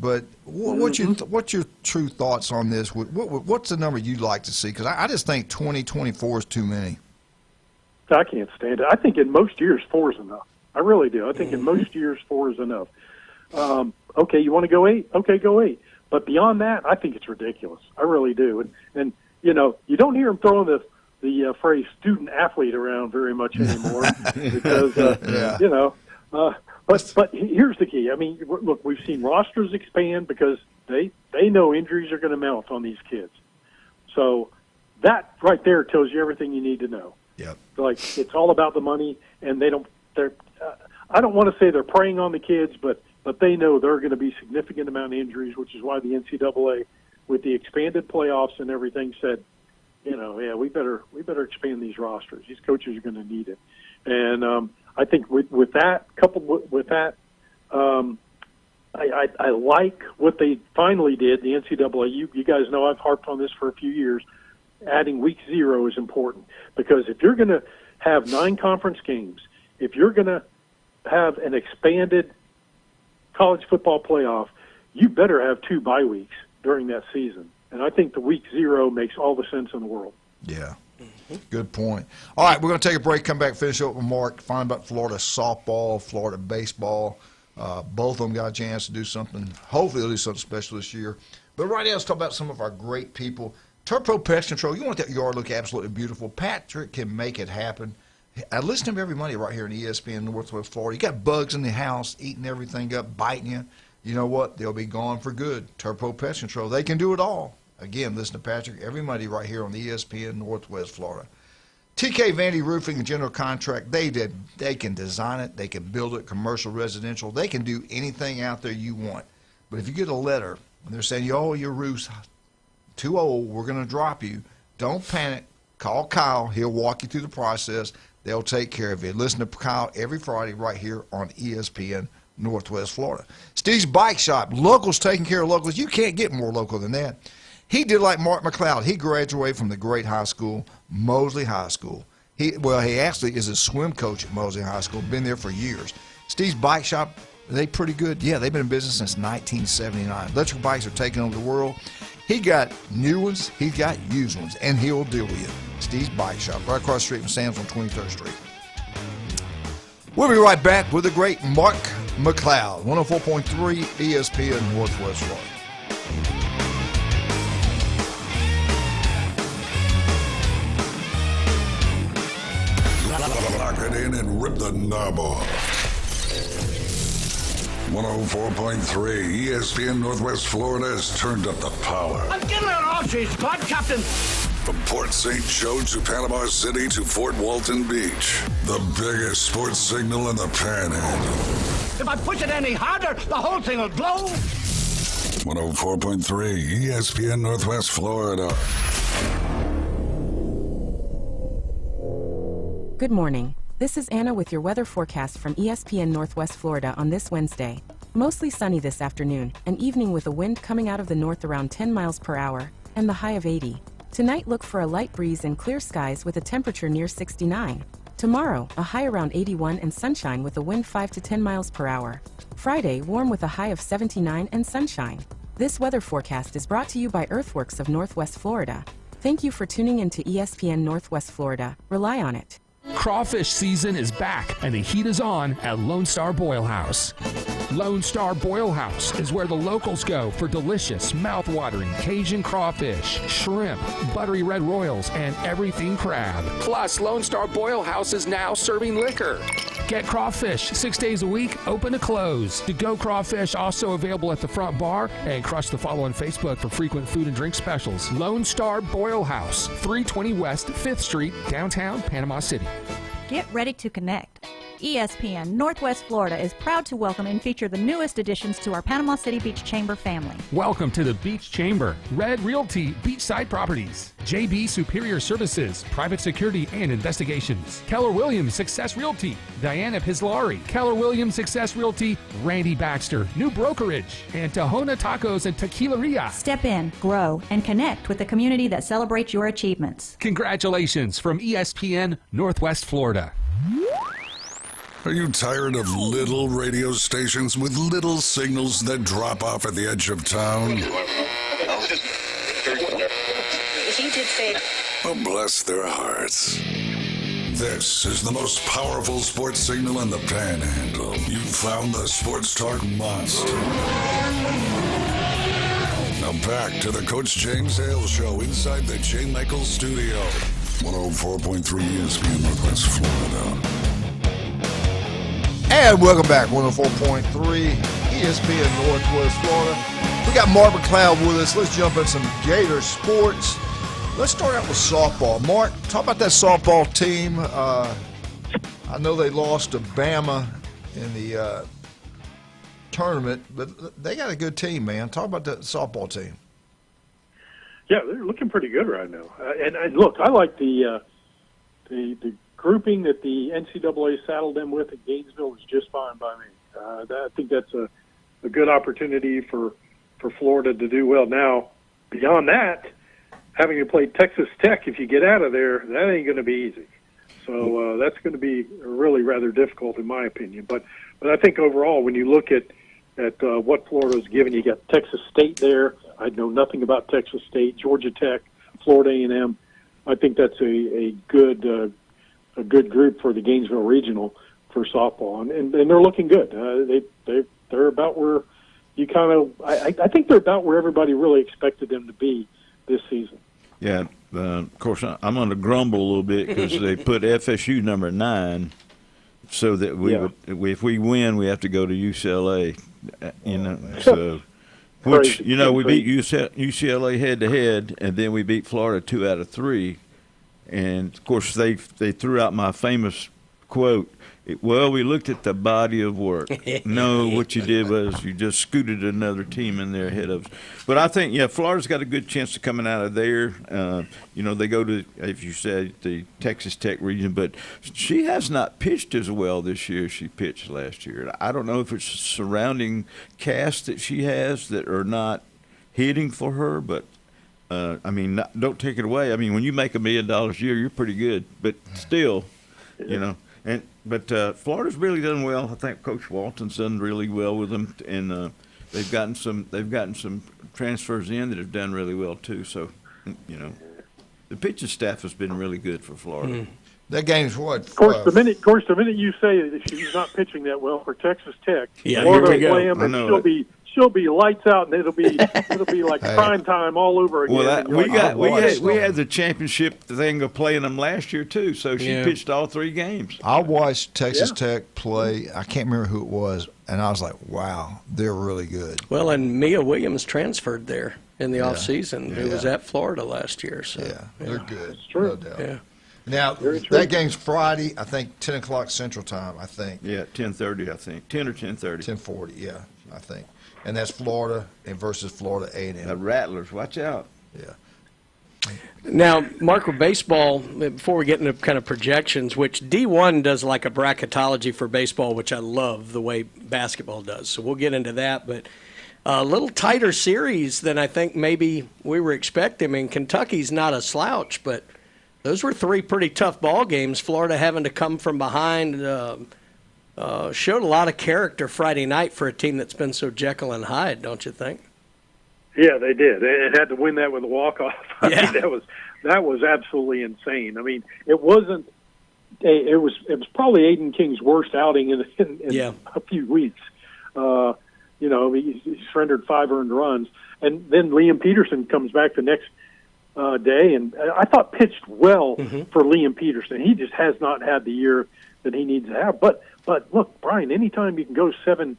Speaker 9: but what's your true thoughts on this? What's the number you'd like to see? Because I just think 24 is too many.
Speaker 23: I can't stand it. I think in most years 4 is enough. I really do. I think in most years 4 is enough. Okay, you want to go 8? Okay, go 8. But beyond that, I think it's ridiculous. I really do. And you don't hear them throwing the phrase student athlete around very much anymore because But here's the key. I mean, look, we've seen rosters expand because they know injuries are going to mount on these kids. So that right there tells you everything you need to know.
Speaker 9: Yep.
Speaker 23: Like, it's all about the money, and I don't want to say they're preying on the kids, but they know there are going to be significant amount of injuries, which is why the NCAA, with the expanded playoffs and everything, said, we better expand these rosters. These coaches are going to need it. And I think with that, coupled with that, I like what they finally did, the NCAA. You guys know I've harped on this for a few years. Adding week 0 is important because if you're going to have 9 conference games, if you're going to have an expanded college football playoff, you better have 2 bye weeks during that season. And I think the week 0 makes all the sense in the world.
Speaker 9: Yeah. Good point. All right, we're going to take a break, come back, finish up with Mark, find about Florida softball, Florida baseball. Both of them got a chance to do something. Hopefully they'll do something special this year. But right now, let's talk about some of our great people. Turpro Pest Control, you want that yard to look absolutely beautiful. Patrick can make it happen. I listen to him every Monday right here in ESPN Northwest Florida. You got bugs in the house, eating everything up, biting you. You know what? They'll be gone for good. Turpro Pest Control, they can do it all. Again, listen to Patrick every Monday right here on the ESPN Northwest Florida. TK Vandy Roofing and General Contract, they can design it, they can build it, commercial, residential. They can do anything out there you want. But if you get a letter and they're saying, your roof's too old, we're going to drop you, don't panic. Call Kyle. He'll walk you through the process. They'll take care of you. Listen to Kyle every Friday right here on ESPN Northwest Florida. Steve's Bike Shop. Locals taking care of locals. You can't get more local than that. He did like Mark McLeod. He graduated from the great high school, Mosley High School. He actually is a swim coach at Mosley High School, been there for years. Steve's Bike Shop, they pretty good. Yeah, they've been in business since 1979. Electric bikes are taking over the world. He got new ones, he's got used ones, and he'll deal with you. Steve's Bike Shop, right across the street from Sam's on 23rd Street. We'll be right back with the great Mark McLeod, 104.3 ESPN Northwest Florida.
Speaker 1: Lock it in and rip the knob off. 104.3 ESPN Northwest Florida has turned up the power.
Speaker 7: I'm getting an off-cheese, God, Captain.
Speaker 1: From Port St. Joe to Panama City to Fort Walton Beach, the biggest sports signal in the Panhandle.
Speaker 7: If I push it any harder, the whole thing will blow.
Speaker 1: 104.3 ESPN Northwest Florida.
Speaker 4: Good morning. This is Anna with your weather forecast from ESPN Northwest Florida on this Wednesday. Mostly sunny this afternoon, an evening with a wind coming out of the north around 10 miles per hour, and the high of 80. Tonight look for a light breeze and clear skies with a temperature near 69. Tomorrow, a high around 81 and sunshine with a wind 5 to 10 miles per hour. Friday, warm with a high of 79 and sunshine. This weather forecast is brought to you by Earthworks of Northwest Florida. Thank you for tuning in to ESPN Northwest Florida. Rely on it.
Speaker 18: Crawfish season is back, and the heat is on at Lone Star Boil House. Lone Star Boil House is where the locals go for delicious, mouth-watering Cajun crawfish, shrimp, buttery red royals, and everything crab. Plus, Lone Star Boil House is now serving liquor. Get crawfish 6 days a week, open to close. To-go crawfish also available at the front bar, and crush the follow on Facebook for frequent food and drink specials. Lone Star Boil House, 320 West 5th Street, downtown Panama City.
Speaker 5: Get ready to connect. ESPN Northwest Florida is proud to welcome and feature the newest additions to our Panama City Beach Chamber family.
Speaker 18: Welcome to the Beach Chamber. Red Realty Beachside Properties. JB Superior Services, Private Security and Investigations. Keller Williams Success Realty. Diana Pislari. Keller Williams Success Realty. Randy Baxter. New Brokerage. And Tahona Tacos and Tequileria.
Speaker 5: Step in, grow, and connect with the community that celebrates your achievements.
Speaker 18: Congratulations from ESPN Northwest Florida.
Speaker 1: Are you tired of little radio stations with little signals that drop off at the edge of town? Oh, bless their hearts. This is the most powerful sports signal in the Panhandle. You found the Sports Talk monster. Now back to the Coach James Hale Show inside the J. Michael Studio. 104.3 ESPN Northwest Florida.
Speaker 9: And welcome back, 104.3 ESPN Northwest Florida. We got Mark McLeod with us. Let's jump in some Gator sports. Let's start out with softball. Mark, talk about that softball team. I know they lost to Bama in the tournament, but they got a good team, man. Talk about that softball team.
Speaker 23: Yeah, they're looking pretty good right now. And look, I like the grouping that the NCAA saddled them with at Gainesville is just fine by me. I think that's a good opportunity for Florida to do well. Now, beyond that, having to play Texas Tech, if you get out of there, that ain't going to be easy. So that's going to be really rather difficult, in my opinion. But I think overall, when you look at what Florida's given, you got Texas State there. I know nothing about Texas State, Georgia Tech, Florida A&M. I think that's a good group for the Gainesville Regional for softball, and they're looking good. They're about where you kind of I think they're about where everybody really expected them to be this season.
Speaker 12: Yeah, of course I'm going to grumble a little bit because they put FSU number 9, so that if we win, we have to go to UCLA. So. Which, we beat UCLA head-to-head, and then we beat Florida 2 out of 3. And, of course, they threw out my famous quote, well, we looked at the body of work. No, what you did was you just scooted another team in there ahead of us. But I think, Florida's got a good chance of coming out of there. They go to, as you said, the Texas Tech region, but she has not pitched as well this year as she pitched last year. I don't know if it's surrounding cast that she has that are not hitting for her, but don't take it away. I mean, when you make $1 million a year, you're pretty good. But still, But Florida's really done well. I think Coach Walton's done really well with them, and they've gotten some transfers in that have done really well too. So, the pitching staff has been really good for Florida.
Speaker 9: That game's what?
Speaker 23: Of course, the minute you say that she's not pitching that well for Texas Tech,
Speaker 10: yeah,
Speaker 23: Florida
Speaker 10: here we go.
Speaker 23: play 'em, and she'll be lights out, and it'll be like prime time all over again.
Speaker 12: Well, we had the championship thing of playing them last year too, so she pitched all 3 games.
Speaker 9: I watched Texas Tech play. I can't remember who it was, and I was like, "Wow, they're really good."
Speaker 10: Well, and Mia Williams transferred there in the offseason. Who was at Florida last year. So
Speaker 9: they're good.
Speaker 23: That's true.
Speaker 9: No doubt.
Speaker 10: Yeah.
Speaker 9: Now that game's Friday. I think 10 o'clock Central Time. I think.
Speaker 12: Yeah, 10:30. I think 10 or 10:30.
Speaker 9: 10:40. Yeah, I think. And that's Florida versus Florida A&M.
Speaker 12: The Rattlers, watch out.
Speaker 9: Yeah.
Speaker 10: Now, Mark, with baseball, before we get into kind of projections, which D1 does like a bracketology for baseball, which I love the way basketball does. So we'll get into that. But a little tighter series than I think maybe we were expecting. I mean, Kentucky's not a slouch, but those were 3 pretty tough ball games. Florida having to come from behind showed a lot of character Friday night for a team that's been so Jekyll and Hyde, don't you think?
Speaker 23: Yeah, they did. They had to win that with a walk-off. I mean, that was absolutely insane. I mean, it wasn't. It was probably Aiden King's worst outing in a few weeks. He surrendered 5 earned runs, and then Liam Peterson comes back the next day, and I thought pitched well for Liam Peterson. He just has not had the year that he needs to have. But look, Brian, anytime you can go 7+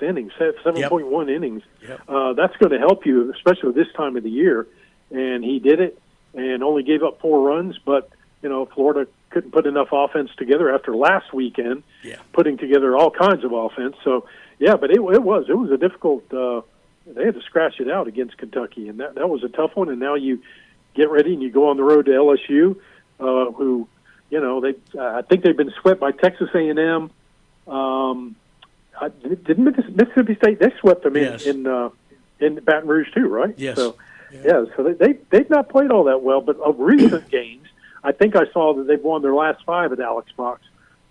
Speaker 23: innings, 7.1 innings, that's going to help you, especially this time of the year. And he did it, and only gave up 4 runs. But Florida couldn't put enough offense together after last weekend, putting together all kinds of offense. So but it was a difficult. They had to scratch it out against Kentucky, and that was a tough one. And now you get ready and you go on the road to LSU, who. I think they've been swept by Texas A&M. Didn't Mississippi State? They swept them in Baton Rouge too, right?
Speaker 10: Yes.
Speaker 23: So they've not played all that well. But of recent games, I think I saw that they've won their last 5 at Alex Box.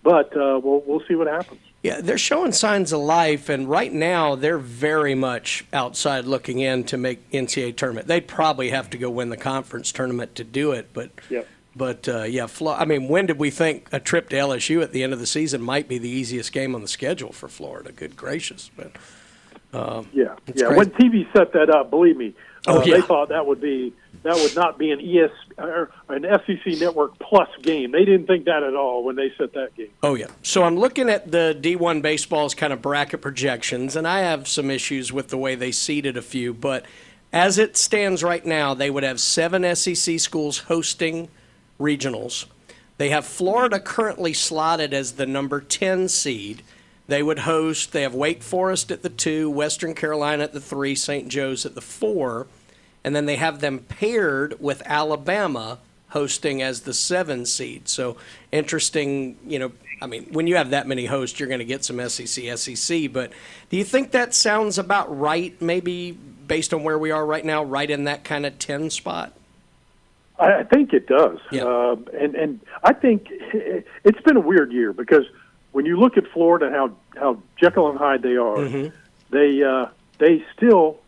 Speaker 23: But we'll see what happens.
Speaker 10: Yeah, they're showing signs of life, and right now they're very much outside looking in to make NCAA tournament. They'd probably have to go win the conference tournament to do it, but.
Speaker 23: Yep.
Speaker 10: But, I mean, when did we think a trip to LSU at the end of the season might be the easiest game on the schedule for Florida? Good gracious. But,
Speaker 23: When TV set that up, believe me, they thought that would not be an SEC Network Plus game. They didn't think that at all when they set that game.
Speaker 10: Oh, yeah. So I'm looking at the D1 baseball's kind of bracket projections, and I have some issues with the way they seeded a few. But as it stands right now, they would have 7 SEC schools hosting regionals. They have Florida currently slotted as the number 10 seed. They have Wake Forest at the 2, Western Carolina at the 3, St. Joe's at the 4, and then they have them paired with Alabama hosting as the 7 seed. So interesting, when you have that many hosts, you're going to get some SEC, but do you think that sounds about right, maybe based on where we are right now, right in that kind of 10 spot?
Speaker 23: I think it does. Yeah. And I think it's been a weird year because when you look at Florida and how Jekyll and Hyde they are, they still,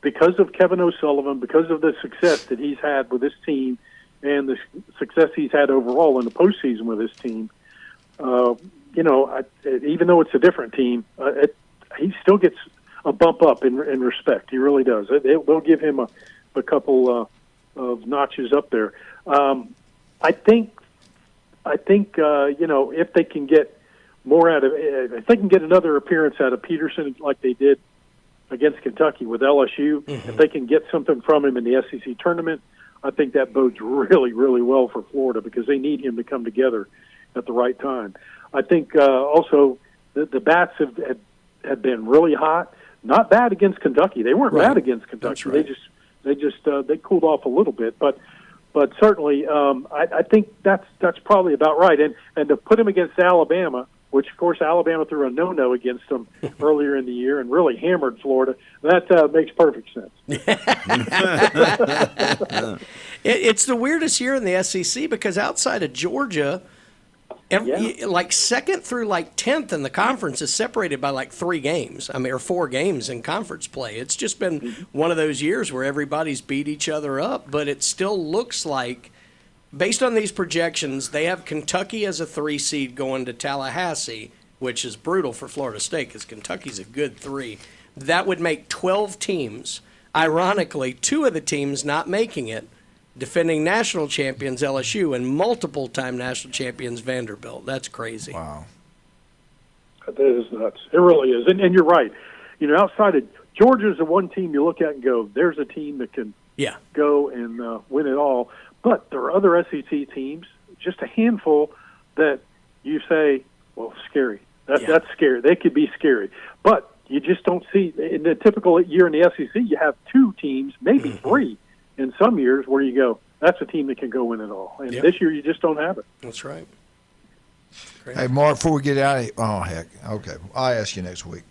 Speaker 23: because of Kevin O'Sullivan, because of the success that he's had with this team and the success he's had overall in the postseason with this team, even though it's a different team, he still gets a bump up in respect. He really does. They'll give him a couple of notches up there. I think if they can get more out of, if they can get another appearance out of Peterson like they did against Kentucky with LSU, if they can get something from him in the SEC tournament, I think that bodes really, really well for Florida because they need him to come together at the right time. I think also the bats have been really hot. Not bad against Kentucky. They weren't bad against Kentucky. Right. They cooled off a little bit, but certainly I think that's probably about right. And to put him against Alabama, which of course Alabama threw a no-no against them earlier in the year and really hammered Florida, that makes perfect sense.
Speaker 10: It's the weirdest year in the SEC because outside of Georgia, like second through like 10th in the conference is separated by like 3 games. Or 4 games in conference play. It's just been one of those years where everybody's beat each other up, but it still looks like based on these projections, they have Kentucky as a 3 seed going to Tallahassee, which is brutal for Florida State because Kentucky's a good 3. That would make 12 teams. Ironically, 2 of the teams not making it, defending national champions LSU and multiple-time national champions Vanderbilt. That's crazy.
Speaker 9: Wow.
Speaker 23: That is nuts. It really is. And you're right. You know, outside of Georgia's the one team you look at and go, there's a team that can go and win it all. But there are other SEC teams, just a handful, that you say, well, scary. That's scary. They could be scary. But you just don't see, in the typical year in the SEC, you have 2 teams, maybe 3 in some years where you go, that's a team that can go win it all. And this year you just don't have it.
Speaker 10: That's right. Great.
Speaker 9: Hey, Mark, before we get out of here, oh, heck, okay, I'll ask you next week.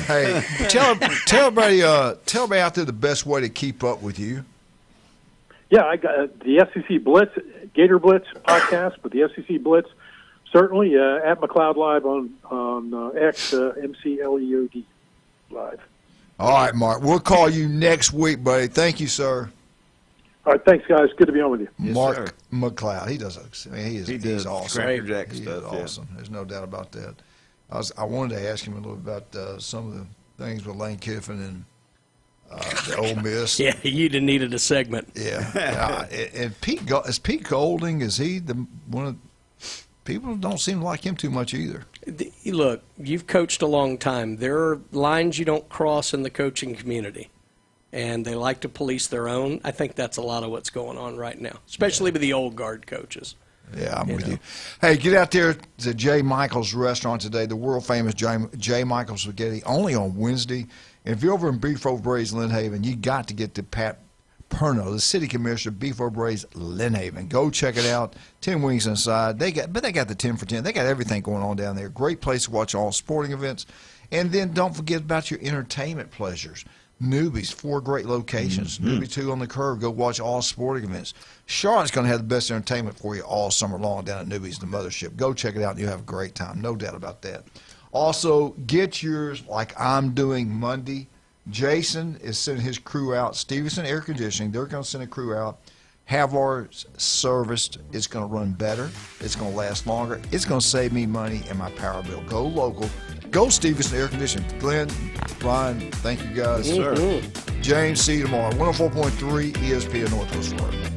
Speaker 9: Hey, tell everybody out there the best way to keep up with you.
Speaker 23: Yeah, I got the SEC Blitz, Gator Blitz podcast, but the SEC Blitz, certainly at McLeod Live on X, MCLEOD Live.
Speaker 9: All right, Mark, we'll call you next week, buddy. Thank you, sir.
Speaker 23: All right, thanks, guys. Good to be on with you.
Speaker 9: Yes, Mark McLeod, he's awesome.
Speaker 12: Crackerjack
Speaker 9: He
Speaker 12: stuff,
Speaker 9: is awesome. There's no doubt about that. I wanted to ask him a little about some of the things with Lane Kiffin and the Ole Miss.
Speaker 10: Yeah, you'd have needed a segment.
Speaker 9: Yeah, and Pete Golding, is he the one of people don't seem to like him too much either.
Speaker 10: Look, you've coached a long time. There are lines you don't cross in the coaching community, and they like to police their own. I think that's a lot of what's going on right now, especially with the old guard coaches.
Speaker 9: Yeah, I'm with you. Hey, get out there to J. Michael's restaurant today, the world-famous J. Michael's Spaghetti, only on Wednesday. And if you're over in Beef Over Braised, Lynn Haven, you got to get to Pat Perno, the city commissioner, Beef Over Braised, Lynn Haven. Go check it out. 10 wings inside. They got the 10 for 10. They got everything going on down there. Great place to watch all sporting events. And then don't forget about your entertainment pleasures. Newbies, 4 great locations. Newbie 2 on the curve. Go watch all sporting events. Charlotte's going to have the best entertainment for you all summer long down at Newbies, the mothership. Go check it out and you'll have a great time. No doubt about that. Also, get yours like I'm doing Monday. Jason is sending his crew out. Stevenson Air Conditioning, they're going to send a crew out. Have ours serviced. It's going to run better. It's going to last longer. It's going to save me money and my power bill. Go local. Go Stevenson Air Conditioning. Glenn, Ryan, thank you guys.
Speaker 10: Sir.
Speaker 9: James, see you tomorrow. 104.3 ESPN Northwest Florida.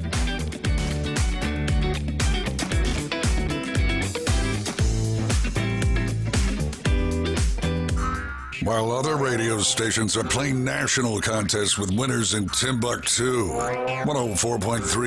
Speaker 1: While other radio stations are playing national contests with winners in Timbuktu, 104.3